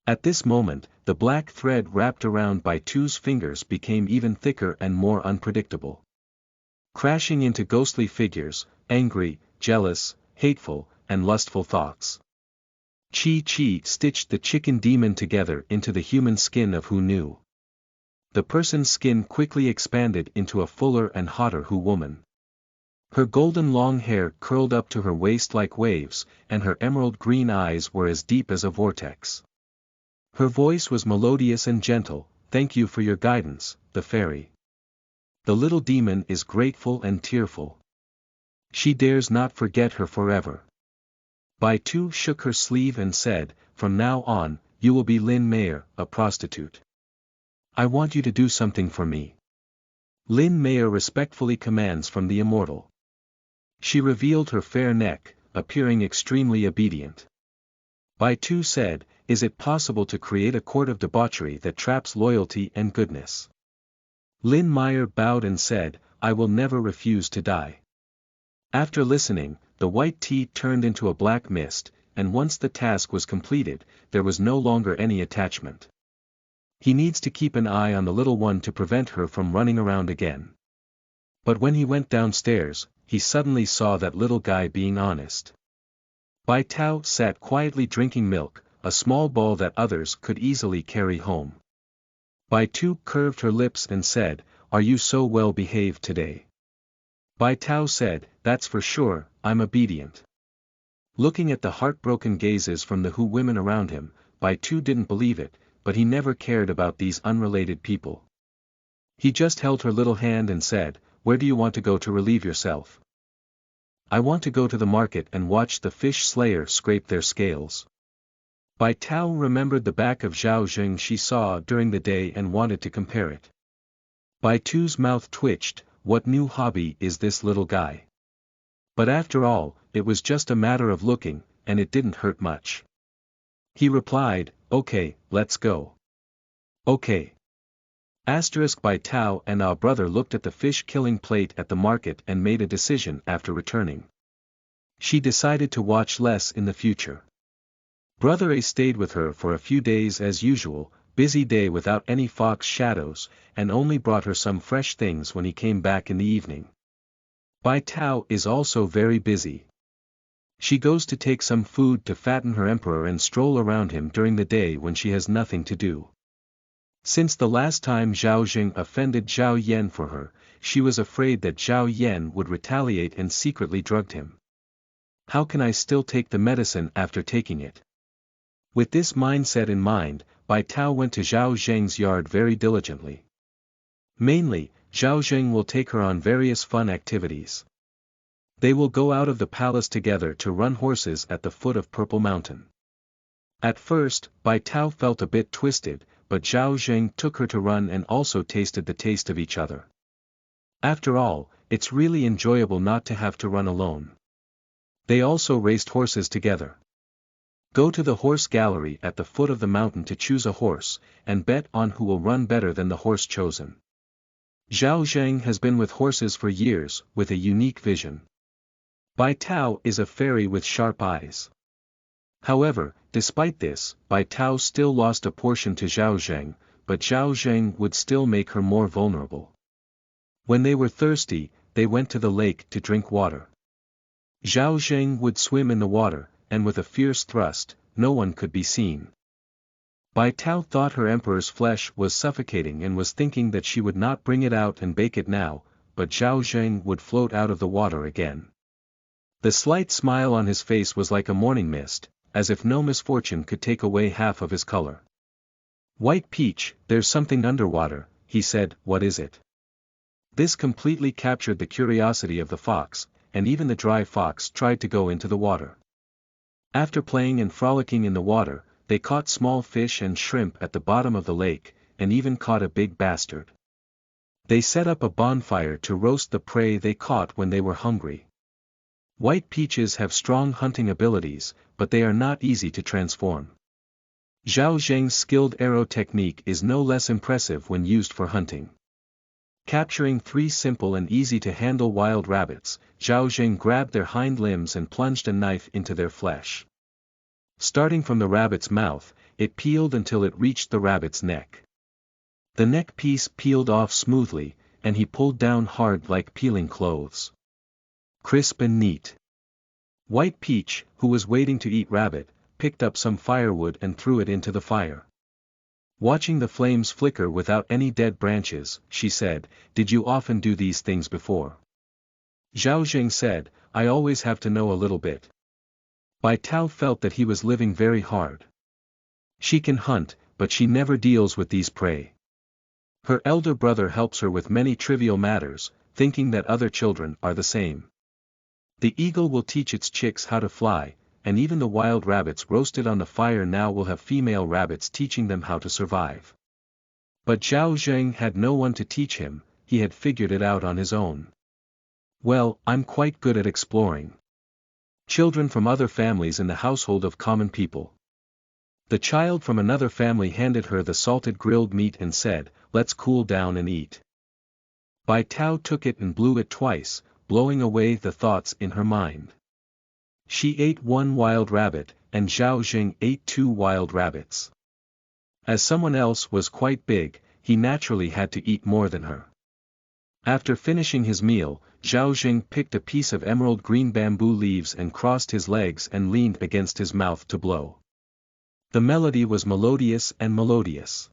At this moment, the black thread wrapped around Bai Tu's fingers became even thicker and more unpredictable. Crashing into ghostly figures, angry, jealous, hateful, and lustful thoughts. Chi stitched the chicken demon together into the human skin of Hu Nu. The person's skin quickly expanded into a fuller and hotter Hu woman. Her golden long hair curled up to her waist like waves, and her emerald green eyes were as deep as a vortex. Her voice was melodious and gentle. "Thank you for your guidance, the fairy." The little demon is grateful and tearful. She dares not forget her forever. Bai Tu shook her sleeve and said, "From now on, you will be Lin Mayer, a prostitute. I want you to do something for me." Lin Mayer respectfully commands from the immortal. She revealed her fair neck, appearing extremely obedient. Bai Tu said, "Is it possible to create a court of debauchery that traps loyalty and goodness?" Lin Meyer bowed and said, "I will never refuse to die." After listening, the white tea turned into a black mist, and once the task was completed, there was no longer any attachment. He needs to keep an eye on the little one to prevent her from running around again. But when he went downstairs, he suddenly saw that little guy being honest. Bai Tao sat quietly drinking milk, a small bowl that others could easily carry home. Bai Tao curved her lips and said, "Are you so well behaved today?" Bai Tao said, "That's for sure, I'm obedient." Looking at the heartbroken gazes from the Hu women around him, Bai Tao didn't believe it, but he never cared about these unrelated people. He just held her little hand and said, "Where do you want to go to relieve yourself?" "I want to go to the market and watch the fish slayer scrape their scales." Bai Tao remembered the back of Zheng she saw during the day and wanted to compare it. Bai Tao's mouth twitched. What new hobby is this little guy? But after all, it was just a matter of looking, and it didn't hurt much. He replied, "Okay, let's go." "Okay." Bai Tao and our brother looked at the fish-killing plate at the market and made a decision after returning. She decided to watch less in the future. Brother A stayed with her for a few days as usual, busy day without any fox shadows, and only brought her some fresh things when he came back in the evening. Bai Tao is also very busy. She goes to take some food to fatten her emperor and stroll around him during the day when she has nothing to do. Since the last time Zheng offended Zhao Yan for her, she was afraid that Zhao Yan would retaliate and secretly drugged him. How can I still take the medicine after taking it? With this mindset in mind, Bai Tao went to Zheng's yard very diligently. Mainly, Zheng will take her on various fun activities. They will go out of the palace together to run horses at the foot of Purple Mountain. At first, Bai Tao felt a bit twisted, but Zheng took her to run and also tasted the taste of each other. After all, it's really enjoyable not to have to run alone. They also raced horses together. Go to the horse gallery at the foot of the mountain to choose a horse, and bet on who will run better than the horse chosen. Zheng has been with horses for years, with a unique vision. Bai Tao is a fairy with sharp eyes. However, despite this, Bai Tao still lost a portion to Zheng, but Zheng would still make her more vulnerable. When they were thirsty, they went to the lake to drink water. Zheng would swim in the water, and with a fierce thrust, no one could be seen. Bai Tao thought her emperor's flesh was suffocating and was thinking that she would not bring it out and bake it now, but Zheng would float out of the water again. The slight smile on his face was like a morning mist, as if no misfortune could take away half of his color. "White Peach, there's something underwater," he said. "What is it?" This completely captured the curiosity of the fox, and even the dry fox tried to go into the water. After playing and frolicking in the water, they caught small fish and shrimp at the bottom of the lake, and even caught a big bastard. They set up a bonfire to roast the prey they caught when they were hungry. White peaches have strong hunting abilities, but they are not easy to transform. Zheng's skilled arrow technique is no less impressive when used for hunting. Capturing 3 simple and easy-to-handle wild rabbits, Zheng grabbed their hind limbs and plunged a knife into their flesh. Starting from the rabbit's mouth, it peeled until it reached the rabbit's neck. The neck piece peeled off smoothly, and he pulled down hard like peeling clothes. Crisp and neat. White Peach, who was waiting to eat rabbit, picked up some firewood and threw it into the fire. Watching the flames flicker without any dead branches, she said, "Did you often do these things before?" Zheng said, "I always have to know a little bit." Bai Tao felt that he was living very hard. She can hunt, but she never deals with these prey. Her elder brother helps her with many trivial matters, thinking that other children are the same. The eagle will teach its chicks how to fly, and even the wild rabbits roasted on the fire now will have female rabbits teaching them how to survive. But Zheng had no one to teach him, he had figured it out on his own. "Well, I'm quite good at exploring. Children from other families in the household of common people." The child from another family handed her the salted grilled meat and said, "Let's cool down and eat." Bai Tao took it and blew it twice, blowing away the thoughts in her mind. She ate 1 wild rabbit, and Zhao Zheng ate 2 wild rabbits. As someone else was quite big, he naturally had to eat more than her. After finishing his meal, Zhao Zheng picked a piece of emerald green bamboo leaves and crossed his legs and leaned against his mouth to blow. The melody was melodious and melodious.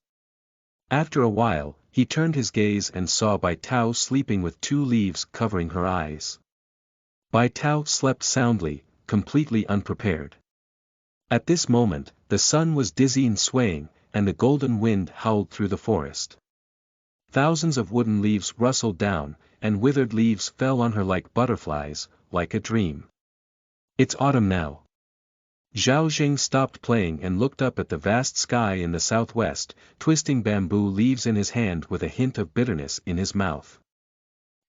After a while, he turned his gaze and saw Bai Tao sleeping with 2 leaves covering her eyes. Bai Tao slept soundly, completely unprepared. At this moment, the sun was dizzy and swaying, and the golden wind howled through the forest. Thousands of wooden leaves rustled down, and withered leaves fell on her like butterflies, like a dream. It's autumn now. Zhao Zheng stopped playing and looked up at the vast sky in the southwest, twisting bamboo leaves in his hand with a hint of bitterness in his mouth.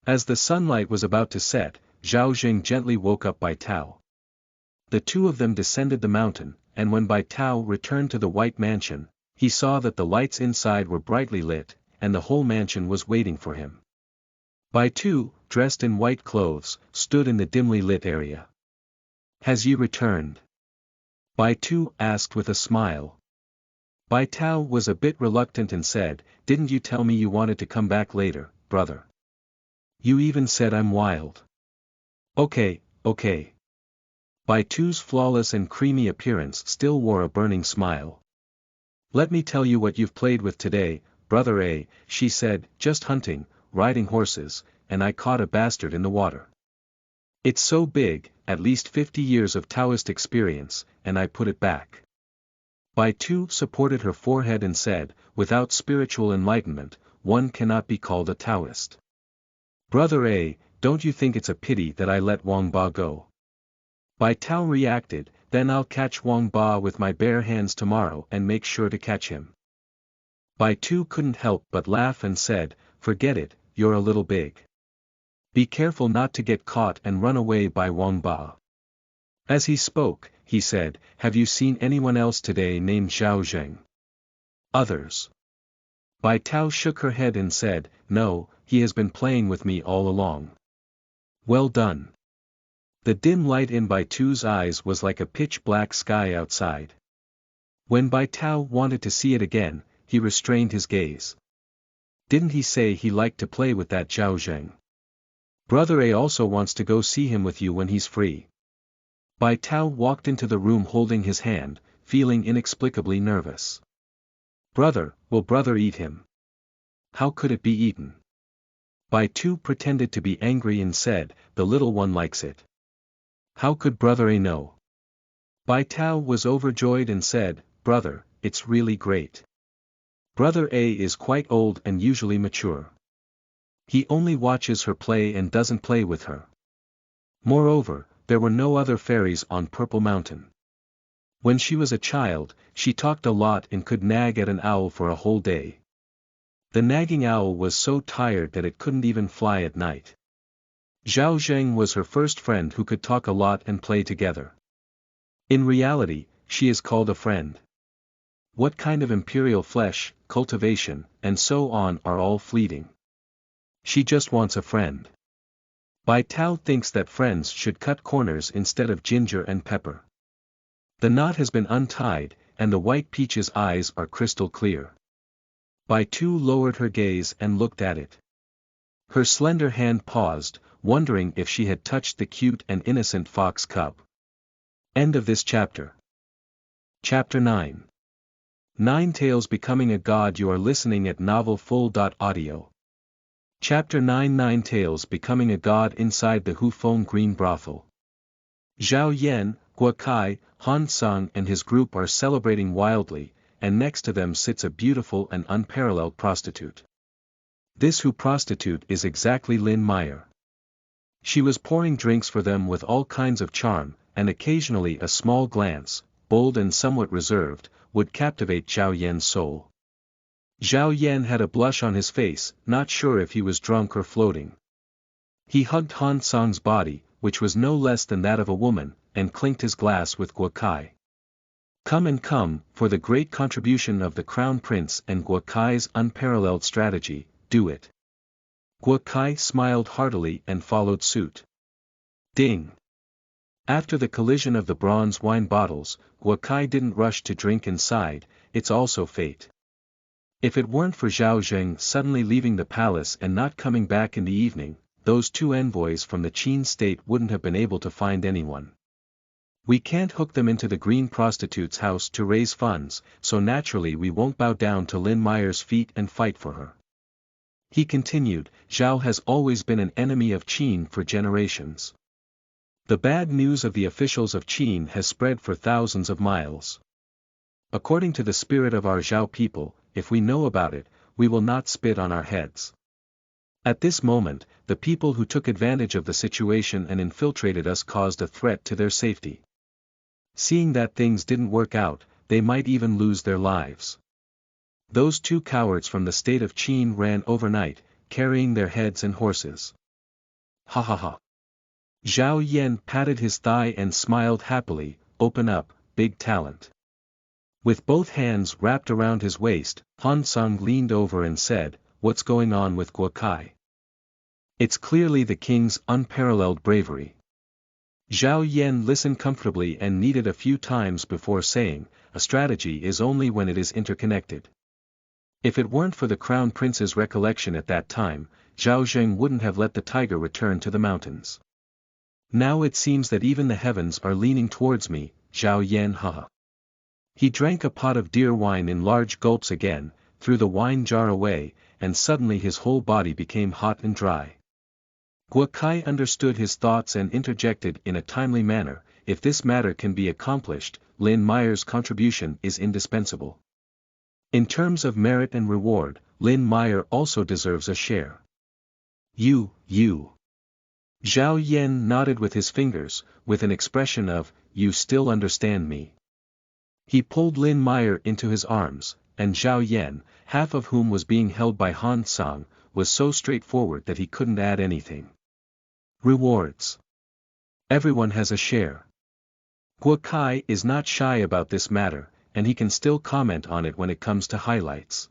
As the sunlight was about to set, Zhao Zheng gently woke up Bai Tao. The two of them descended the mountain, and when Bai Tao returned to the white mansion, he saw that the lights inside were brightly lit, and the whole mansion was waiting for him. Bai Tao, dressed in white clothes, stood in the dimly lit area. "Has you returned?" Bai Tao asked with a smile. Bai Tao was a bit reluctant and said, "Didn't you tell me you wanted to come back later, brother? You even said I'm wild." Okay. Bai Tao's flawless and creamy appearance still wore a burning smile. "Let me tell you what you've played with today, brother A," she said, "just hunting, riding horses, and I caught a bastard in the water. It's so big, at least 50 years of Taoist experience, and I put it back." Bai Tao supported her forehead and said, "Without spiritual enlightenment, one cannot be called a Taoist. Brother A, don't you think it's a pity that I let Wang Ba go?" Bai Tao reacted, "Then I'll catch Wang Ba with my bare hands tomorrow and make sure to catch him." Bai Tao couldn't help but laugh and said, "Forget it, you're a little big. Be careful not to get caught and run away by Wang Ba." As he spoke, he said, "Have you seen anyone else today named Zhao Zheng?" "Others?" Bai Tao shook her head and said, "No, he has been playing with me all along." "Well done." The dim light in Bai Tao's eyes was like a pitch-black sky outside. When Bai Tao wanted to see it again, he restrained his gaze. "Didn't he say he liked to play with that Zhao Zheng? Brother A also wants to go see him with you when he's free." Bai Tao walked into the room holding his hand, feeling inexplicably nervous. "Brother, will brother eat him?" "How could it be eaten?" Bai Tao pretended to be angry and said, "The little one likes it." "How could brother A know?" Bai Tao was overjoyed and said, "Brother, it's really great. Brother A is quite old and usually mature. He only watches her play and doesn't play with her. Moreover, there were no other fairies on Purple Mountain. When she was a child, she talked a lot and could nag at an owl for a whole day. The nagging owl was so tired that it couldn't even fly at night. Zhao Zheng was her first friend who could talk a lot and play together. In reality, she is called a friend. What kind of imperial flesh, cultivation, and so on are all fleeting. She just wants a friend. Bai Tao thinks that friends should cut corners instead of ginger and pepper. The knot has been untied, and the white peach's eyes are crystal clear. Bai Tao lowered her gaze and looked at it. Her slender hand paused, wondering if she had touched the cute and innocent fox cub. End of this chapter. Chapter 9. 9 Tales Becoming a God. You are listening at novelfull.audio. Chapter 9. 9 Tales Becoming a God inside the Hufeng Green Brothel. Zhao Yan, Guo Kai, Han Sung and his group are celebrating wildly, and next to them sits a beautiful and unparalleled prostitute. This prostitute is exactly Lin Meyer. She was pouring drinks for them with all kinds of charm, and occasionally a small glance, bold and somewhat reserved, would captivate Zhao Yan's soul. Zhao Yan had a blush on his face, not sure if he was drunk or floating. He hugged Han Sung's body, which was no less than that of a woman, and clinked his glass with Guo Kai. Come and come, for the great contribution of the Crown Prince and Guo Kai's unparalleled strategy, do it. Guo Kai smiled heartily and followed suit. Ding! After the collision of the bronze wine bottles, Guokai didn't rush to drink and sighed, it's also fate. If it weren't for Zhao Zheng suddenly leaving the palace and not coming back in the evening, those two envoys from the Qin state wouldn't have been able to find anyone. We can't hook them into the green prostitute's house to raise funds, so naturally we won't bow down to Lin Meyer's feet and fight for her. He continued, Zhao has always been an enemy of Qin for generations. The bad news of the officials of Qin has spread for thousands of miles. According to the spirit of our Zhao people, if we know about it, we will not spit on our heads. At this moment, the people who took advantage of the situation and infiltrated us caused a threat to their safety. Seeing that things didn't work out, they might even lose their lives. Those two cowards from the state of Qin ran overnight, carrying their heads and horses. Ha ha ha. Zhao Yan patted his thigh and smiled happily, open up, big talent. With both hands wrapped around his waist, Han Sung leaned over and said, what's going on with Guokai? It's clearly the king's unparalleled bravery. Zhao Yan listened comfortably and kneaded a few times before saying, a strategy is only when it is interconnected. If it weren't for the crown prince's recollection at that time, Zhao Zheng wouldn't have let the tiger return to the mountains. Now it seems that even the heavens are leaning towards me, Zhao Yan haha. He drank a pot of deer wine in large gulps again, threw the wine jar away, and suddenly his whole body became hot and dry. Guokai understood his thoughts and interjected in a timely manner, if this matter can be accomplished, Lin Meyer's contribution is indispensable. In terms of merit and reward, Lin Meyer also deserves a share. You. Zhao Yan nodded with his fingers, with an expression of, you still understand me. He pulled Lin Meyer into his arms, and Zhao Yan, half of whom was being held by Han Sung, was so straightforward that he couldn't add anything. Rewards. Everyone has a share. Guokai is not shy about this matter, and he can still comment on it when it comes to highlights.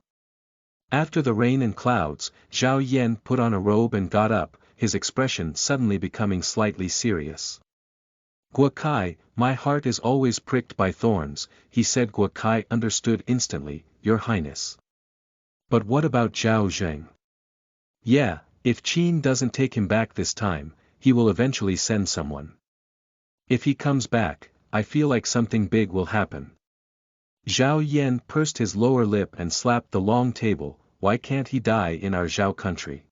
After the rain and clouds, Zhao Yan put on a robe and got up, his expression suddenly becoming slightly serious. Guokai, my heart is always pricked by thorns, he said. Guokai understood instantly, Your Highness. But what about Zhao Zheng? Yeah, if Qin doesn't take him back this time, he will eventually send someone. If he comes back, I feel like something big will happen. Zhao Yan pursed his lower lip and slapped the long table, why can't he die in our Zhao country?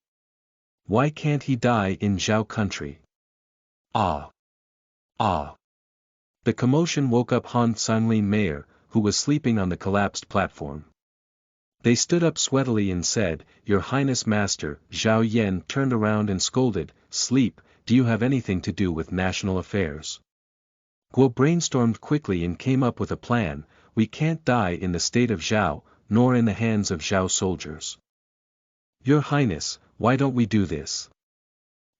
Why can't he die in Zhao country? Ah! The commotion woke up Han Sunlin Mayer, who was sleeping on the collapsed platform. They stood up sweatily and said, Your Highness Master. Zhao Yan turned around and scolded, Sleep, do you have anything to do with national affairs? Guo brainstormed quickly and came up with a plan, we can't die in the state of Zhao, nor in the hands of Zhao soldiers. Your Highness, why don't we do this?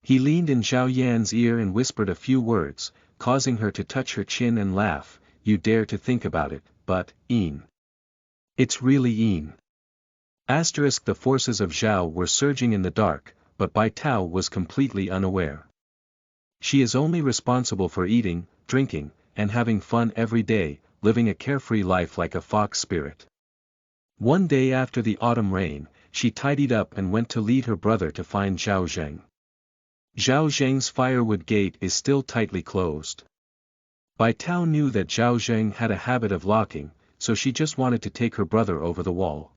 He leaned in Zhao Yan's ear and whispered a few words, causing her to touch her chin and laugh, you dare to think about it, but, Yin. It's really Yin. The forces of Zhao were surging in the dark, but Bai Tao was completely unaware. She is only responsible for eating, drinking, and having fun every day, living a carefree life like a fox spirit. One day after the autumn rain, she tidied up and went to lead her brother to find Zhao Zheng. Zhao Zheng's firewood gate is still tightly closed. Bai Tao knew that Zhao Zheng had a habit of locking, so she just wanted to take her brother over the wall.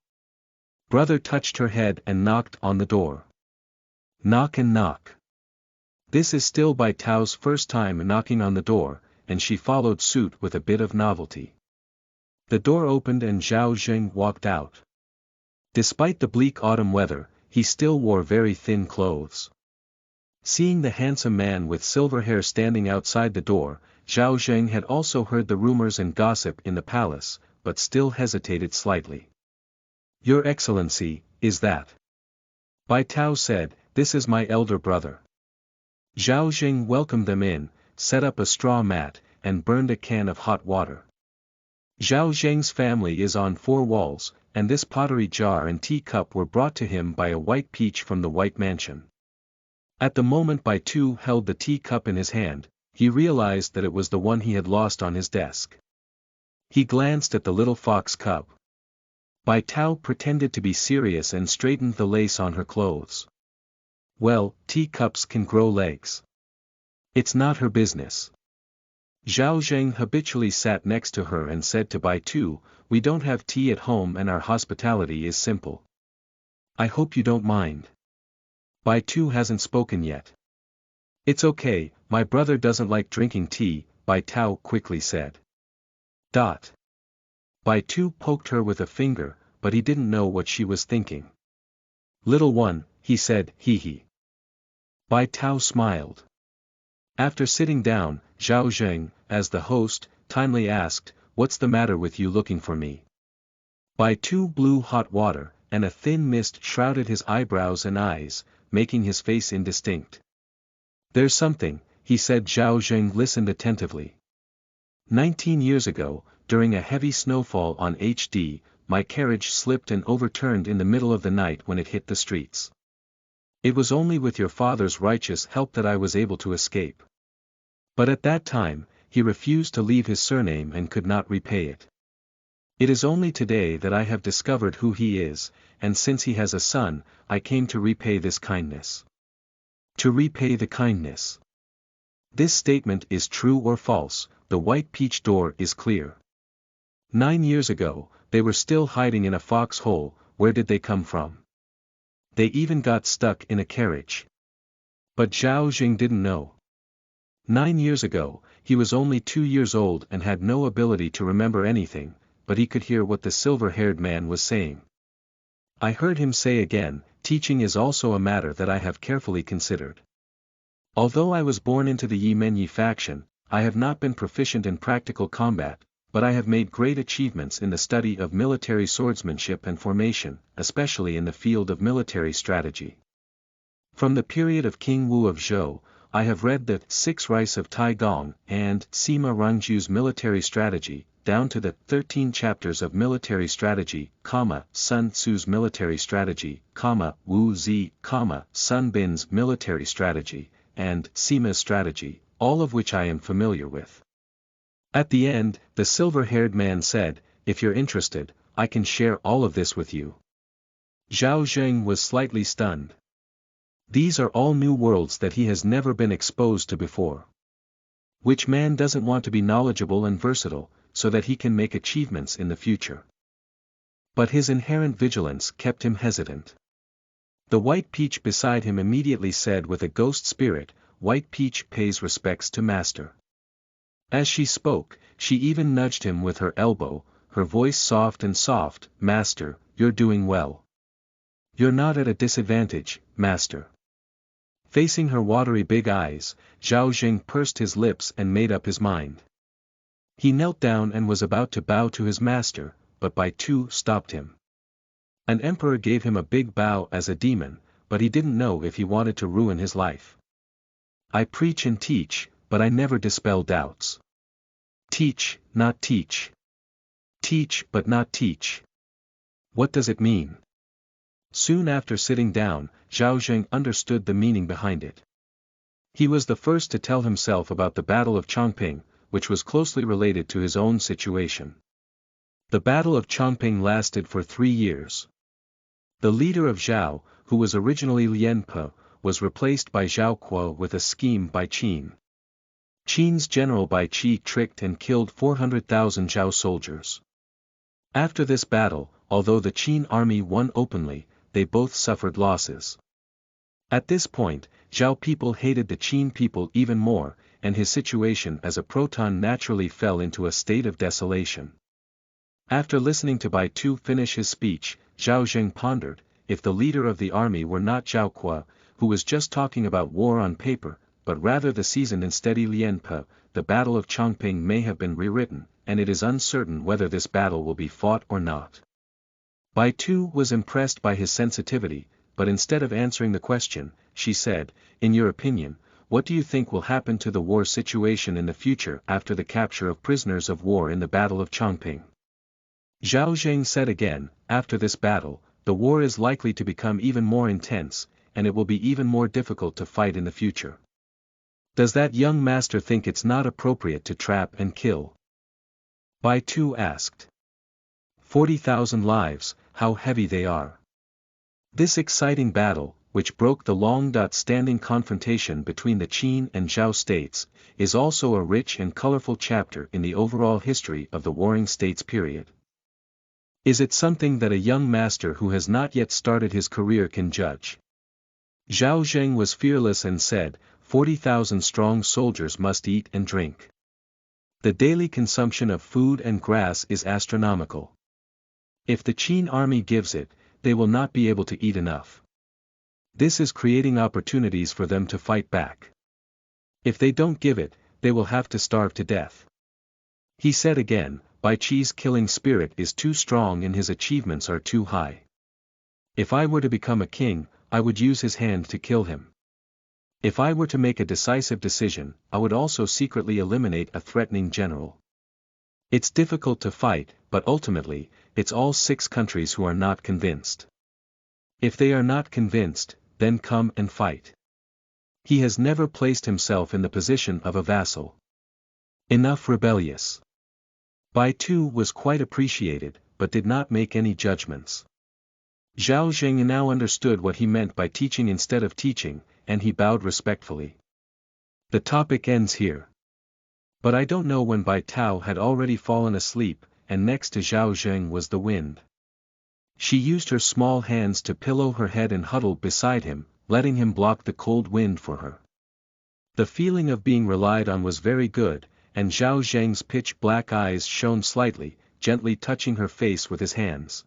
Brother touched her head and knocked on the door. Knock and knock. This is still Bai Tao's first time knocking on the door, and she followed suit with a bit of novelty. The door opened and Zhao Zheng walked out. Despite the bleak autumn weather, he still wore very thin clothes. Seeing the handsome man with silver hair standing outside the door, Zhao Zheng had also heard the rumors and gossip in the palace, but still hesitated slightly. Your Excellency, is that? Bai Tao said, this is my elder brother. Zhao Zheng welcomed them in, set up a straw mat, and burned a can of hot water. Zhao Zheng's family is on 4 walls, and this pottery jar and tea cup were brought to him by a white peach from the White Mansion. At the moment Bai Tao held the tea cup in his hand, He realized that it was the one he had lost on his desk. He glanced at the little fox cub. Bai Tao pretended to be serious and straightened the lace on her clothes. Well, teacups can grow legs. It's not her business. Zheng habitually sat next to her and said to Bai Tao, "We don't have tea at home and our hospitality is simple. I hope you don't mind." Bai Tao hasn't spoken yet. "It's okay, my brother doesn't like drinking tea," Bai Tao quickly said. Bai Tao poked her with a finger, but he didn't know what she was thinking. "Little one," he said, "hee." Bai Tao smiled. After sitting down, Zheng, as the host, timely asked, "What's the matter with you looking for me?" Bai Tao blew hot water, and a thin mist shrouded his eyebrows and eyes, making his face indistinct. "There's something," he said. Zheng listened attentively. 19 years ago, during a heavy snowfall on HD, my carriage slipped and overturned in the middle of the night when it hit the streets. It was only with your father's righteous help that I was able to escape. But at that time, he refused to leave his surname and could not repay it. It is only today that I have discovered who he is, and since he has a son, I came to repay this kindness. To repay the kindness. This statement is true or false, the white peach door is clear. 9 years ago, they were still hiding in a foxhole. Where did they come from? They even got stuck in a carriage. But Zheng didn't know. 9 years ago, he was only 2 years old and had no ability to remember anything, but he could hear what the silver-haired man was saying. I heard him say again, "Teaching is also a matter that I have carefully considered. Although I was born into the Yi faction, I have not been proficient in practical combat, but I have made great achievements in the study of military swordsmanship and formation, especially in the field of military strategy. From the period of King Wu of Zhou, I have read the 6 Rice of Tai Gong and Sima Rangju's military strategy, down to the 13 chapters of military strategy, Sun Tzu's military strategy, Wu Zi, Sun Bin's military strategy, and Sima's strategy, all of which I am familiar with." At the end, the silver-haired man said, "If you're interested, I can share all of this with you." Zheng was slightly stunned. These are all new worlds that he has never been exposed to before. Which man doesn't want to be knowledgeable and versatile, so that he can make achievements in the future? But his inherent vigilance kept him hesitant. The white peach beside him immediately said with a ghost spirit, "White peach pays respects to master." As she spoke, she even nudged him with her elbow, her voice soft and soft, "Master, you're doing well. You're not at a disadvantage, master." Facing her watery big eyes, Zheng pursed his lips and made up his mind. He knelt down and was about to bow to his master, but Bai Tao stopped him. An emperor gave him a big bow as a demon, but he didn't know if he wanted to ruin his life. "I preach and teach, but I never dispel doubts. Teach, not teach. Teach but not teach. What does it mean?" Soon after sitting down, Zheng understood the meaning behind it. He was the first to tell himself about the Battle of Chongping, which was closely related to his own situation. The Battle of Chongping lasted for 3 years. The leader of Zhao, who was originally Lian Pe, was replaced by Zhao Kuo with a scheme by Qin. Qin's general Bai Qi tricked and killed 400,000 Zhao soldiers. After this battle, although the Qin army won openly, they both suffered losses. At this point, Zhao people hated the Qin people even more, and his situation as a proton naturally fell into a state of desolation. After listening to Bai Tao finish his speech, Zheng pondered, if the leader of the army were not Zhao Kuo, who was just talking about war on paper, but rather the seasoned and steady Lian Pe, the Battle of Chongping may have been rewritten, and it is uncertain whether this battle will be fought or not. Bai Tao was impressed by his sensitivity, but instead of answering the question, she said, "In your opinion, what do you think will happen to the war situation in the future after the capture of prisoners of war in the Battle of Chongping?" Zheng said again, "After this battle, the war is likely to become even more intense, and it will be even more difficult to fight in the future. Does that young master think it's not appropriate to trap and kill? Bai Tao asked. 40,000 lives, how heavy they are. This exciting battle, which broke the long-standing confrontation between the Qin and Zhao states, is also a rich and colorful chapter in the overall history of the Warring States period. Is it something that a young master who has not yet started his career can judge? Zheng was fearless and said, 40,000 strong soldiers must eat and drink. The daily consumption of food and grass is astronomical. If the Qin army gives it, they will not be able to eat enough. This is creating opportunities for them to fight back. If they don't give it, they will have to starve to death. He said again, Bai Qi's killing spirit is too strong and his achievements are too high. If I were to become a king, I would use his hand to kill him. If I were to make a decisive decision, I would also secretly eliminate a threatening general. It's difficult to fight, but ultimately, it's all 6 countries who are not convinced. If they are not convinced, then come and fight. He has never placed himself in the position of a vassal. Enough rebellious. Bai Tao was quite appreciated, but did not make any judgments. Zheng now understood what he meant by teaching instead of teaching, and he bowed respectfully. The topic ends here. But I don't know when Bai Tao had already fallen asleep, and next to Zheng was the wind. She used her small hands to pillow her head and huddled beside him, letting him block the cold wind for her. The feeling of being relied on was very good, and Zheng's pitch-black eyes shone slightly, gently touching her face with his hands.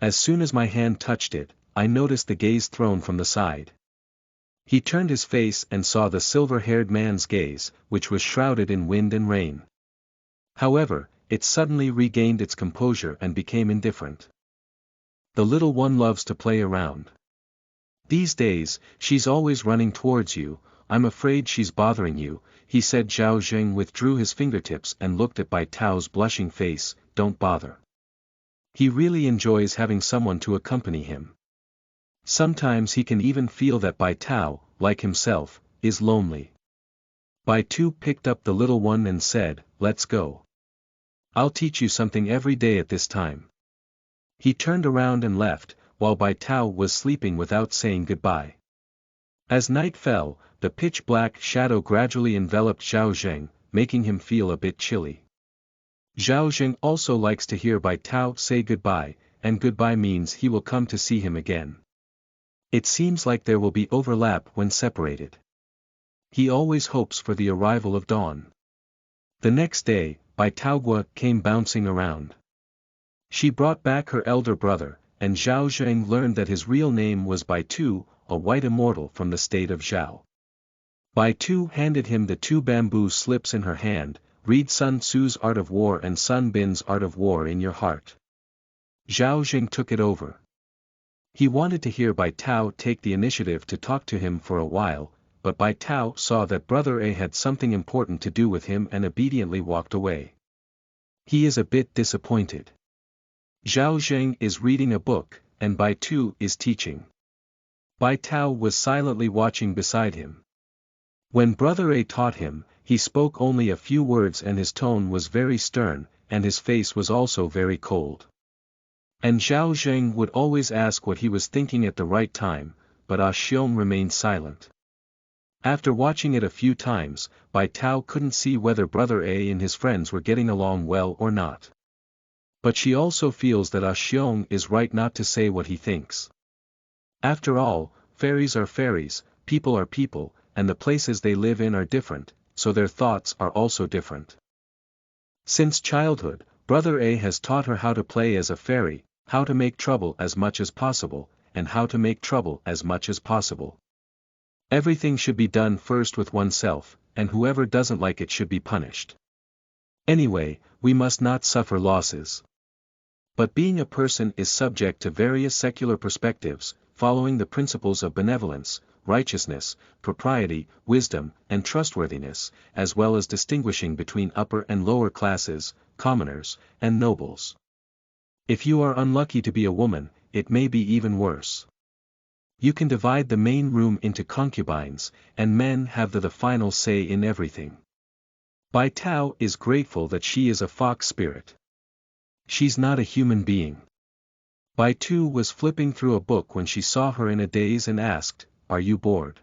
As soon as my hand touched it, I noticed the gaze thrown from the side. He turned his face and saw the silver-haired man's gaze, which was shrouded in wind and rain. However, it suddenly regained its composure and became indifferent. The little one loves to play around. These days, she's always running towards you, I'm afraid she's bothering you, he said. Zheng withdrew his fingertips and looked at Bai Tao's blushing face, don't bother. He really enjoys having someone to accompany him. Sometimes he can even feel that Bai Tao, like himself, is lonely. Bai Tao picked up the little one and said, let's go. I'll teach you something every day at this time. He turned around and left, while Bai Tao was sleeping without saying goodbye. As night fell, the pitch-black shadow gradually enveloped Zheng, making him feel a bit chilly. Zheng also likes to hear Bai Tao say goodbye, and goodbye means he will come to see him again. It seems like there will be overlap when separated. He always hopes for the arrival of dawn. The next day, Bai Tao came bouncing around. She brought back her elder brother, and Zheng learned that his real name was Bai Tao, a white immortal from the state of Zhao. Bai Tao handed him the 2 bamboo slips in her hand, read Sun Tzu's Art of War and Sun Bin's Art of War in your heart. Zheng took it over. He wanted to hear Bai Tao take the initiative to talk to him for a while, but Bai Tao saw that Brother A had something important to do with him and obediently walked away. He is a bit disappointed. Zheng is reading a book, and Bai Tao is teaching. Bai Tao was silently watching beside him. When Brother A taught him, he spoke only a few words and his tone was very stern, and his face was also very cold. And Zheng would always ask what he was thinking at the right time, but Xiong remained silent. After watching it a few times, Bai Tao couldn't see whether Brother A and his friends were getting along well or not. But she also feels that Xiong is right not to say what he thinks. After all, fairies are fairies, people are people, and the places they live in are different, so their thoughts are also different. Since childhood, Brother A has taught her how to play as a fairy, how to make trouble as much as possible, and how to make trouble as much as possible. Everything should be done first with oneself, and whoever doesn't like it should be punished. Anyway, we must not suffer losses. But being a person is subject to various secular perspectives, following the principles of benevolence, righteousness, propriety, wisdom, and trustworthiness, as well as distinguishing between upper and lower classes, commoners, and nobles. If you are unlucky to be a woman, it may be even worse. You can divide the main room into concubines, and men have the final say in everything. Bai Tao is grateful that she is a fox spirit. She's not a human being. Bai Tu was flipping through a book when she saw her in a daze and asked, "Are you bored?"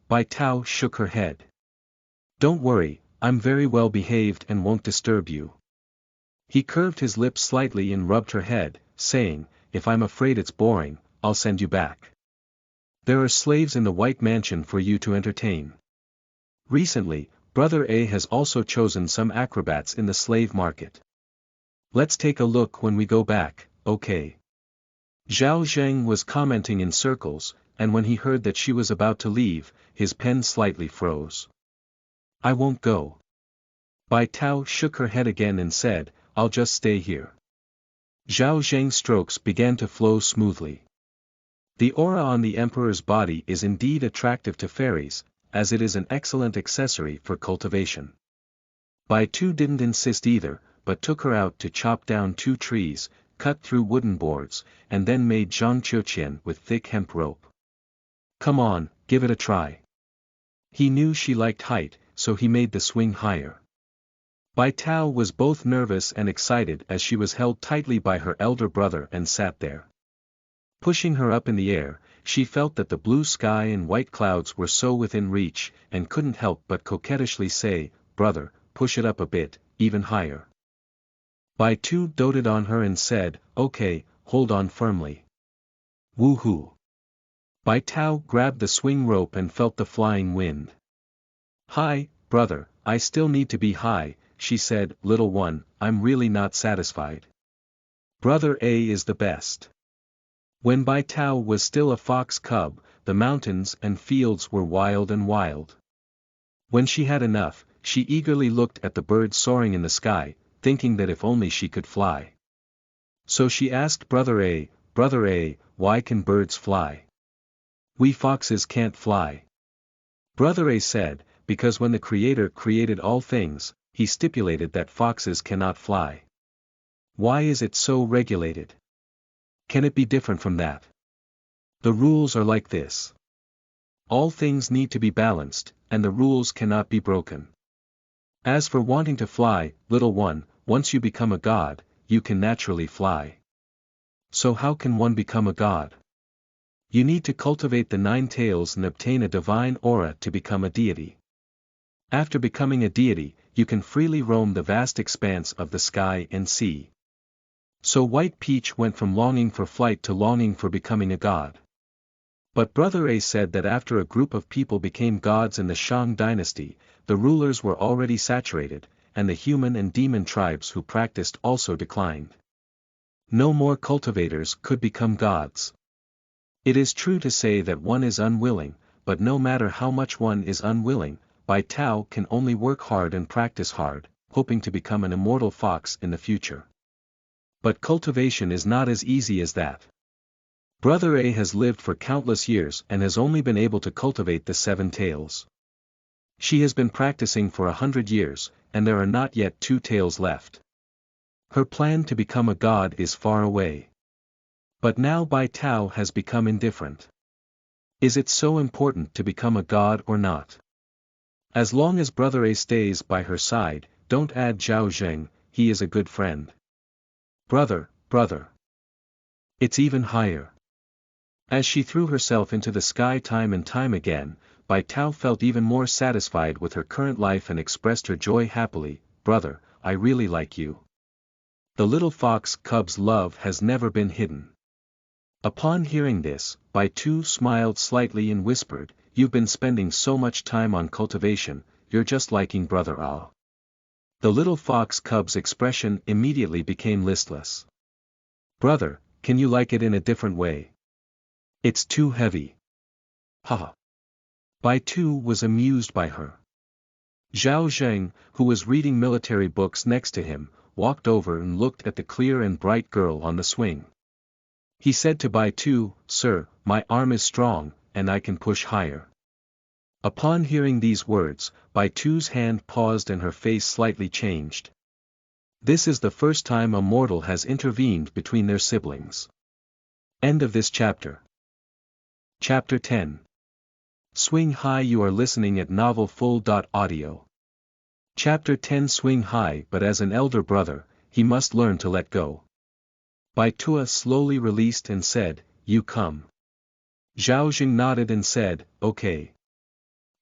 Bai Tao shook her head. "Don't worry, I'm very well behaved and won't disturb you." He curved his lips slightly and rubbed her head, saying, "If I'm afraid it's boring, I'll send you back. There are slaves in the White Mansion for you to entertain. Recently, Brother A has also chosen some acrobats in the slave market. Let's take a look when we go back, okay?" Zheng was commenting in circles, and when he heard that she was about to leave, his pen slightly froze. "I won't go." Bai Tao shook her head again and said, "I'll just stay here." Zheng's strokes began to flow smoothly. The aura on the emperor's body is indeed attractive to fairies, as it is an excellent accessory for cultivation. Bai Tu didn't insist either, but took her out to chop down 2 trees, cut through wooden boards, and then made zhangqiuqian with thick hemp rope. "Come on, give it a try." He knew she liked height, so he made the swing higher. Bai Tao was both nervous and excited as she was held tightly by her elder brother and sat there. Pushing her up in the air, she felt that the blue sky and white clouds were so within reach, and couldn't help but coquettishly say, "Brother, push it up a bit, even higher." Bai Tu doted on her and said, "Okay, hold on firmly." Woohoo! Bai Tao grabbed the swing rope and felt the flying wind. "Hi, brother, I still need to be high," she said, "Little one, I'm really not satisfied. Brother A is the best." When Bai Tao was still a fox cub, the mountains and fields were wild and wild. When she had enough, she eagerly looked at the birds soaring in the sky, thinking that if only she could fly. So she asked Brother A, "Why can birds fly? We foxes can't fly." Brother A said, "Because when the Creator created all things, he stipulated that foxes cannot fly." "Why is it so regulated? Can it be different from that? The rules are like this. All things need to be balanced, and the rules cannot be broken. As for wanting to fly, little one, once you become a god, you can naturally fly." "So how can one become a god?" "You need to cultivate the 9 tails and obtain a divine aura to become a deity. After becoming a deity, you can freely roam the vast expanse of the sky and sea." So White Peach went from longing for flight to longing for becoming a god. But Brother A said that after a group of people became gods in the Shang dynasty, the rulers were already saturated, and the human and demon tribes who practiced also declined. No more cultivators could become gods. It is true to say that one is unwilling, but no matter how much one is unwilling, Bai Tao can only work hard and practice hard, hoping to become an immortal fox in the future. But cultivation is not as easy as that. Brother A has lived for countless years and has only been able to cultivate the 7 tails. She has been practicing for 100 years, and there are not yet 2 tails left. Her plan to become a god is far away. But now Bai Tao has become indifferent. Is it so important to become a god or not? As long as Brother A stays by her side, don't add Zheng, he is a good friend. Brother. It's even higher. As she threw herself into the sky time and time again, Bai Tao felt even more satisfied with her current life and expressed her joy happily, "Brother, I really like you." The little fox cub's love has never been hidden. Upon hearing this, Bai Tu smiled slightly and whispered, "You've been spending so much time on cultivation, you're just liking Brother A." The little fox cub's expression immediately became listless. "Brother, can you like it in a different way? It's too heavy." "Haha." Bai Tu was amused by her. Zheng, who was reading military books next to him, walked over and looked at the clear and bright girl on the swing. He said to Bai Tu, "Sir, my arm is strong, and I can push higher." Upon hearing these words, Bai Tu's hand paused and her face slightly changed. This is the first time a mortal has intervened between their siblings. End of this chapter. Chapter 10. Swing High. You are listening at novelfull.audio. Chapter 10. Swing high, but as an elder brother, he must learn to let go. Bai Tao slowly released and said, "You come." Zhao Zheng nodded and said, "Okay."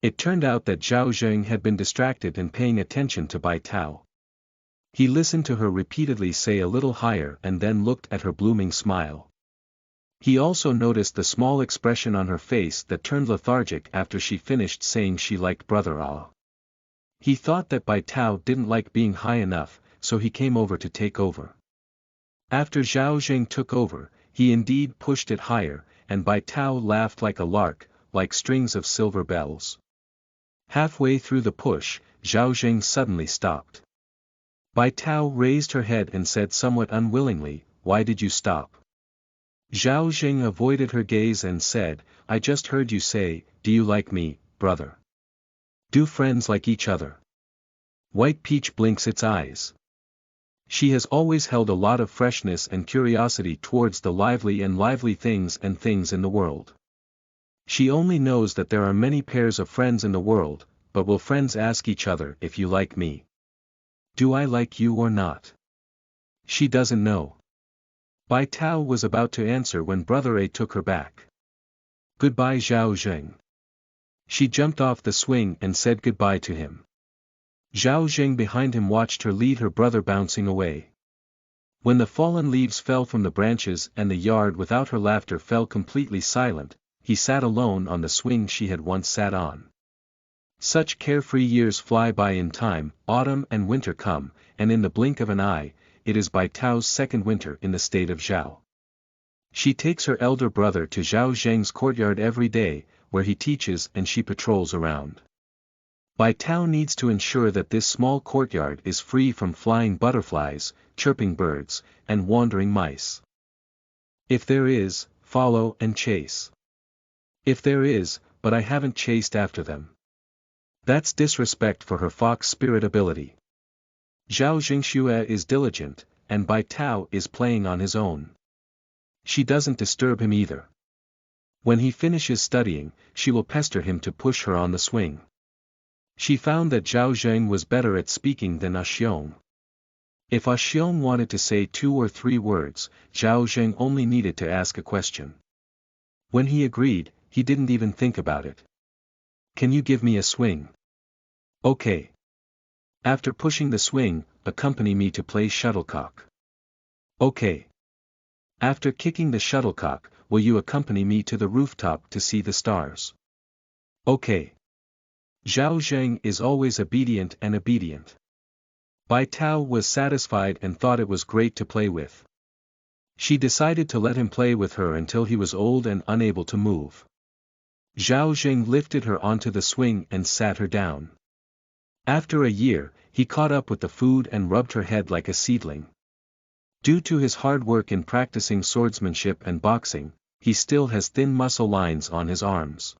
It turned out that Zhao Zheng had been distracted and paying attention to Bai Tao. He listened to her repeatedly say a little higher and then looked at her blooming smile. He also noticed the small expression on her face that turned lethargic after she finished saying she liked Brother Ah. He thought that Bai Tao didn't like being high enough, so he came over to take over. After Zhao Zheng took over, he indeed pushed it higher, and Bai Tao laughed like a lark, like strings of silver bells. Halfway through the push, Zhao Zheng suddenly stopped. Bai Tao raised her head and said somewhat unwillingly, "Why did you stop?" Zhao Zheng avoided her gaze and said, "I just heard you say, 'Do you like me, brother?' Do friends like each other?" White Peach blinks its eyes. She has always held a lot of freshness and curiosity towards the lively things in the world. She only knows that there are many pairs of friends in the world, but will friends ask each other if you like me? Do I like you or not? She doesn't know. Bai Tao was about to answer when Brother A took her back. "Goodbye Zhao Zheng." She jumped off the swing and said goodbye to him. Zhao Zheng behind him watched her lead her brother bouncing away. When the fallen leaves fell from the branches and the yard without her laughter fell completely silent, he sat alone on the swing she had once sat on. Such carefree years fly by in time, autumn and winter come, and in the blink of an eye, it is Bai Tao's second winter in the state of Zhao. She takes her elder brother to Zhao Zheng's courtyard every day, where he teaches and she patrols around. Bai Tao needs to ensure that this small courtyard is free from flying butterflies, chirping birds, and wandering mice. If there is, follow and chase. If there is, but I haven't chased after them. That's disrespect for her fox spirit ability. Zhao Zhengxue is diligent, and Bai Tao is playing on his own. She doesn't disturb him either. When he finishes studying, she will pester him to push her on the swing. She found that Zhao Zheng was better at speaking than Xiong. If Xiong wanted to say 2 or 3 words, Zhao Zheng only needed to ask a question. When he agreed, he didn't even think about it. "Can you give me a swing?" "Okay." "After pushing the swing, accompany me to play shuttlecock." "Okay." "After kicking the shuttlecock, will you accompany me to the rooftop to see the stars?" "Okay." Zhao Zheng is always obedient. Bai Tao was satisfied and thought it was great to play with. She decided to let him play with her until he was old and unable to move. Zhao Zheng lifted her onto the swing and sat her down. After a year, he caught up with the food and rubbed her head like a seedling. Due to his hard work in practicing swordsmanship and boxing, he still has thin muscle lines on his arms.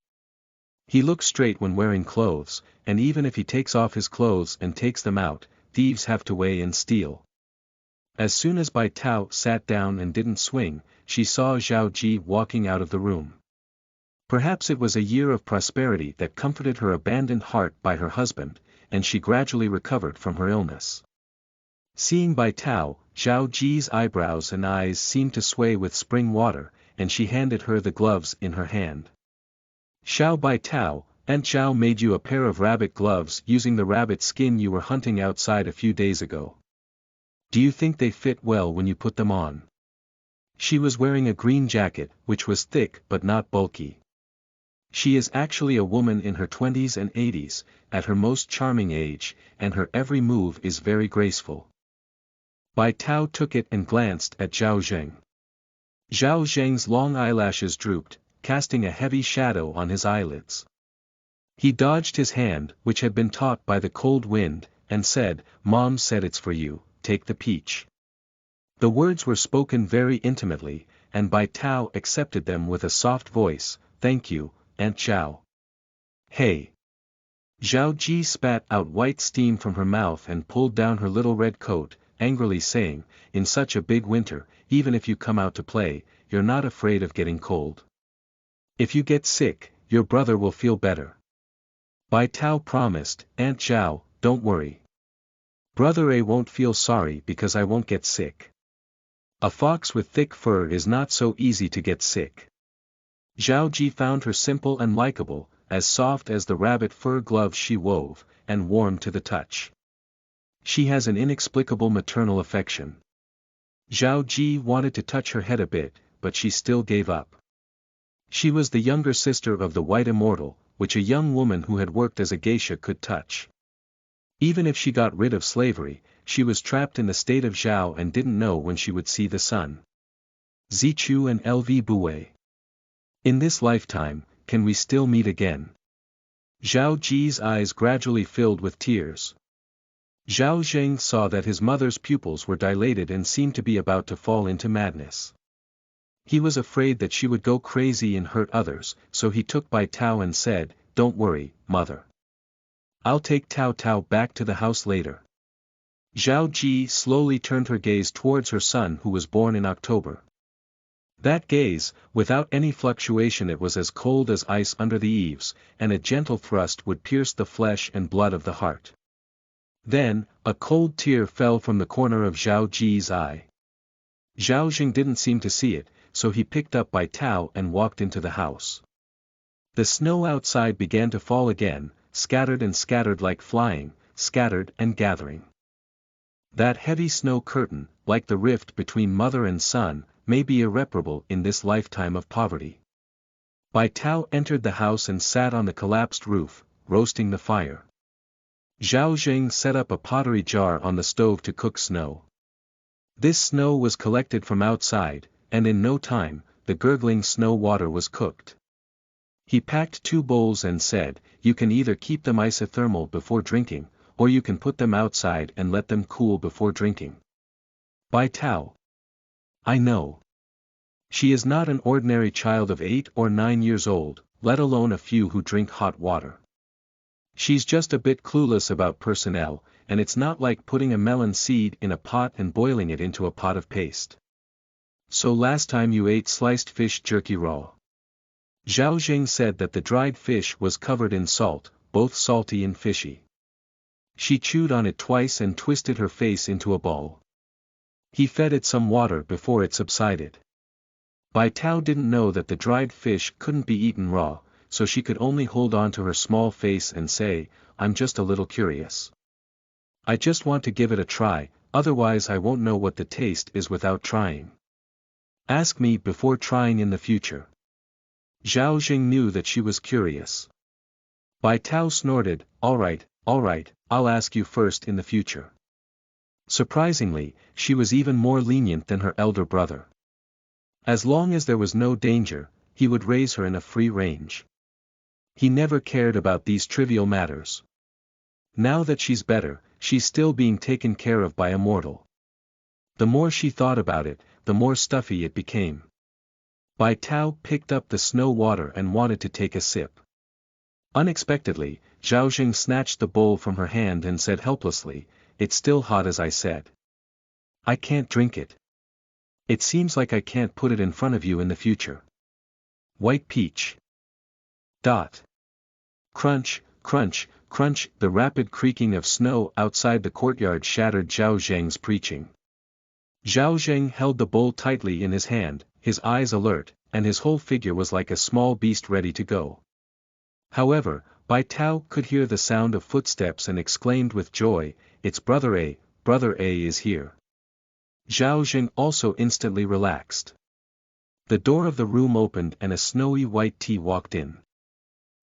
He looks straight when wearing clothes, and even if he takes off his clothes and takes them out, thieves have to weigh and steal. As soon as Bai Tao sat down and didn't swing, she saw Zhao Ji walking out of the room. Perhaps it was a year of prosperity that comforted her abandoned heart by her husband, and she gradually recovered from her illness. Seeing Bai Tao, Zhao Ji's eyebrows and eyes seemed to sway with spring water, and she handed her the gloves in her hand. "Xiao Bai Tao, Aunt Zhao made you a pair of rabbit gloves using the rabbit skin you were hunting outside a few days ago. Do you think they fit well when you put them on?" She was wearing a green jacket, which was thick but not bulky. She is actually a woman in her 20s and 80s, at her most charming age, and her every move is very graceful. Bai Tao took it and glanced at Zhao Zheng. Zhao Zheng's long eyelashes drooped, casting a heavy shadow on his eyelids. He dodged his hand, which had been taut by the cold wind, and said, "Mom said it's for you, take the peach." The words were spoken very intimately, and Bai Tao accepted them with a soft voice, "Thank you, Aunt Zhao." "Hey!" Zhao Ji spat out white steam from her mouth and pulled down her little red coat, angrily saying, "In such a big winter, even if you come out to play, you're not afraid of getting cold." If you get sick, your brother will feel better. Bai Tao promised, Aunt Zhao, don't worry. Brother A won't feel sorry because I won't get sick. A fox with thick fur is not so easy to get sick. Zhao Ji found her simple and likable, as soft as the rabbit fur gloves she wove, and warm to the touch. She has an inexplicable maternal affection. Zhao Ji wanted to touch her head a bit, but she still gave up. She was the younger sister of the White Immortal, which a young woman who had worked as a geisha could touch. Even if she got rid of slavery, she was trapped in the state of Zhao and didn't know when she would see the sun. Zichu and LV Bouet. In this lifetime, can we still meet again? Zhao Ji's eyes gradually filled with tears. Zhao Zheng saw that his mother's pupils were dilated and seemed to be about to fall into madness. He was afraid that she would go crazy and hurt others, so he took Bai Tao and said, "Don't worry, mother. I'll take Tao Tao back to the house later." Zhao Ji slowly turned her gaze towards her son who was born in October. That gaze, without any fluctuation, it was as cold as ice under the eaves, and a gentle thrust would pierce the flesh and blood of the heart. Then, a cold tear fell from the corner of Zhao Ji's eye. Zhao Zheng didn't seem to see it, so he picked up Bai Tao and walked into the house. The snow outside began to fall again, scattered like flying, scattered and gathering. That heavy snow curtain, like the rift between mother and son, may be irreparable in this lifetime of poverty. Bai Tao entered the house and sat on the collapsed roof, roasting the fire. Zhao Zheng set up a pottery jar on the stove to cook snow. This snow was collected from outside, and in no time, the gurgling snow water was cooked. He packed 2 bowls and said, "You can either keep them isothermal before drinking, or you can put them outside and let them cool before drinking." Bai Tao. I know. She is not an ordinary child of 8 or 9 years old, let alone a few who drink hot water. She's just a bit clueless about personnel, and it's not like putting a melon seed in a pot and boiling it into a pot of paste. So last time you ate sliced fish jerky raw. Zhao Zheng said that the dried fish was covered in salt, both salty and fishy. She chewed on it twice and twisted her face into a ball. He fed it some water before it subsided. Bai Tao didn't know that the dried fish couldn't be eaten raw, so she could only hold on to her small face and say, "I'm just a little curious. I just want to give it a try, otherwise I won't know what the taste is without trying. Ask me before trying in the future." Zhao Zheng knew that she was curious. Bai Tao snorted, all right, I'll ask you first in the future." Surprisingly, she was even more lenient than her elder brother. As long as there was no danger, he would raise her in a free range. He never cared about these trivial matters. Now that she's better, she's still being taken care of by a mortal. The more she thought about it, the more stuffy it became. Bai Tao picked up the snow water and wanted to take a sip. Unexpectedly, Zhao Zheng snatched the bowl from her hand and said helplessly, "It's still hot as I said. I can't drink it. It seems like I can't put it in front of you in the future." White peach. Crunch, crunch, crunch, the rapid creaking of snow outside the courtyard shattered Zhao Zheng's preaching. Zhao Zheng held the bowl tightly in his hand, his eyes alert, and his whole figure was like a small beast ready to go. However, Bai Tao could hear the sound of footsteps and exclaimed with joy, "It's Brother A is here." Zhao Zheng also instantly relaxed. The door of the room opened and a snowy white tea walked in.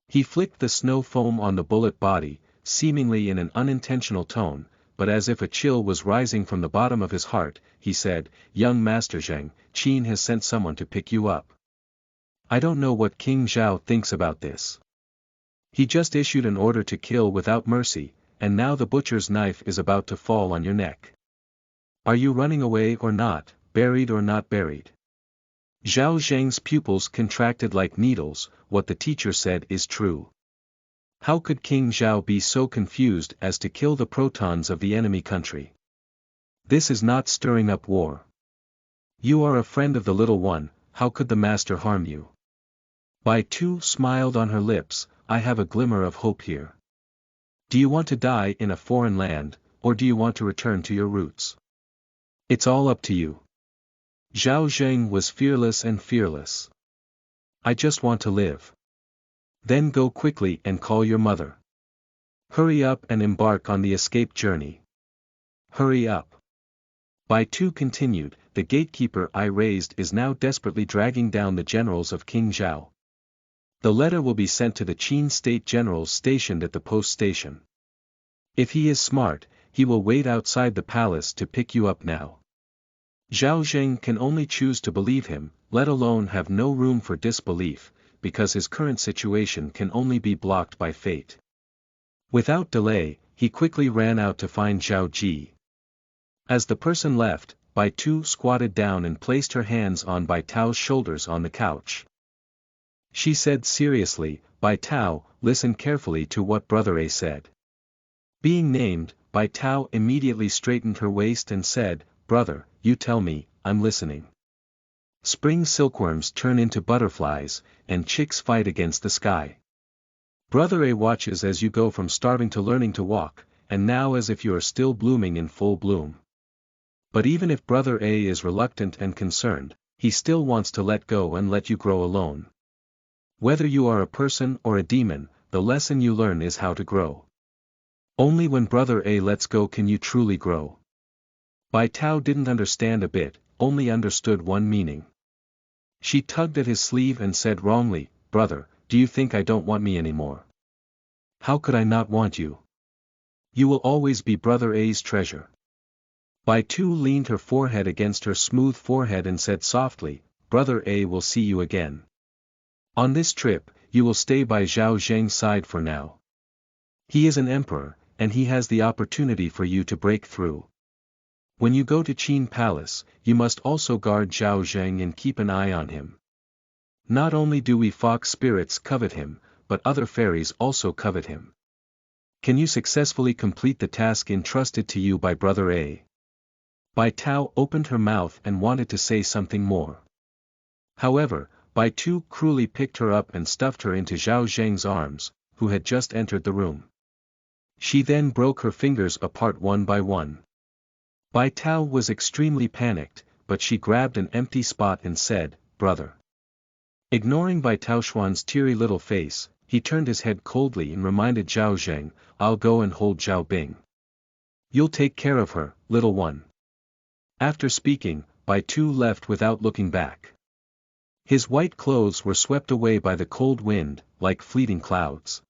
He flicked the snow foam on the bullet body, seemingly in an unintentional tone, but as if a chill was rising from the bottom of his heart, he said, "Young Master Zheng, Qin has sent someone to pick you up. I don't know what King Zhao thinks about this. He just issued an order to kill without mercy, and now the butcher's knife is about to fall on your neck. Are you running away or not, buried or not buried?" Zhao Zheng's pupils contracted like needles. What the teacher said is true. How could King Zhao be so confused as to kill the protons of the enemy country? This is not stirring up war. You are a friend of the little one, how could the master harm you? Bai Tao smiled on her lips, I have a glimmer of hope here. Do you want to die in a foreign land, or do you want to return to your roots? It's all up to you. Zheng was fearless and fearless. I just want to live. Then go quickly and call your mother. Hurry up and embark on the escape journey. Hurry up. Bai Tao continued, the gatekeeper I raised is now desperately dragging down the generals of King Zhao. The letter will be sent to the Qin state generals stationed at the post station. If he is smart, he will wait outside the palace to pick you up now. Zheng can only choose to believe him, let alone have no room for disbelief, because his current situation can only be blocked by fate. Without delay, he quickly ran out to find Zhao Ji. As the person left, Bai Tao squatted down and placed her hands on Bai Tao's shoulders on the couch. She said seriously, Bai Tao, listen carefully to what Brother A said. Being named, Bai Tao immediately straightened her waist and said, Brother, you tell me, I'm listening. Spring silkworms turn into butterflies, and chicks fight against the sky. Brother A watches as you go from starving to learning to walk, and now as if you are still blooming in full bloom. But even if Brother A is reluctant and concerned, he still wants to let go and let you grow alone. Whether you are a person or a demon, the lesson you learn is how to grow. Only when Brother A lets go can you truly grow. Bai Tao didn't understand a bit, only understood one meaning. She tugged at his sleeve and said wrongly, Brother, do you think I don't want me anymore? How could I not want you? You will always be Brother A's treasure. Bai Tao leaned her forehead against her smooth forehead and said softly, Brother A will see you again. On this trip, you will stay by Zheng's side for now. He is an emperor, and he has the opportunity for you to break through. When you go to Qin Palace, you must also guard Zheng and keep an eye on him. Not only do we fox spirits covet him, but other fairies also covet him. Can you successfully complete the task entrusted to you by Brother A? Bai Tao opened her mouth and wanted to say something more. However, Bai Tao cruelly picked her up and stuffed her into Zheng's arms, who had just entered the room. She then broke her fingers apart one by one. Bai Tao was extremely panicked, but she grabbed an empty spot and said, Brother. Ignoring Bai Taoxuan's teary little face, he turned his head coldly and reminded Zheng, I'll go and hold Zhao Bing. You'll take care of her, little one. After speaking, Bai Tao left without looking back. His white clothes were swept away by the cold wind, like fleeting clouds.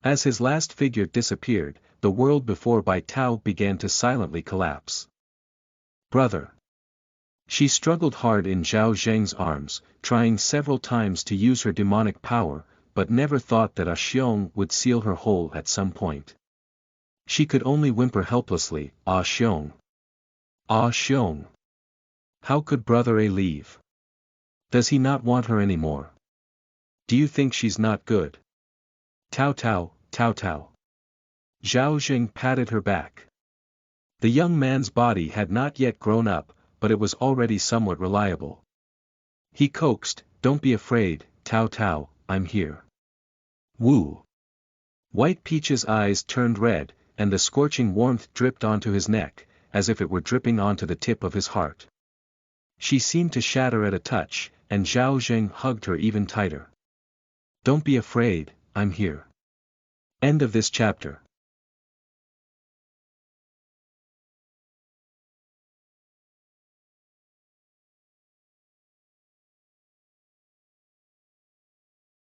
As his last figure disappeared, the world before Bai Tao began to silently collapse. Brother. She struggled hard in Zheng's arms, trying several times to use her demonic power, but never thought that Xiong would seal her whole at some point. She could only whimper helplessly, Ah Xiong. Ah Xiong. How could Brother A leave? Does he not want her anymore? Do you think she's not good? Tao Tao, Tao Tao. Zheng patted her back. The young man's body had not yet grown up, but it was already somewhat reliable. He coaxed, Don't be afraid, Tao Tao, I'm here. Woo. White Peach's eyes turned red, and the scorching warmth dripped onto his neck, as if it were dripping onto the tip of his heart. She seemed to shatter at a touch, and Zheng hugged her even tighter. Don't be afraid, I'm here. End of this chapter.